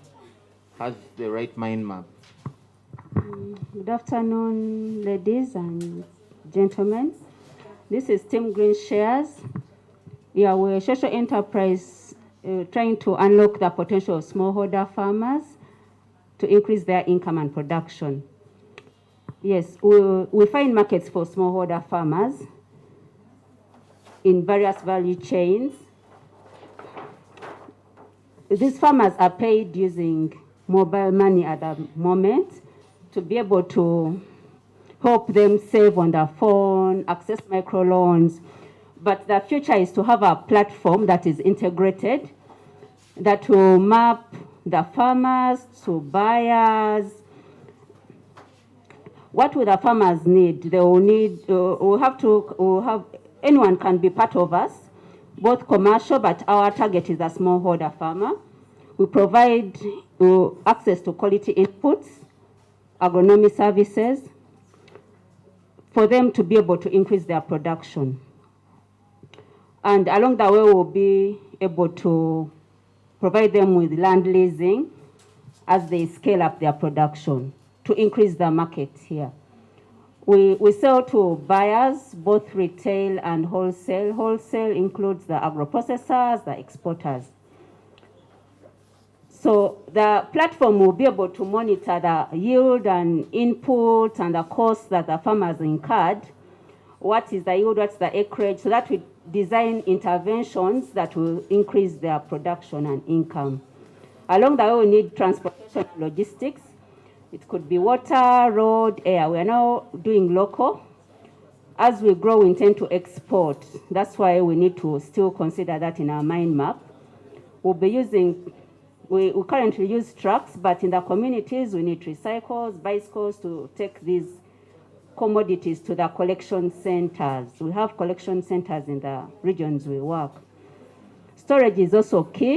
has the right mind map. Good afternoon, ladies and gentlemen. This is Team Green Shares. Yeah, we're a social enterprise trying to unlock the potential of smallholder farmers to increase their income and production. Yes, we find markets for smallholder farmers in various value chains. These farmers are paid using mobile money at the moment to be able to help them save on their phone, access microloans. But the future is to have a platform that is integrated, that will map the farmers to buyers. What will the farmers need? They will need, anyone can be part of us, both commercial, but our target is a smallholder farmer. We provide access to quality inputs, agronomy services, for them to be able to increase their production. And along the way, we'll be able to provide them with land leasing as they scale up their production to increase the market here. We sell to buyers, both retail and wholesale. Wholesale includes the agro-processors, the exporters. So the platform will be able to monitor the yield and input and the costs that the farmers incurred. What is the yield, what's the acreage, so that we design interventions that will increase their production and income. Along the way, we need transportation and logistics. It could be water, road, air. We are now doing local. As we grow, we intend to export. That's why we need to still consider that in our mind map. We'll be using, we currently use trucks, but in the communities, we need tricycles, bicycles to take these commodities to the collection centers. We have collection centers in the regions we work. Storage is also key.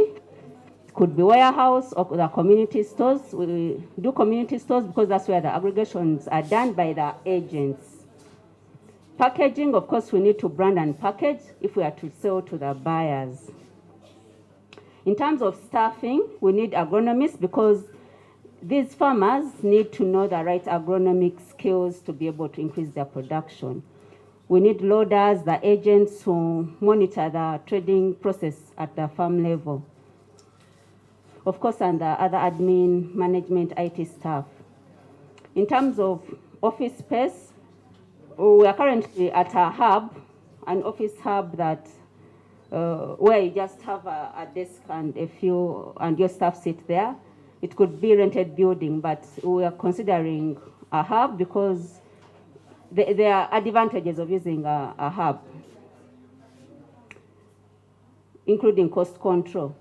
It could be warehouse or the community stores. We do community stores because that's where the aggregations are done by the agents. Packaging, of course, we need to brand and package if we are to sell to the buyers. In terms of staffing, we need agronomists because these farmers need to know the right agronomic skills to be able to increase their production. We need loaders, the agents who monitor the trading process at the farm level. Of course, and the other admin, management, IT staff. In terms of office space, we are currently at a hub, an office hub that where you just have a desk and and your staff sit there. It could be rented building, but we are considering a hub because there are advantages of using a hub, including cost control.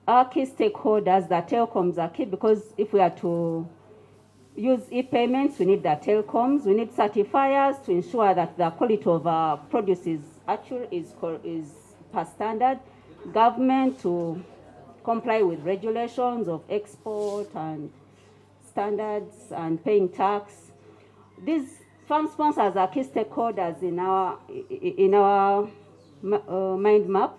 Our key stakeholders, the telecoms are key because if we are to use e-payments, we need the telecoms, we need certifiers to ensure that the quality of our produce is per standard. Government to comply with regulations of export and standards and paying tax. These farm sponsors are key stakeholders in our mind map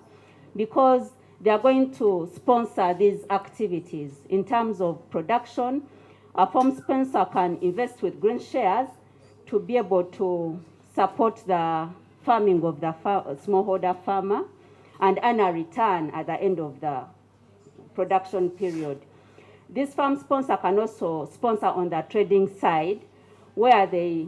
because they are going to sponsor these activities in terms of production. A farm sponsor can invest with Green Shares to be able to support the farming of the smallholder farmer and earn a return at the end of the production period. This farm sponsor can also sponsor on the trading side where they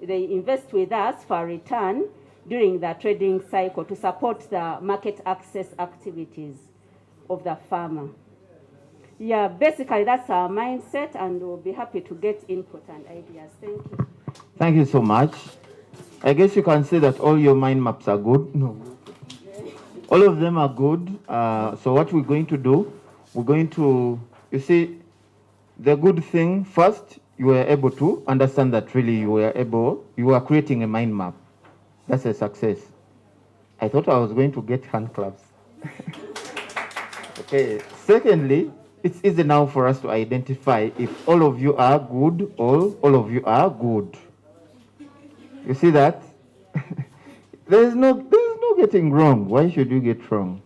invest with us for a return during the trading cycle to support the market access activities of the farmer. Yeah, basically that's our mindset, and we'll be happy to get input and ideas. Thank you. Thank you so much. I guess you can say that all your mind maps are good. No. All of them are good. So what we're going to do, we're going to, you see, the good thing, first, you were able to understand that really you were creating a mind map. That's a success. I thought I was going to get hand claps. Okay. Secondly, it's easy now for us to identify if all of you are good or all of you are good. You see that? There's no getting wrong. Why should you get wrong?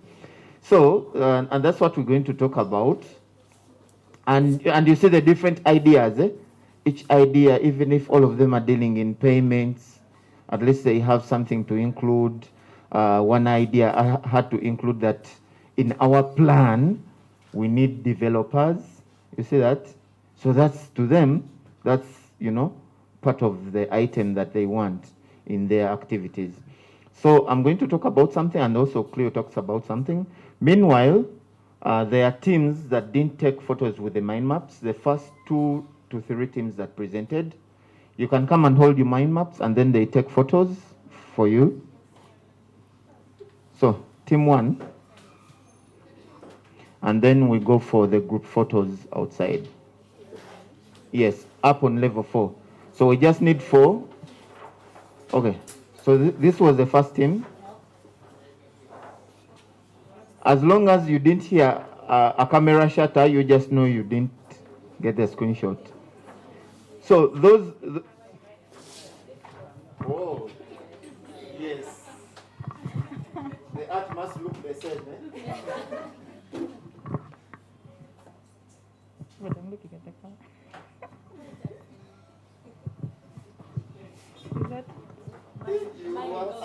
So, and that's what we're going to talk about. And you see the different ideas. Each idea, even if all of them are dealing in payments, at least they have something to include. One idea I had to include that in our plan, we need developers. You see that? So that's to them, that's, part of the item that they want in their activities. So I'm going to talk about something, and also Cleo talks about something. Meanwhile, there are teams that didn't take photos with the mind maps. The first 2 to 3 teams that presented, you can come and hold your mind maps, and then they take photos for you. So team 1, and then we go for the group photos outside. Yes, up on level 4. So we just need 4. Okay, so this was the first team. As long as you didn't hear a camera shutter, you just know you didn't get the screenshot. So those... Oh, yes. The art must look the same, eh? But I'm looking at the camera. Is that? I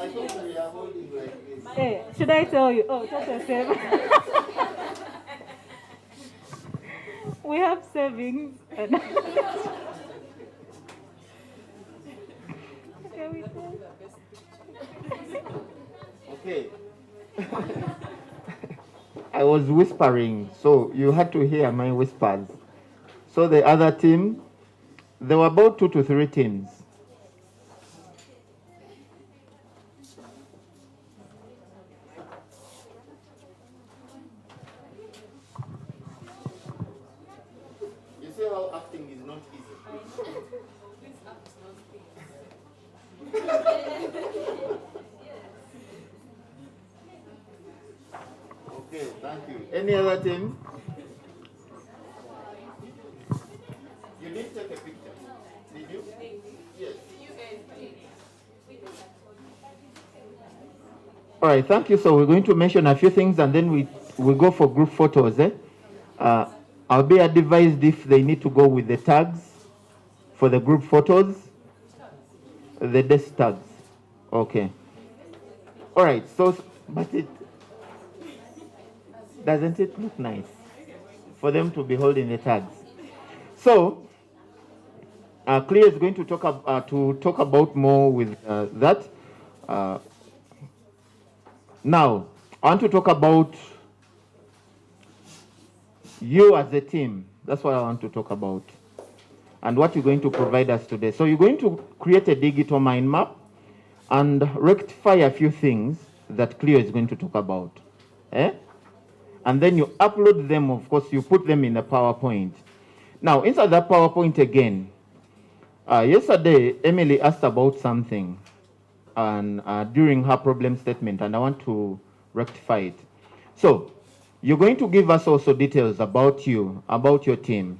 thought we are holding like this. Hey, should I tell you? Oh, that's a save. We have savings. And okay, we can. Okay. I was whispering, so you had to hear my whispers. So the other team, there were about 2 to 3 teams. You see how acting is not easy. Okay, thank you. Any other team? You didn't take a picture, did you? Yes. All right, thank you. So we're going to mention a few things, and then we go for group photos. I'll be advised if they need to go with the tags for the group photos, the desk tags. Okay. All right. So, but doesn't it look nice for them to be holding the tags? So, Cleo is going to talk about more with that. Now, I want to talk about you as a team. That's what I want to talk about, and what you're going to provide us today. So you're going to create a digital mind map and rectify a few things that Cleo is going to talk about. And then you upload them, of course, you put them in a PowerPoint. Now, inside that PowerPoint again, yesterday, Emily asked about something and during her problem statement, and I want to rectify it. So, you're going to give us also details about you, about your team.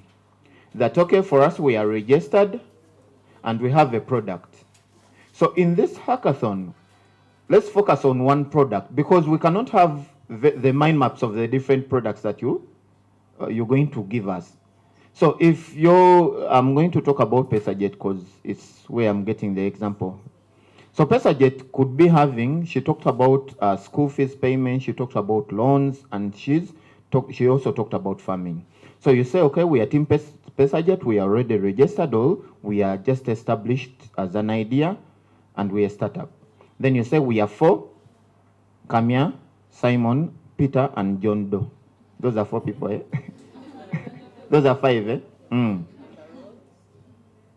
That, okay, for us, we are registered and we have a product. So in this hackathon, let's focus on one product, because we cannot have the mind maps of the different products that you're going to give us. So if I'm going to talk about PesaJet because it's where I'm getting the example. So PesaJet could be having, she talked about school fees payment, she talked about loans, and she also talked about farming. So you say, okay, we are Team PesaJet, we are already registered, or we are just established as an idea, and we are a startup. Then you say we are 4, Kamia, Simon, Peter, and John Doe. Those are 4 people, eh? Those are 5, eh?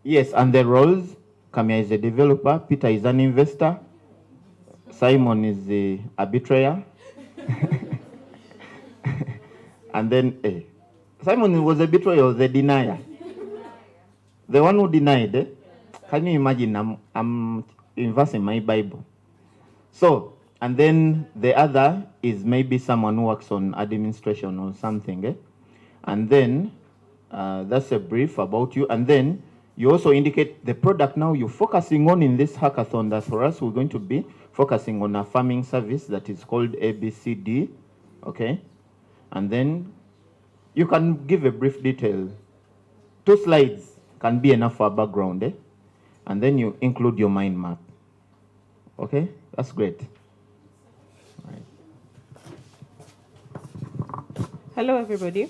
Yes, and the roles, Kamia is a developer, Peter is an investor, Simon is the arbitrator, and then Simon was a betrayer, the denier. The one who denied, Can you imagine? I'm inversing my Bible. So, And then the other is maybe someone who works on administration or something. And then that's a brief about you. And then you also indicate the product now you're focusing on in this hackathon. That for us, we're going to be focusing on a farming service that is called ABCD. Okay. And then you can give a brief detail. 2 slides can be enough for a background. And then you include your mind map. Okay, that's great. Hello, everybody.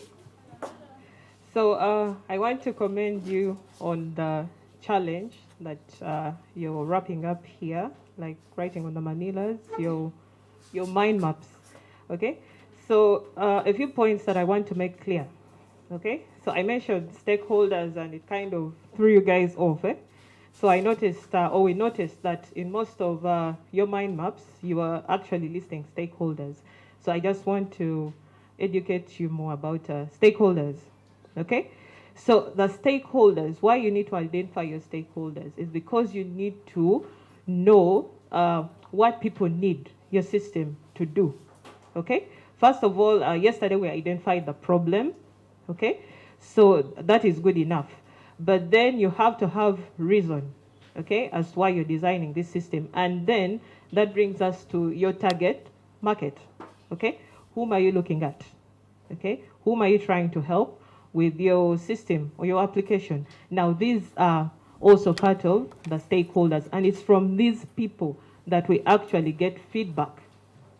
So I want to commend you on the challenge that you're wrapping up here, like writing on the manilas, your mind maps. Okay, so a few points that I want to make clear. Okay, so I mentioned stakeholders, and it kind of threw you guys off. So I noticed, or we noticed, that in most of your mind maps, you are actually listing stakeholders. So I just want to educate you more about stakeholders. Okay? So the stakeholders, why you need to identify your stakeholders is because you need to know what people need your system to do. Okay? First of all, yesterday we identified the problem. Okay? So that is good enough. But then you have to have reason, okay, as to why you're designing this system. And then that brings us to your target market, okay? Whom are you looking at, okay? Whom are you trying to help with your system or your application? Now, these are also part of the stakeholders, and it's from these people that we actually get feedback,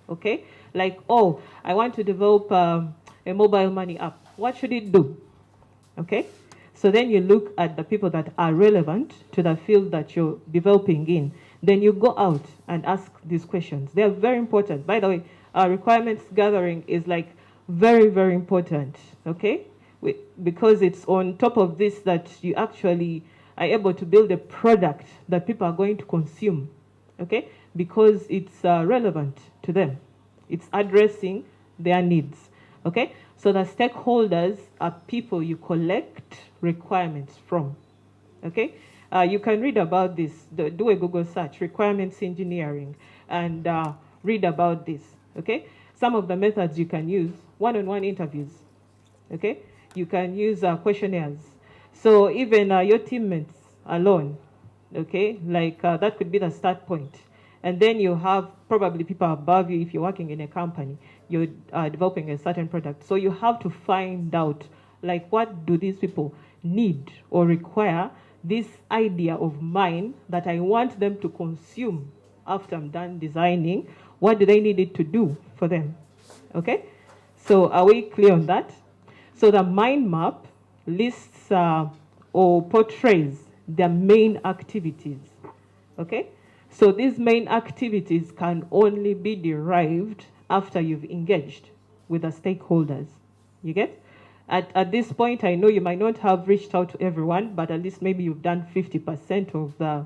okay? Like, oh, I want to develop a mobile money app. What should it do, okay? So then you look at the people that are relevant to the field that you're developing in. Then you go out and ask these questions. They are very important. By the way, our requirements gathering is like very, very important, okay? Because it's on top of this that you actually are able to build a product that people are going to consume, okay? Because it's relevant to them. It's addressing their needs, okay? So the stakeholders are people you collect requirements from, okay? You can read about this, do a Google search, requirements engineering, and read about this, okay? Some of the methods you can use, one-on-one interviews, okay? You can use questionnaires. So even your teammates alone, okay? Like that could be the start point. And then you have probably people above you if you're working in a company, you're developing a certain product. So you have to find out, like, what do these people need or require, this idea of mine that I want them to consume after I'm done designing. What do they need it to do for them? Okay? So are we clear on that? So the mind map lists or portrays their main activities. Okay? So these main activities can only be derived after you've engaged with the stakeholders. You get? At this point, I know you might not have reached out to everyone, but at least maybe you've done 50% of the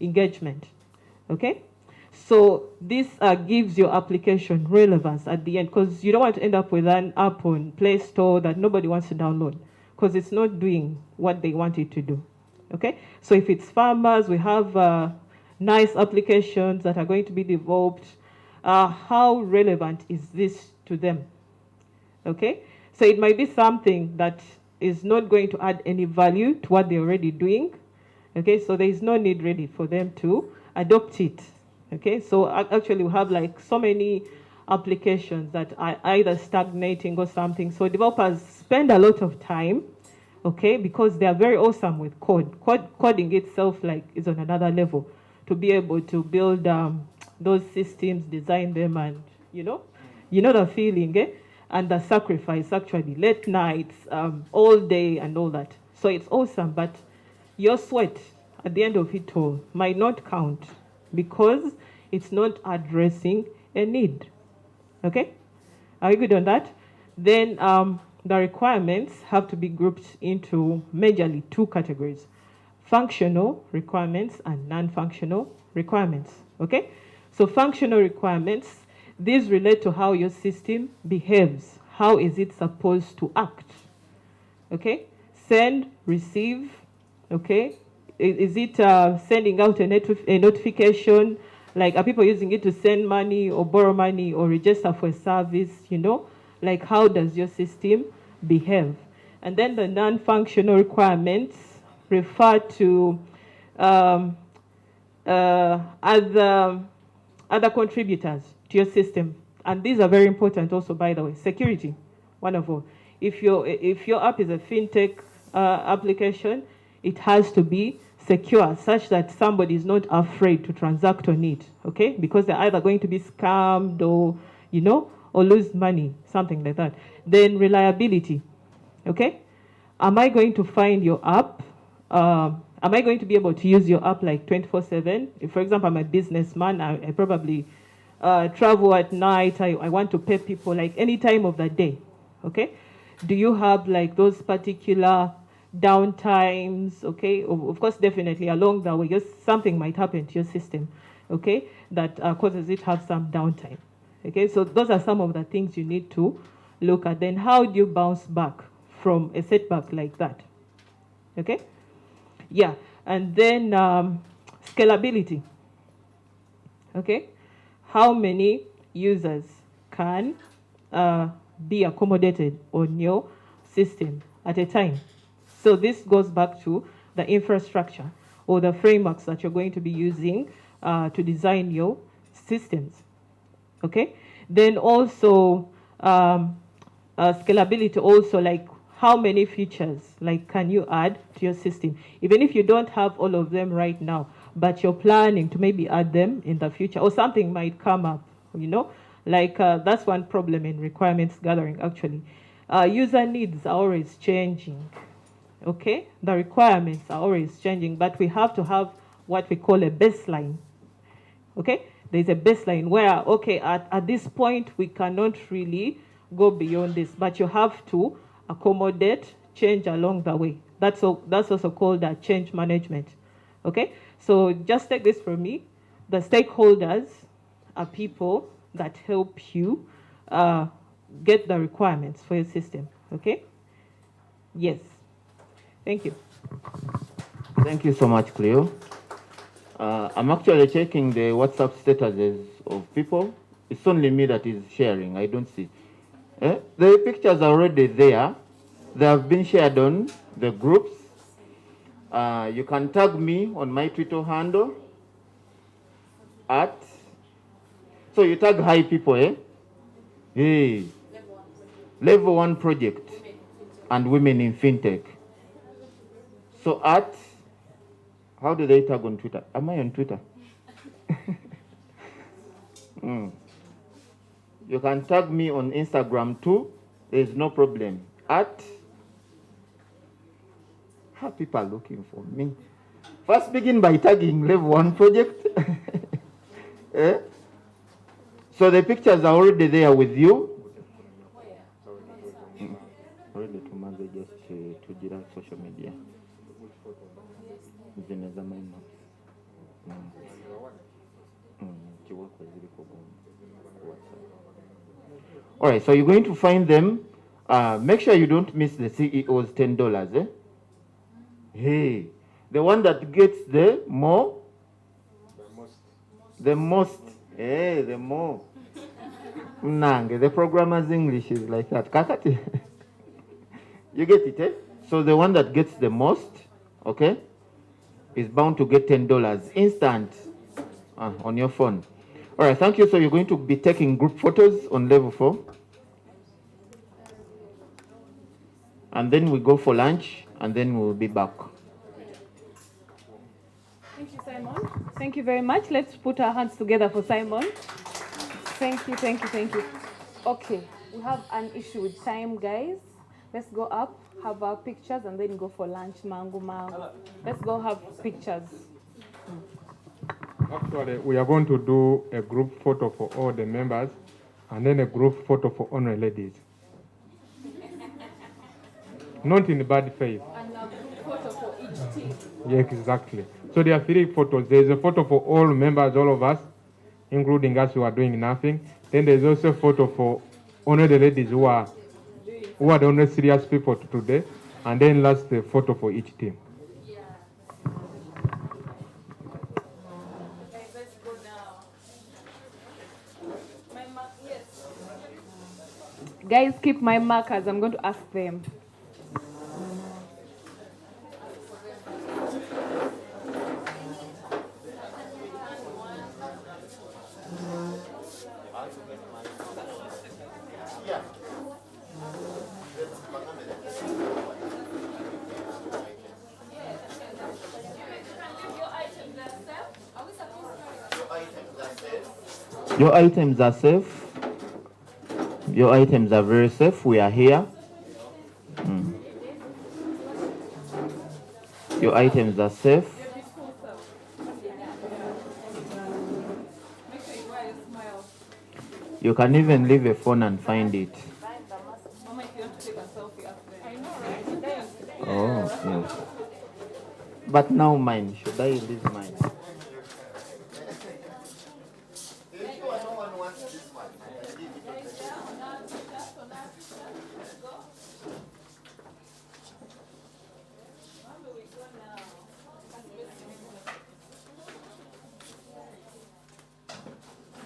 engagement. Okay? So this gives your application relevance at the end, because you don't want to end up with an app on Play Store that nobody wants to download, because it's not doing what they want it to do. Okay? So if it's farmers, we have nice applications that are going to be developed. How relevant is this to them? Okay? So it might be something that is not going to add any value to what they're already doing. Okay? So there is no need really for them to adopt it. Okay? So actually we have like so many applications that are either stagnating or something. So developers spend a lot of time, okay, because they are very awesome with code. Coding itself like is on another level to be able to build those systems, design them, and you know the feeling, and the sacrifice actually, late nights, all day and all that. So it's awesome, but your sweat at the end of it all might not count because it's not addressing a need. Okay? Are you good on that? Then the requirements have to be grouped into majorly 2 categories: functional requirements and non-functional requirements. Okay? So functional requirements, these relate to how your system behaves. How is it supposed to act? Okay? Send, receive, okay? Is it sending out a notification, Like, are people using it to send money or borrow money or register for a service, you know? Like, how does your system behave? And then the non-functional requirements refer to other contributors to your system. And these are very important also, by the way. Security, one of all. If your app is a fintech application, it has to be secure such that somebody is not afraid to transact on it, okay? Because they're either going to be scammed or, you know, or lose money, something like that. Then reliability, okay? Am I going to find your app? Am I going to be able to use your app like 24/7? If, for example, I'm a businessman, I probably travel at night, I want to pay people like any time of the day, okay? Do you have like those particular downtimes, okay? Of course, definitely along the way, just something might happen to your system, okay? That causes it to have some downtime, okay? So those are some of the things you need to look at. Then how do you bounce back from a setback like that, okay? Yeah, and then scalability, okay? How many users can be accommodated on your system at a time? So this goes back to the infrastructure or the frameworks that you're going to be using to design your systems, okay? Then also scalability also, like how many features like can you add to your system? Even if you don't have all of them right now, but you're planning to maybe add them in the future, or something might come up, you know? Like that's one problem in requirements gathering, actually. User needs are always changing, okay? The requirements are always changing, but we have to have what we call a baseline, okay? There's a baseline where, okay, at this point, we cannot really go beyond this, but you have to accommodate change along the way. That's also called change management, okay? So just take this from me. The stakeholders are people that help you get the requirements for your system, okay? Yes. Thank you. Thank you so much, Cleo. I'm actually checking the WhatsApp statuses of people. It's only me that is sharing. I don't see. The pictures are already there. They have been shared on the groups. You can tag me on my Twitter handle at. So you tag hi people, eh? Hey. Level 1 project and women in fintech. So at, how do they tag on Twitter? Am I on Twitter? You can tag me on Instagram too. There's no problem. At, how people are looking for me. First begin by tagging level 1 project. Eh? So the pictures are already there with you. Already to manage just to direct social media. All right, so you're going to find them. Make sure you don't miss the CEO's $10, eh? Hey, the one that gets the more, the most, hey, the more. Nange, the programmer's English is like that. Kakati. You get it, eh? So the one that gets the most, okay, is bound to get $10 instant on your phone. All right, thank you. So you're going to be taking group photos on level 4. And then we go for lunch, and then we'll be back. Thank you, Simon. Thank you very much. Let's put our hands together for Simon. Thank you, thank you, thank you. Okay, we have an issue with time, guys. Let's go up, have our pictures, and then go for lunch, mango. Let's go have pictures. Actually, we are going to do a group photo for all the members, and then a group photo for honorary ladies. Not in bad faith. And a group photo for each team. Yeah, exactly. So there are 3 photos. There is a photo for all members, all of us, including us who are doing nothing. Then there's also a photo for only the ladies who are the only serious people today. And then last, the photo for each team. Let's go now. Guys, keep my markers. I'm going to ask them. Your items are safe. Your items are very safe. We are here. Your items are safe. You can even leave a phone and find it. Oh, yes. But now mine. Should I leave mine?